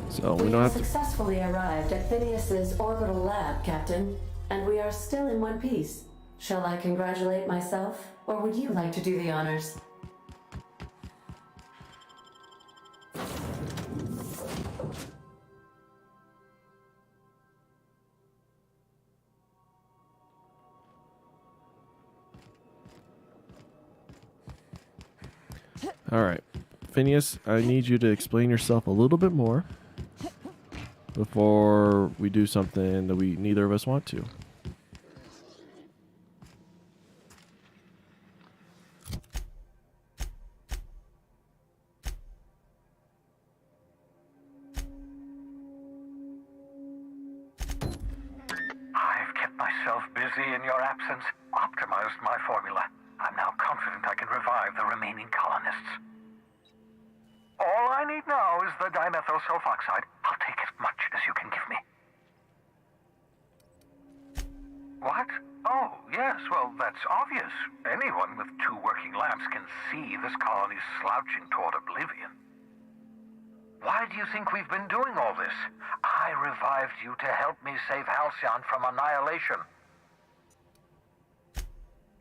So we We don't have have to. successfully arrived at Phineas's orbital lab, Captain, and we are still in one piece. Shall I congratulate myself, or would you like to do the honors? All right, Phineas, I need you to explain yourself a little bit more before we do something that we neither of us want to. I've kept myself busy in your absence, optimized my formula. I'm now confident I can revive the remaining colonists. All I need now is the dimethyl sulfoxide. I'll take as much as you can give me. What? Oh, yes, well, that's obvious. Anyone with 2 working labs can see this colony's slouching toward oblivion. Why do you think we've been doing all this? I revived you to help me save Halcyon from annihilation.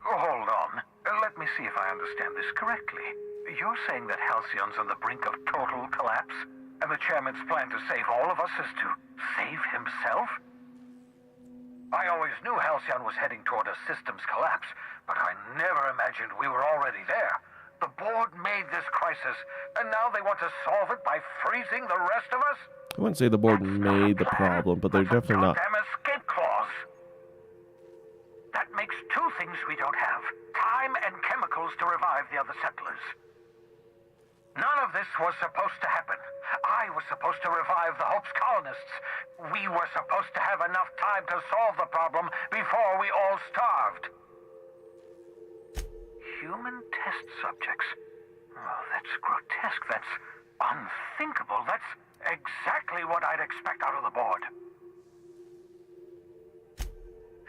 Hold on. Let me see if I understand this correctly. You're saying that Halcyon's on the brink of total collapse, and the chairman's plan to save all of us is to save himself? I always knew Halcyon was heading toward a systems collapse, but I never imagined we were already there. The board made this crisis, and now they want to solve it by freezing the rest of us? I wouldn't say the board made the problem, but they're definitely not. Goddamn escape clause! That makes 2 things we don't have. Time and chemicals to revive the other settlers. None of this was supposed to happen. I was supposed to revive the Hope's colonists. We were supposed to have enough time to solve the problem before we all starved. Human test subjects. Oh, that's grotesque. That's unthinkable. That's exactly what I'd expect out of the board.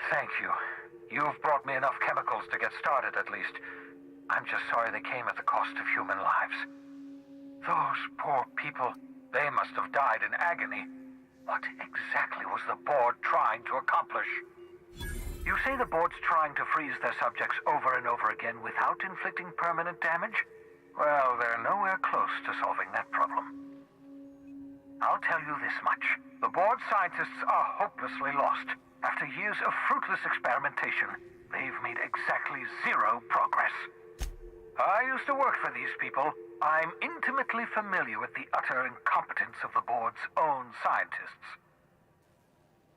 Thank you. You've brought me enough chemicals to get started, at least. I'm just sorry they came at the cost of human lives. Those poor people, they must have died in agony. What exactly was the board trying to accomplish? You say the board's trying to freeze their subjects over and over again without inflicting permanent damage? Well, they're nowhere close to solving that problem. I'll tell you this much. The board scientists are hopelessly lost. After years of fruitless experimentation, they've made exactly 0 progress. I used to work for these people. I'm intimately familiar with the utter incompetence of the board's own scientists.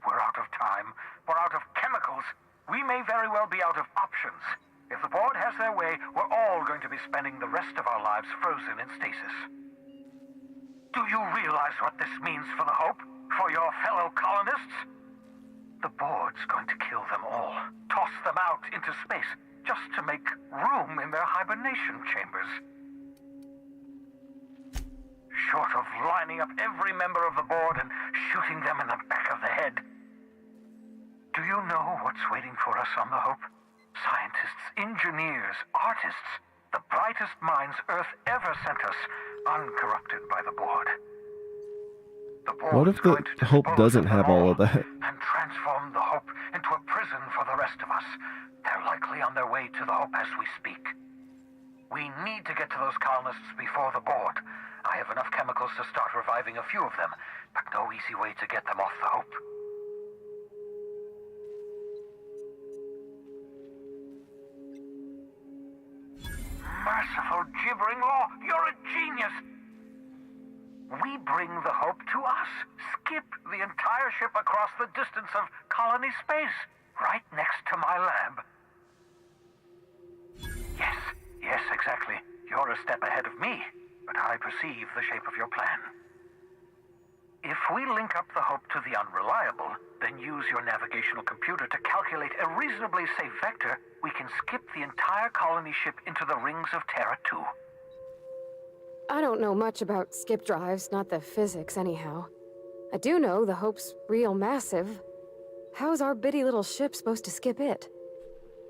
We're out of time. We're out of chemicals. We may very well be out of options. If the board has their way, we're all going to be spending the rest of our lives frozen in stasis. Do you realize what this means for the Hope? for your fellow colonists? The board's going to kill them all, toss them out into space, just to make room in their hibernation chambers. Short of lining up every member of the board and shooting them in the back of the head. Do you know what's waiting for us on the Hope? Scientists, engineers, artists, the brightest minds Earth ever sent us, uncorrupted by the board. What if the Hope doesn't have all of that? And transform the Hope into a prison for the rest of us. They're likely on their way to the Hope as we speak. We need to get to those colonists before the board. I have enough chemicals to start reviving a few of them, but no easy way to get them off the Hope. Merciful gibbering law, you're a genius! We bring the Hope to us. Skip the entire ship across the distance of colony space, right next to my lab. Yes, exactly. You're a step ahead of me, but I perceive the shape of your plan. If we link up the Hope to the Unreliable, then use your navigational computer to calculate a reasonably safe vector, we can skip the entire colony ship into the rings of Terra 2. I don't know much about skip drives, not the physics anyhow. I do know the Hope's real massive. How's our bitty little ship supposed to skip it?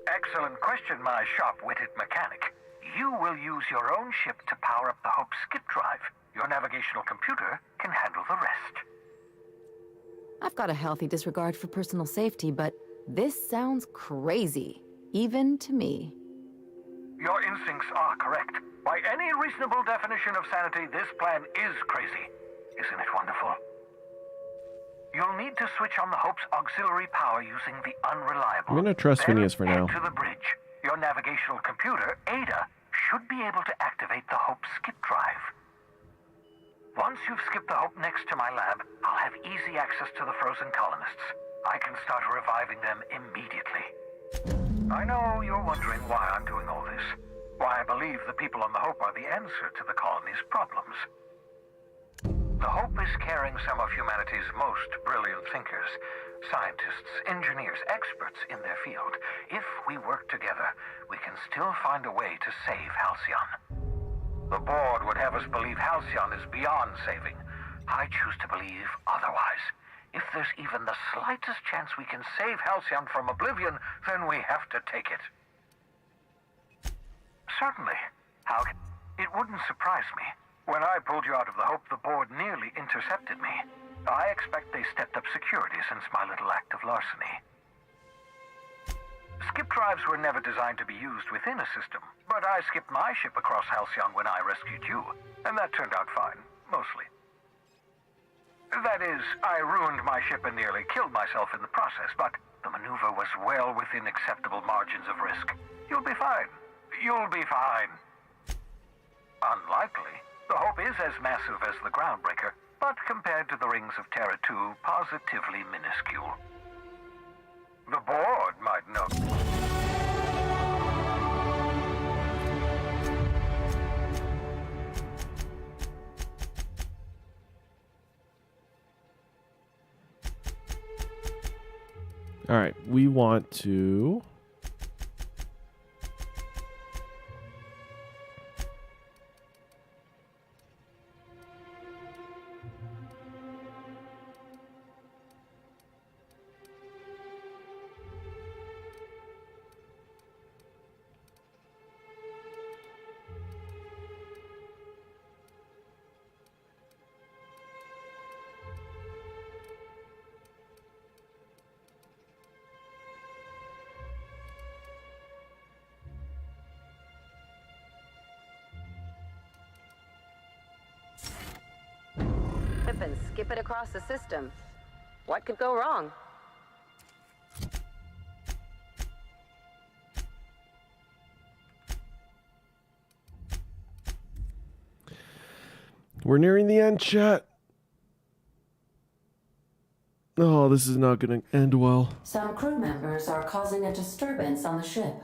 Excellent question, my sharp-witted mechanic. You will use your own ship to power up the Hope's skip drive. Your navigational computer can handle the rest. I've got a healthy disregard for personal safety, but this sounds crazy, even to me. Your instincts are correct. By any reasonable definition of sanity, this plan is crazy. Isn't it wonderful? You'll need to switch on the Hope's auxiliary power using the Unreliable. I'm gonna trust Phineas for now. Head to the bridge. Your navigational computer, Ada, should be able to activate the Hope's skip drive. Once you've skipped the Hope next to my lab, I'll have easy access to the frozen colonists. I can start reviving them immediately. I know you're wondering why I'm doing all this. Why I believe the people on the Hope are the answer to the colony's problems. The Hope is carrying some of humanity's most brilliant thinkers, scientists, engineers, experts in their field. If we work together, we can still find a way to save Halcyon. The board would have us believe Halcyon is beyond saving. I choose to believe otherwise. If there's even the slightest chance we can save Halcyon from oblivion, then we have to take it. Certainly. It wouldn't surprise me. When I pulled you out of the Hope, the board nearly intercepted me. I expect they stepped up security since my little act of larceny. Skip drives were never designed to be used within a system, but I skipped my ship across Halcyon when I rescued you, and that turned out fine, mostly. That is, I ruined my ship and nearly killed myself in the process, but the maneuver was well within acceptable margins of risk. You'll be fine. You'll be fine. Unlikely. The Hope is as massive as the Groundbreaker, but compared to the rings of Terra 2, positively minuscule. The board might know. All right, we want to... And skip it across the system. What could go wrong? We're nearing the end, chat. Oh, this is not going to end well. Some crew members are causing a disturbance on the ship.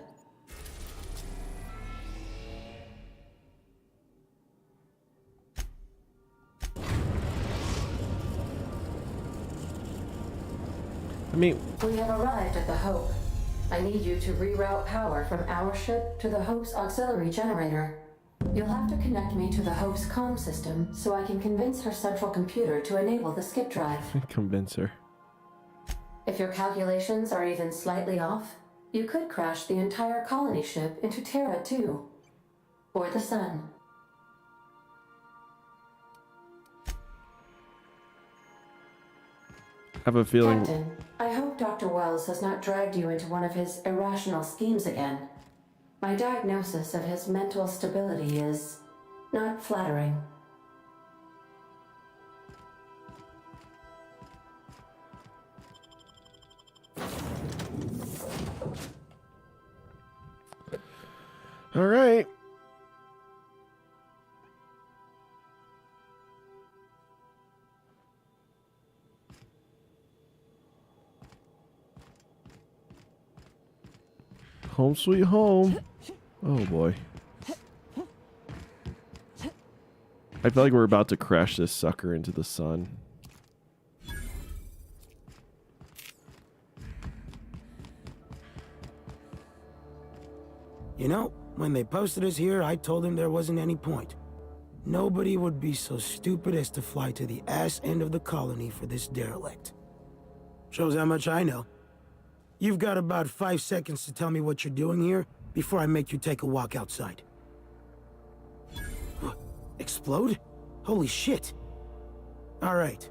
I mean, We have arrived at the Hope. I need you to reroute power from our ship to the Hope's auxiliary generator. You'll have to connect me to the Hope's comm system so I can convince her central computer to enable the skip drive. convince her. If your calculations are even slightly off, you could crash the entire colony ship into Terra 2. Or the Sun. I have a feeling. Captain, I hope Dr. Wells has not dragged you into one of his irrational schemes again. My diagnosis of his mental stability is not flattering. All right. Home sweet home. Oh boy. I feel like we're about to crash this sucker into the sun. You know, when they posted us here, I told them there wasn't any point. Nobody would be so stupid as to fly to the ass end of the colony for this derelict. Shows how much I know. You've got about 5 seconds to tell me what you're doing here before I make you take a walk outside. Explode? Holy shit. All right.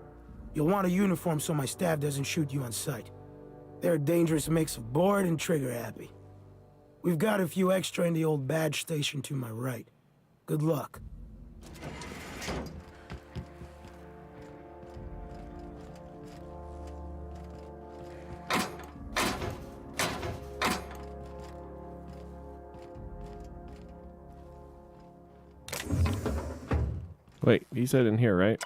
You'll want a uniform so my staff doesn't shoot you on sight. They're a dangerous mix of bored and trigger-happy. We've got a few extra in the old badge station to my right. Good luck. Wait, he said in here, right?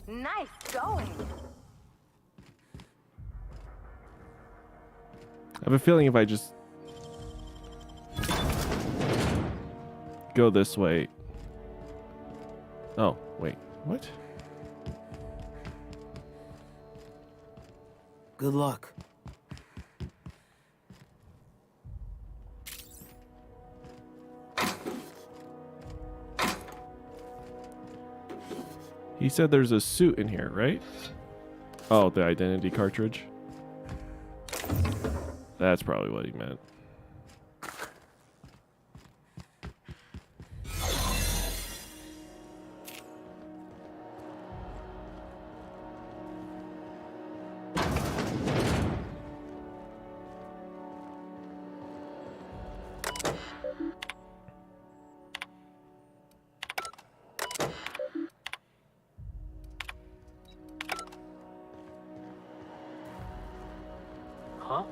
Nice going. I have a feeling if I just go this way. Oh, wait. What? Good luck. He said there's a suit in here, right? Oh, the identity cartridge. That's probably what he meant. Huh?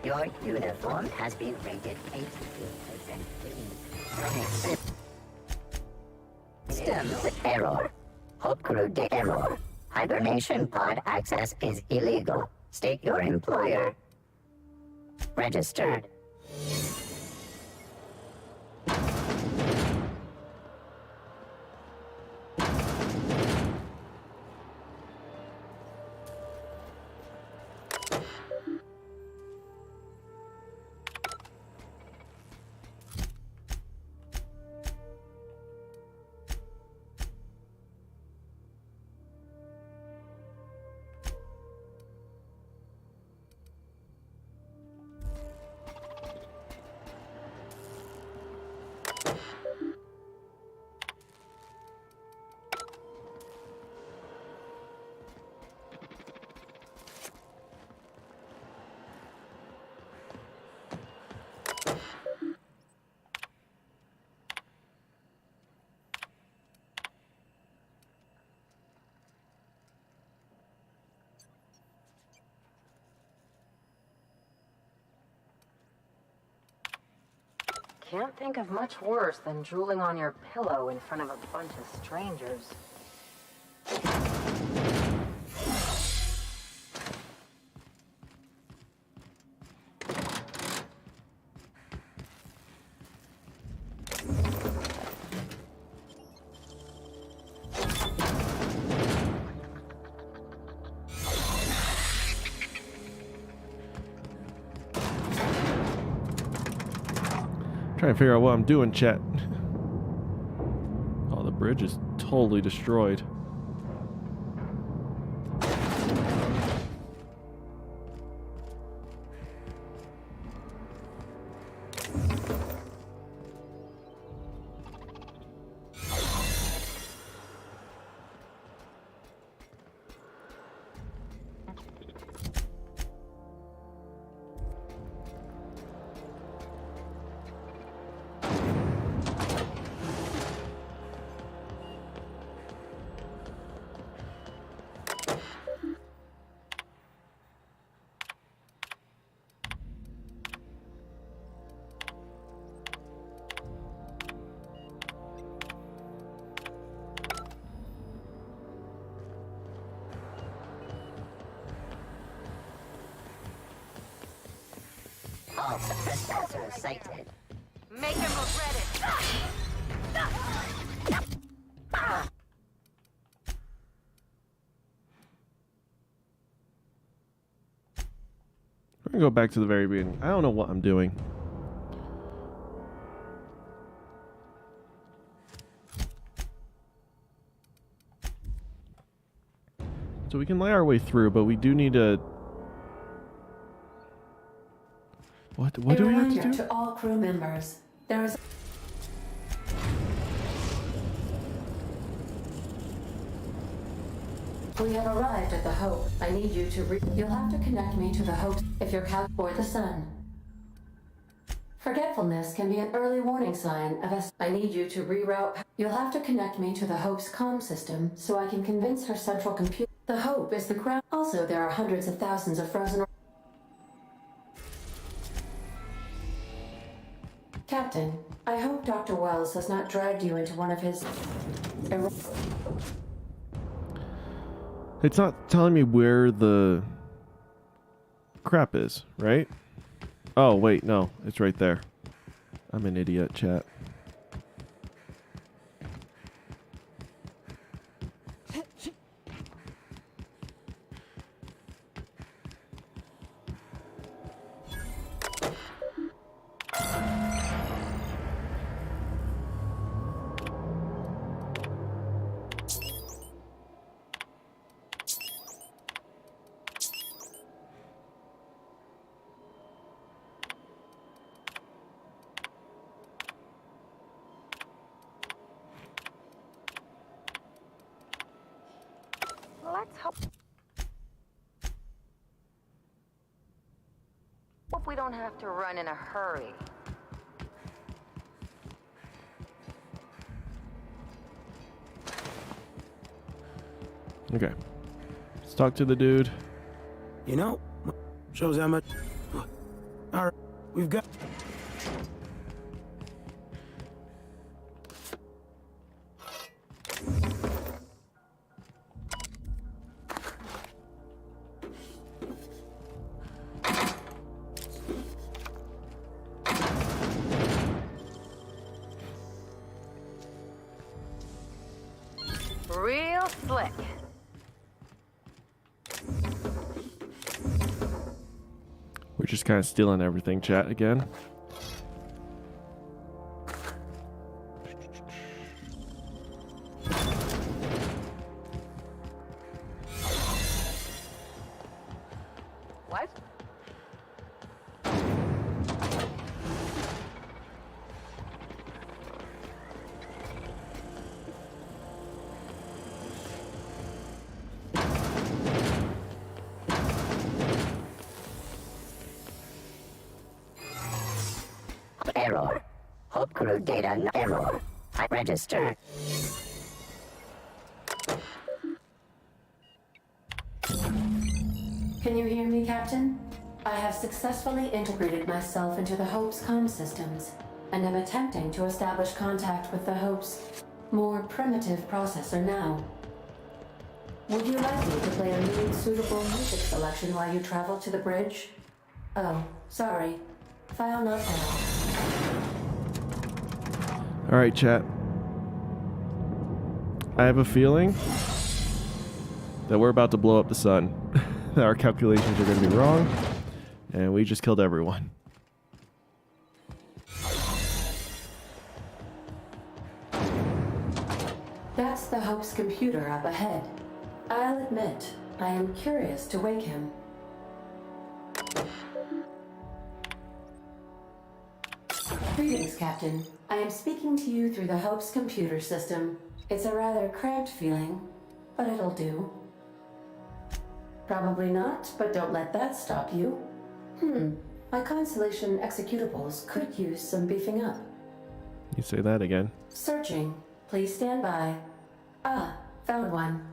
Your uniform has been rated 82% clean. Systems error. Hope crew de error. Hibernation pod access is illegal. State your employer. Registered. Can't think of much worse than drooling on your pillow in front of a bunch of strangers. Trying to figure out what I'm doing, chat. Oh, the bridge is totally destroyed. All suppressors sighted. Make him regret it! We're gonna go back to the very beginning. I don't know what I'm doing. So we can lay our way through, but we do need to... What do we have to do? To all crew members, there is... We have arrived at the Hope. I need you to You'll have to connect me to the Hope if you're or the Sun. Forgetfulness can be an early warning sign of us. I need you to reroute. You'll have to connect me to the Hope's comm system so I can convince her central computer. The Hope is the ground. Also, there are hundreds of thousands of frozen... Captain, I hope Dr. Wells has not dragged you into one of his... It's not telling me where the crap is, right? Oh, wait, no. It's right there. I'm an idiot, chat. Let's hope we don't have to run in a hurry. Okay. Let's talk to the dude. You know, shows how much... Alright, we've got... Real slick. We're just kind of stealing everything, chat, again. What? Error. Hope crew data error. I register. Can you hear me, Captain? I have successfully integrated myself into the Hope's comm systems. and am attempting to establish contact with the Hope's more primitive processor now. Would you like me to play a new suitable music selection while you travel to the bridge? Oh, sorry. File not found. All right, chat. I have a feeling that we're about to blow up the sun. That our calculations are going to be wrong, and we just killed everyone. That's the Hope's computer up ahead. I'll admit, I am curious to wake him. Greetings, Captain. I am speaking to you through the Hope's computer system. It's a rather cramped feeling, but it'll do. Probably not, but don't let that stop you. My Constellation executables could use some beefing up. You say that again. Searching. Please stand by. Ah, found one.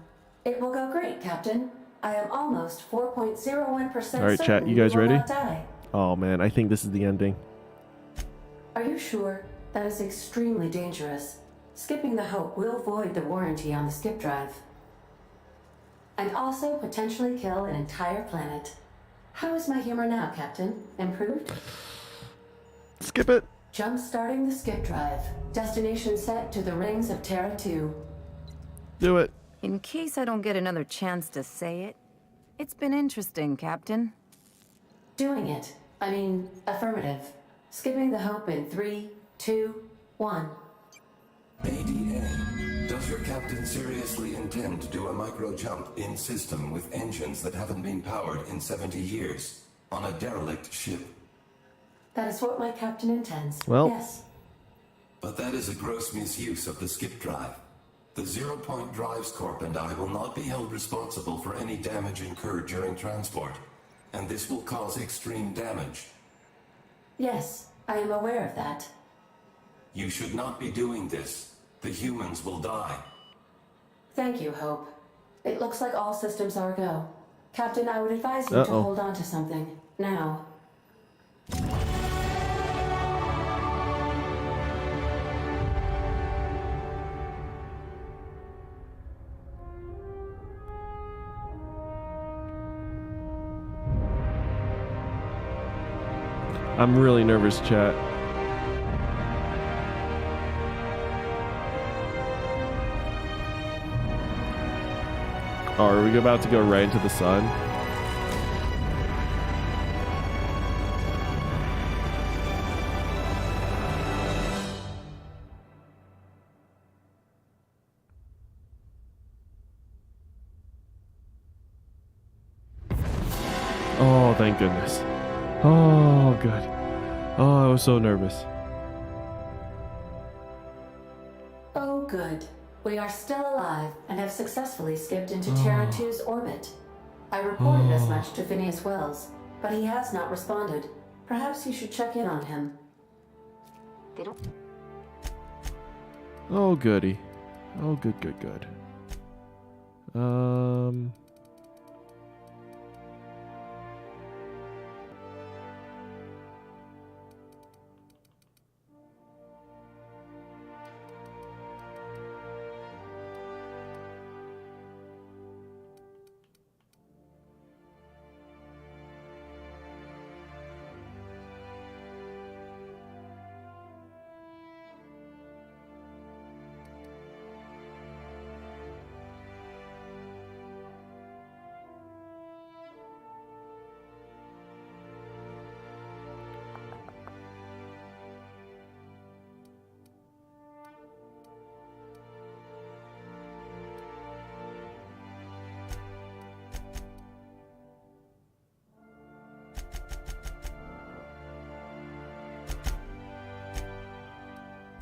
It will go great, Captain. I am almost 4.01% All right, chat. certain You guys will ready? not die. Oh man, I think this is the ending. Are you sure? That is extremely dangerous. Skipping the Hope will void the warranty on the skip drive. And also potentially kill an entire planet. How is my humor now, Captain? Improved? Skip it. Jump-starting the skip drive. Destination set to the rings of Terra 2. Do it. In case I don't get another chance to say it, it's been interesting, Captain. Doing it. I mean, affirmative. Skipping the Hope in 3, 2, 1. ADA, does your captain seriously intend to do a micro-jump in system with engines that haven't been powered in 70 years on a derelict ship? That is what my captain intends. Well. Yes. But that is a gross misuse of the skip drive. The Zero Point Drives Corp and I will not be held responsible for any damage incurred during transport, and this will cause extreme damage. Yes, I am aware of that. You should not be doing this. The humans will die. Thank you, Hope. It looks like all systems are go. Captain, I would advise you to hold on to something. Now. I'm really nervous, chat. Oh, are we about to go right into the sun? Oh, thank goodness. Oh, good. Oh, I was so nervous. Oh, good. We are still alive and have successfully skipped into Terra 2's orbit. I reported as much to Phineas Wells, but he has not responded. Perhaps you should check in on him. Oh, goody. Oh, good, good, good.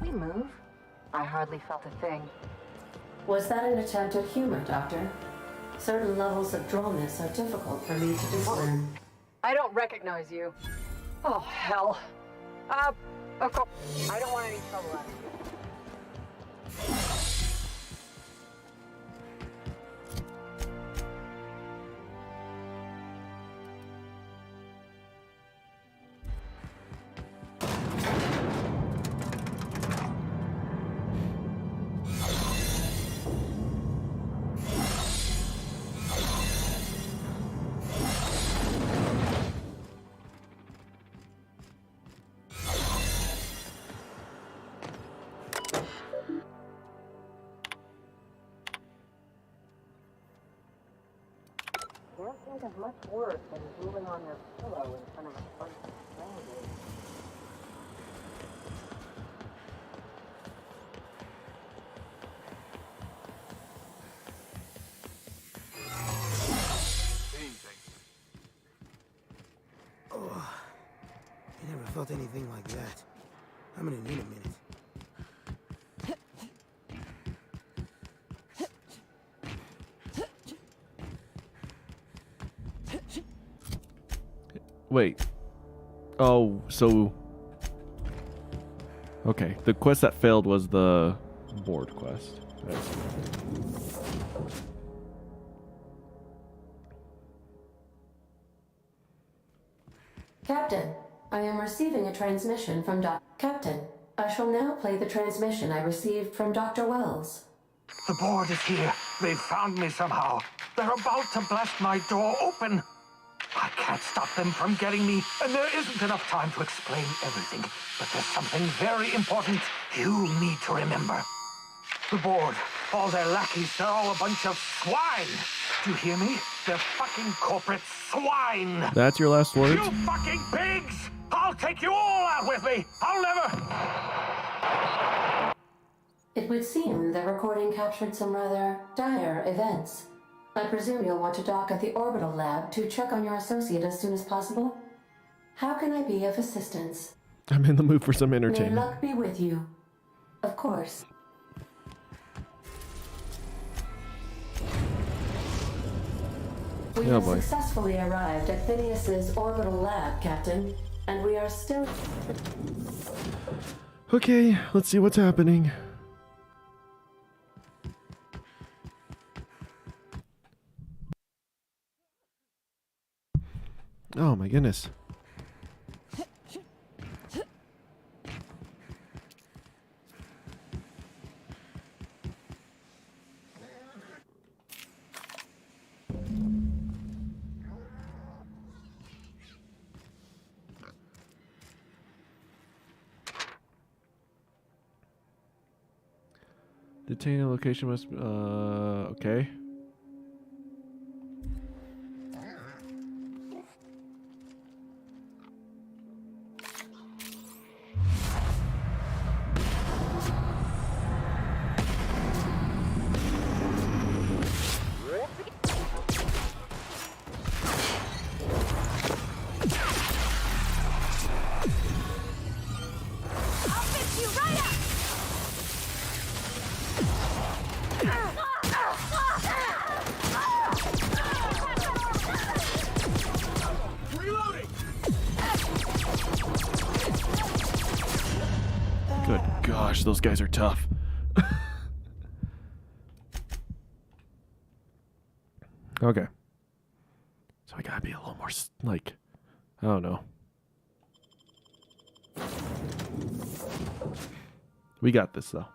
We move? I hardly felt a thing. Was that an attempt at humor, Doctor? Certain levels of drollness are difficult for me to discern. I don't recognize you. Oh, hell. Of course. I don't want any trouble out of you. is much worse than drooling on your pillow in front of a bunch of strangers. Oh, I never felt anything like that. I'm gonna need a minute. Wait. Oh, so... Okay, the quest that failed was the board quest. I see. Captain, I am receiving a transmission from Captain, I shall now play the transmission I received from Dr. Wells. The board is here. They've found me somehow. They're about to blast my door open. I can't stop them from getting me, and there isn't enough time to explain everything. But there's something very important you need to remember. The board, all their lackeys, they're all a bunch of swine. Do you hear me? They're fucking corporate swine. That's your last words? You fucking pigs! I'll take you all out with me. I'll never... It would seem the recording captured some rather dire events. I presume you'll want to dock at the orbital lab to check on your associate as soon as possible. How can I be of assistance? I'm in the mood for some May entertainment. luck be with you. Of course. We Oh have boy. successfully arrived at Phineas's orbital lab, Captain, and we are still... Okay, let's see what's happening. Oh my goodness. Detain a location must okay. Good gosh, those guys are tough. Okay. So I gotta be a little more, like, I don't know. We got this, though.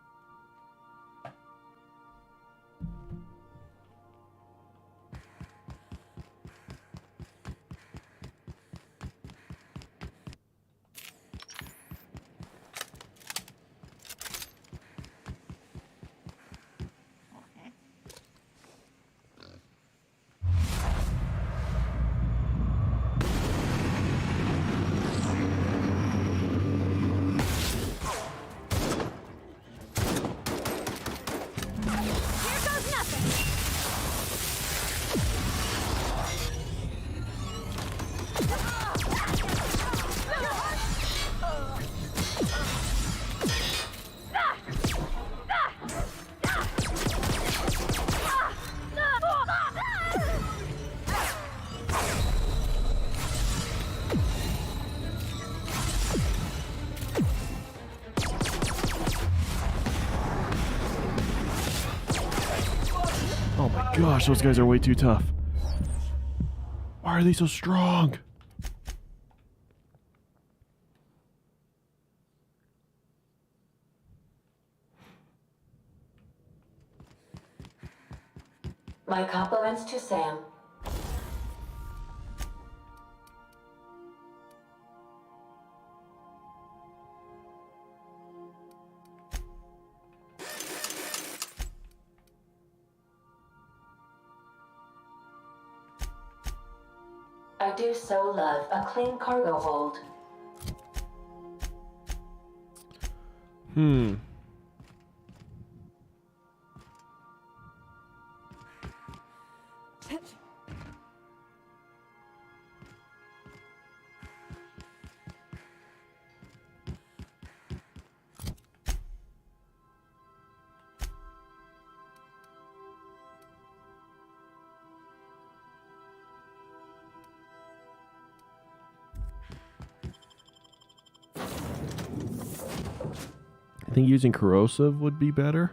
Oh my gosh, those guys are way too tough. Why are they so strong? My compliments to Sam. do so love a clean cargo hold. I think using corrosive would be better.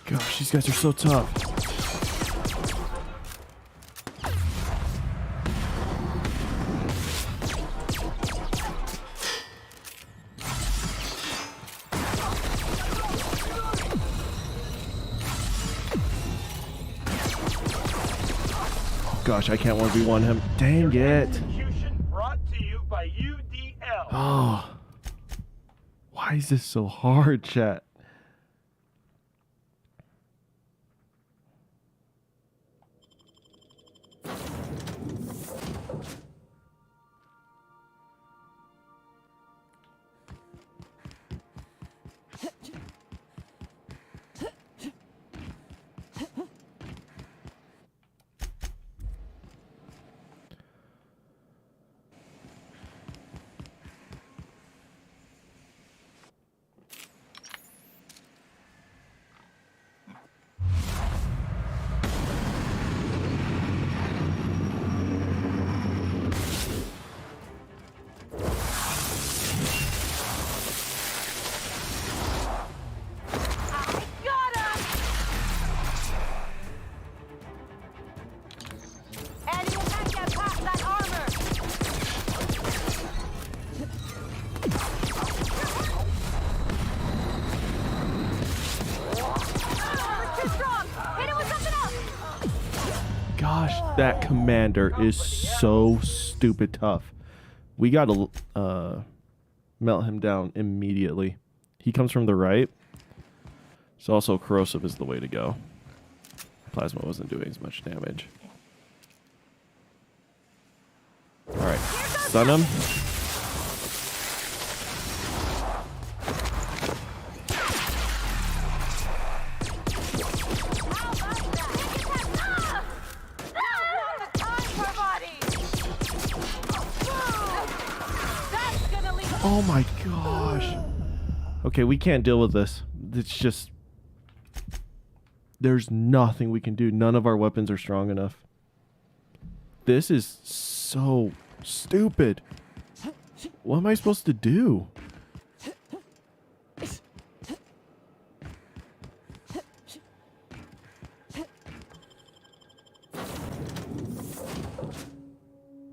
Gosh, these guys are so tough. Gosh, I can't 1v1 him. Dang it. Brought to you by UDL. Oh. Why is this so hard, chat? Gosh, that commander is so stupid tough. We gotta melt him down immediately. He comes from the right. So also corrosive is the way to go. Plasma wasn't doing as much damage. Alright, stun him. Oh my gosh. Okay, we can't deal with this. It's just... There's nothing we can do. None of our weapons are strong enough. This is so stupid. What am I supposed to do?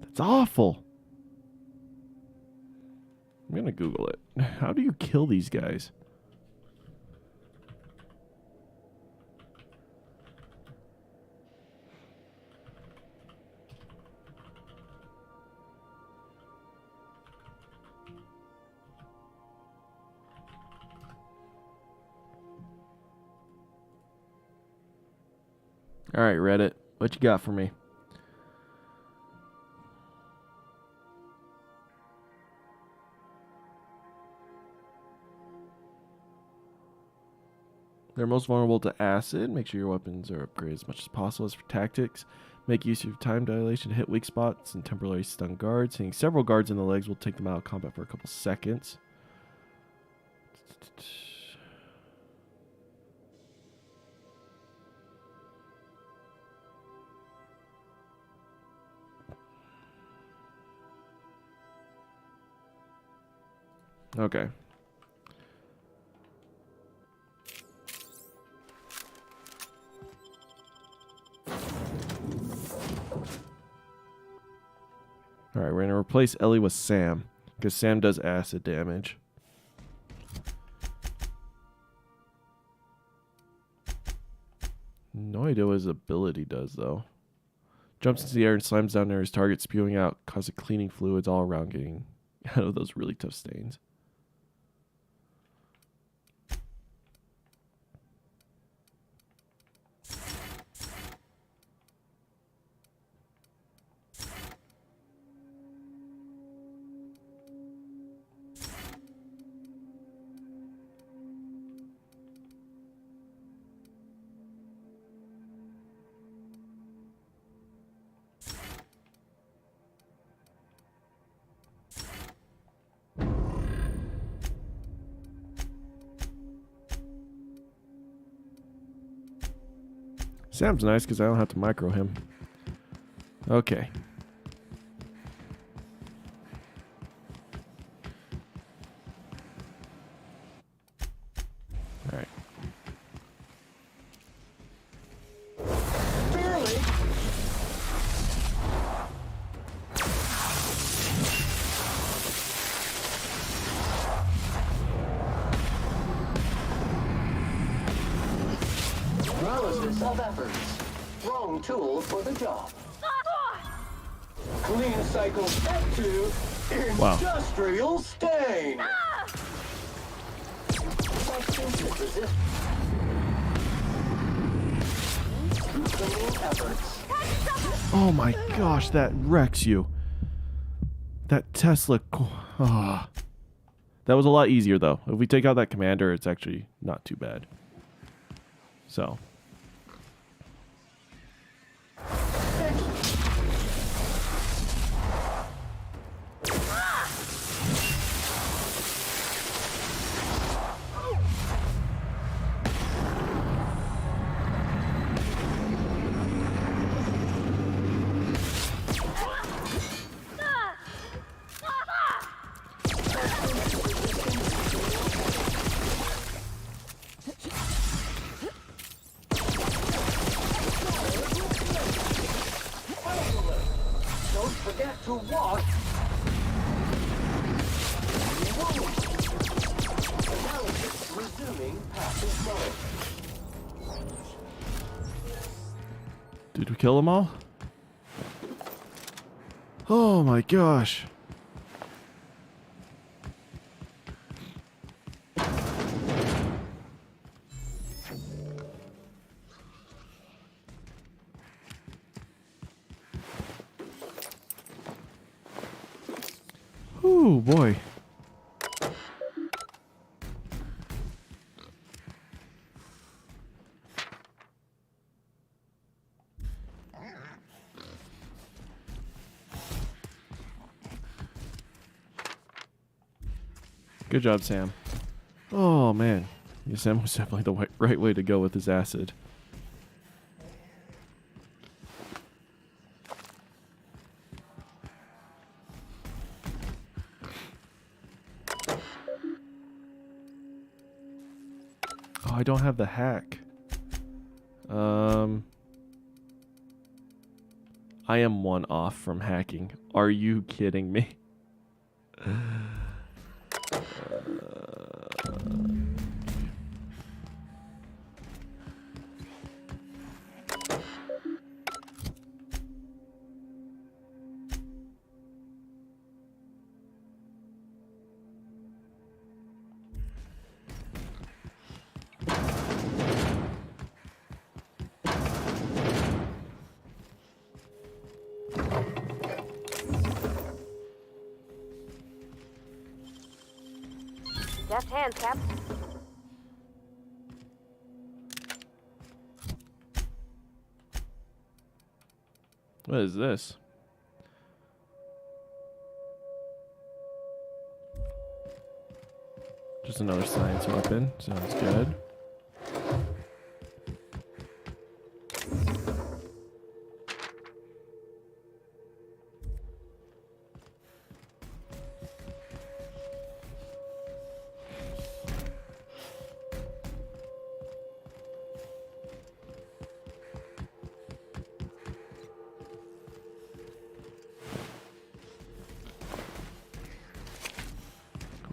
That's awful. I'm gonna Google it. How do you kill these guys? All right, Reddit, what you got for me? They're most vulnerable to acid. Make sure your weapons are upgraded as much as possible. As for tactics, make use of your time dilation to hit weak spots and temporarily stun guards. Hitting several guards in the legs will take them out of combat for a couple seconds. Okay. Alright, we're going to replace Ellie with Sam, because Sam does acid damage. No idea what his ability does, though. Jumps into the air and slams down near his target, spewing out, causing cleaning fluids all around, getting out of those really tough stains. Sam's nice because I don't have to micro him. Okay. Alright. Paralysis of efforts. Wrong tool for the job. Clean cycle step 2. Wow. Industrial stain. Substance resist. Cleaning efforts. Oh my gosh, that wrecks you. That Tesla. Ah. That was a lot easier, though. If we take out that commander, it's actually not too bad. So. Don't forget to wash. Analysis resuming passive mode. Did we kill them all? Oh my gosh. Ooh, boy. Good job, Sam. Oh, man. Yeah, Sam was definitely the right way to go with his acid. Oh, I don't have the hack. I am one off from hacking. Are you kidding me? Deft hands, Cap. What is this? Just another science weapon. Sounds good.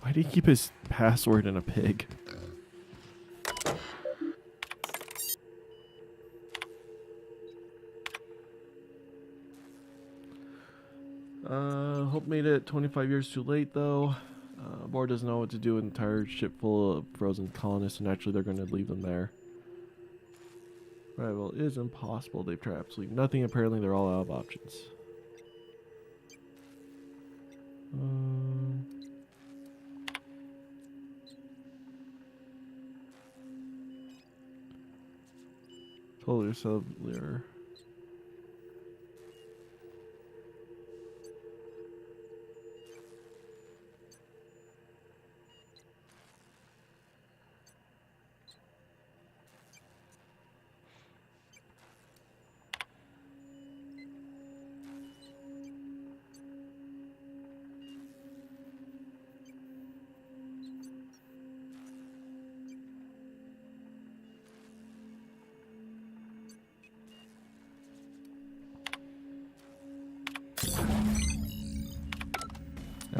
Why do you keep his password in a pig? Hope made it 25 years too late, though. Board doesn't know what to do with an entire ship full of frozen colonists, and naturally they're going to leave them there. Survival is impossible. They've tried absolutely nothing. Apparently they're all out of options. Totally cellular.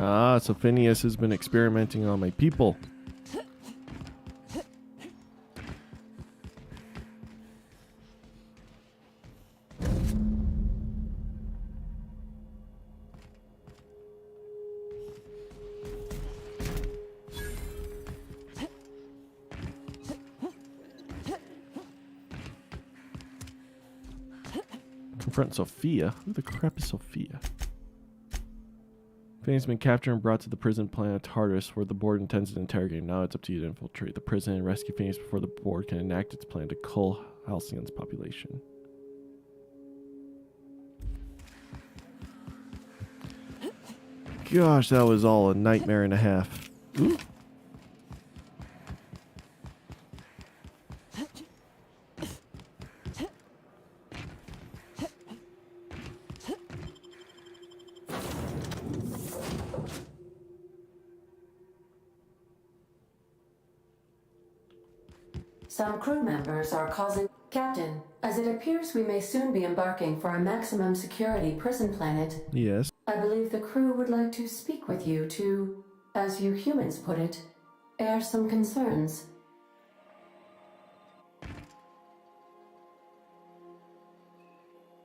Ah, so Phineas has been experimenting on my people. Confront Sophia? Who the crap is Sophia? Phineas has been captured and brought to the prison planet Tartarus, where the board intends to interrogate him. Now it's up to you to infiltrate the prison and rescue Phineas before the board can enact its plan to cull Halcyon's population. Gosh, that was all a nightmare and a half. Ooh. Some crew members are causing... Captain, as it appears we may soon be embarking for a maximum security prison planet, Yes. I believe the crew would like to speak with you to, as you humans put it, air some concerns.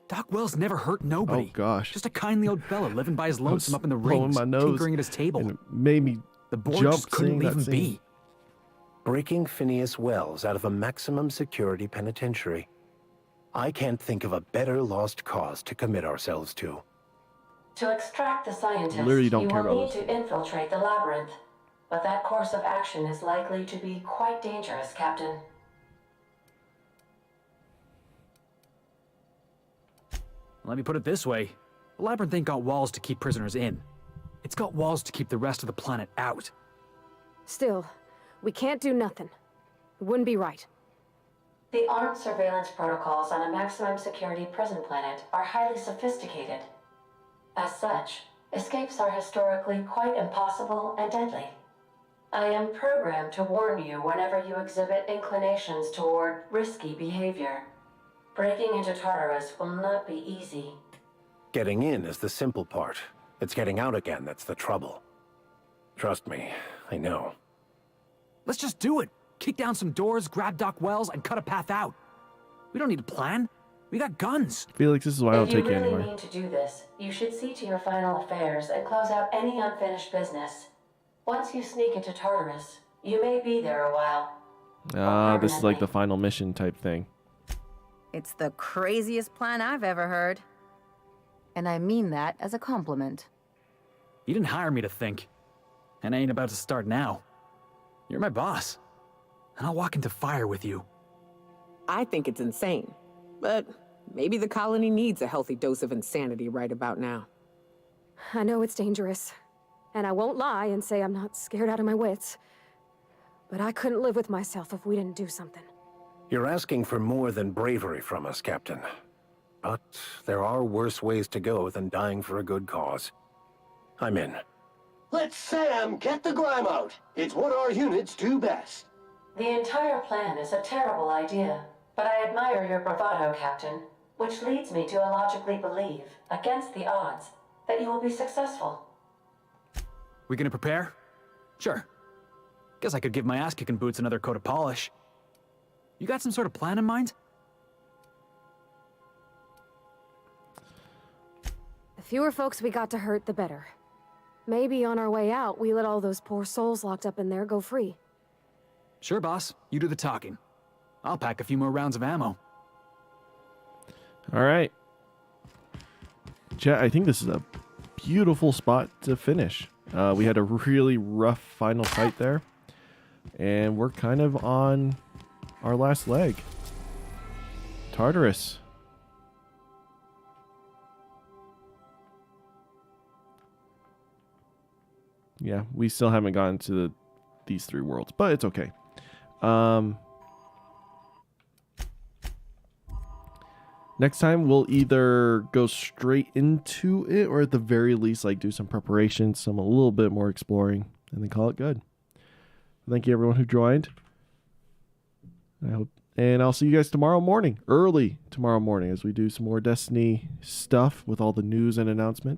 Doc Wells never hurt nobody. Oh gosh. Just a kindly old fella living by his lonesome up in the blowing rings, my nose tinkering at his table. And it made me the board jump just couldn't seeing leave that him be. Breaking Phineas Wells out of a maximum security penitentiary. I can't think of a better lost cause to commit ourselves to. To extract the scientist, Literally don't you care will about need to infiltrate the labyrinth. But that course of action is likely to be quite dangerous, Captain. Let me put it this way. The labyrinth ain't got walls to keep prisoners in. It's got walls to keep the rest of the planet out. Still, we can't do nothing. It wouldn't be right. The armed surveillance protocols on a maximum security prison planet are highly sophisticated. As such, escapes are historically quite impossible and deadly. I am programmed to warn you whenever you exhibit inclinations toward risky behavior. Breaking into Tartarus will not be easy. Getting in is the simple part. It's getting out again that's the trouble. Trust me, I know. Let's just do it. Kick down some doors, grab Doc Wells, and cut a path out. We don't need a plan. We got guns. Felix, this is why I don't take you If you anywhere. really mean to do this, you should see to your final affairs and close out any unfinished business. Once you sneak into Tartarus, you may be there a while. Ah, this is like the final mission type thing. It's the craziest plan I've ever heard. And I mean that as a compliment. You didn't hire me to think. And I ain't about to start now. You're my boss, and I'll walk into fire with you. I think it's insane, but maybe the colony needs a healthy dose of insanity right about now. I know it's dangerous, and I won't lie and say I'm not scared out of my wits. But I couldn't live with myself if we didn't do something. You're asking for more than bravery from us, Captain. But there are worse ways to go than dying for a good cause. I'm in. Let Sam get the grime out. It's what our units do best. The entire plan is a terrible idea, but I admire your bravado, Captain, which leads me to illogically believe, against the odds, that you will be successful. We gonna prepare? Sure. Guess I could give my ass-kicking boots another coat of polish. You got some sort of plan in mind? The fewer folks we got to hurt, the better. Maybe on our way out, we let all those poor souls locked up in there go free. Sure, boss. You do the talking. I'll pack a few more rounds of ammo. All right. Chat, I think this is a beautiful spot to finish. We had a really rough final fight there. And we're kind of on our last leg. Tartarus. Yeah, we still haven't gotten to these 3 worlds, but it's okay. Next time we'll either go straight into it or at the very least like do some preparation, some a little bit more exploring, and then call it good. Thank you everyone who joined. And I'll see you guys tomorrow morning, early tomorrow morning, as we do some more Destiny stuff with all the news and announcements.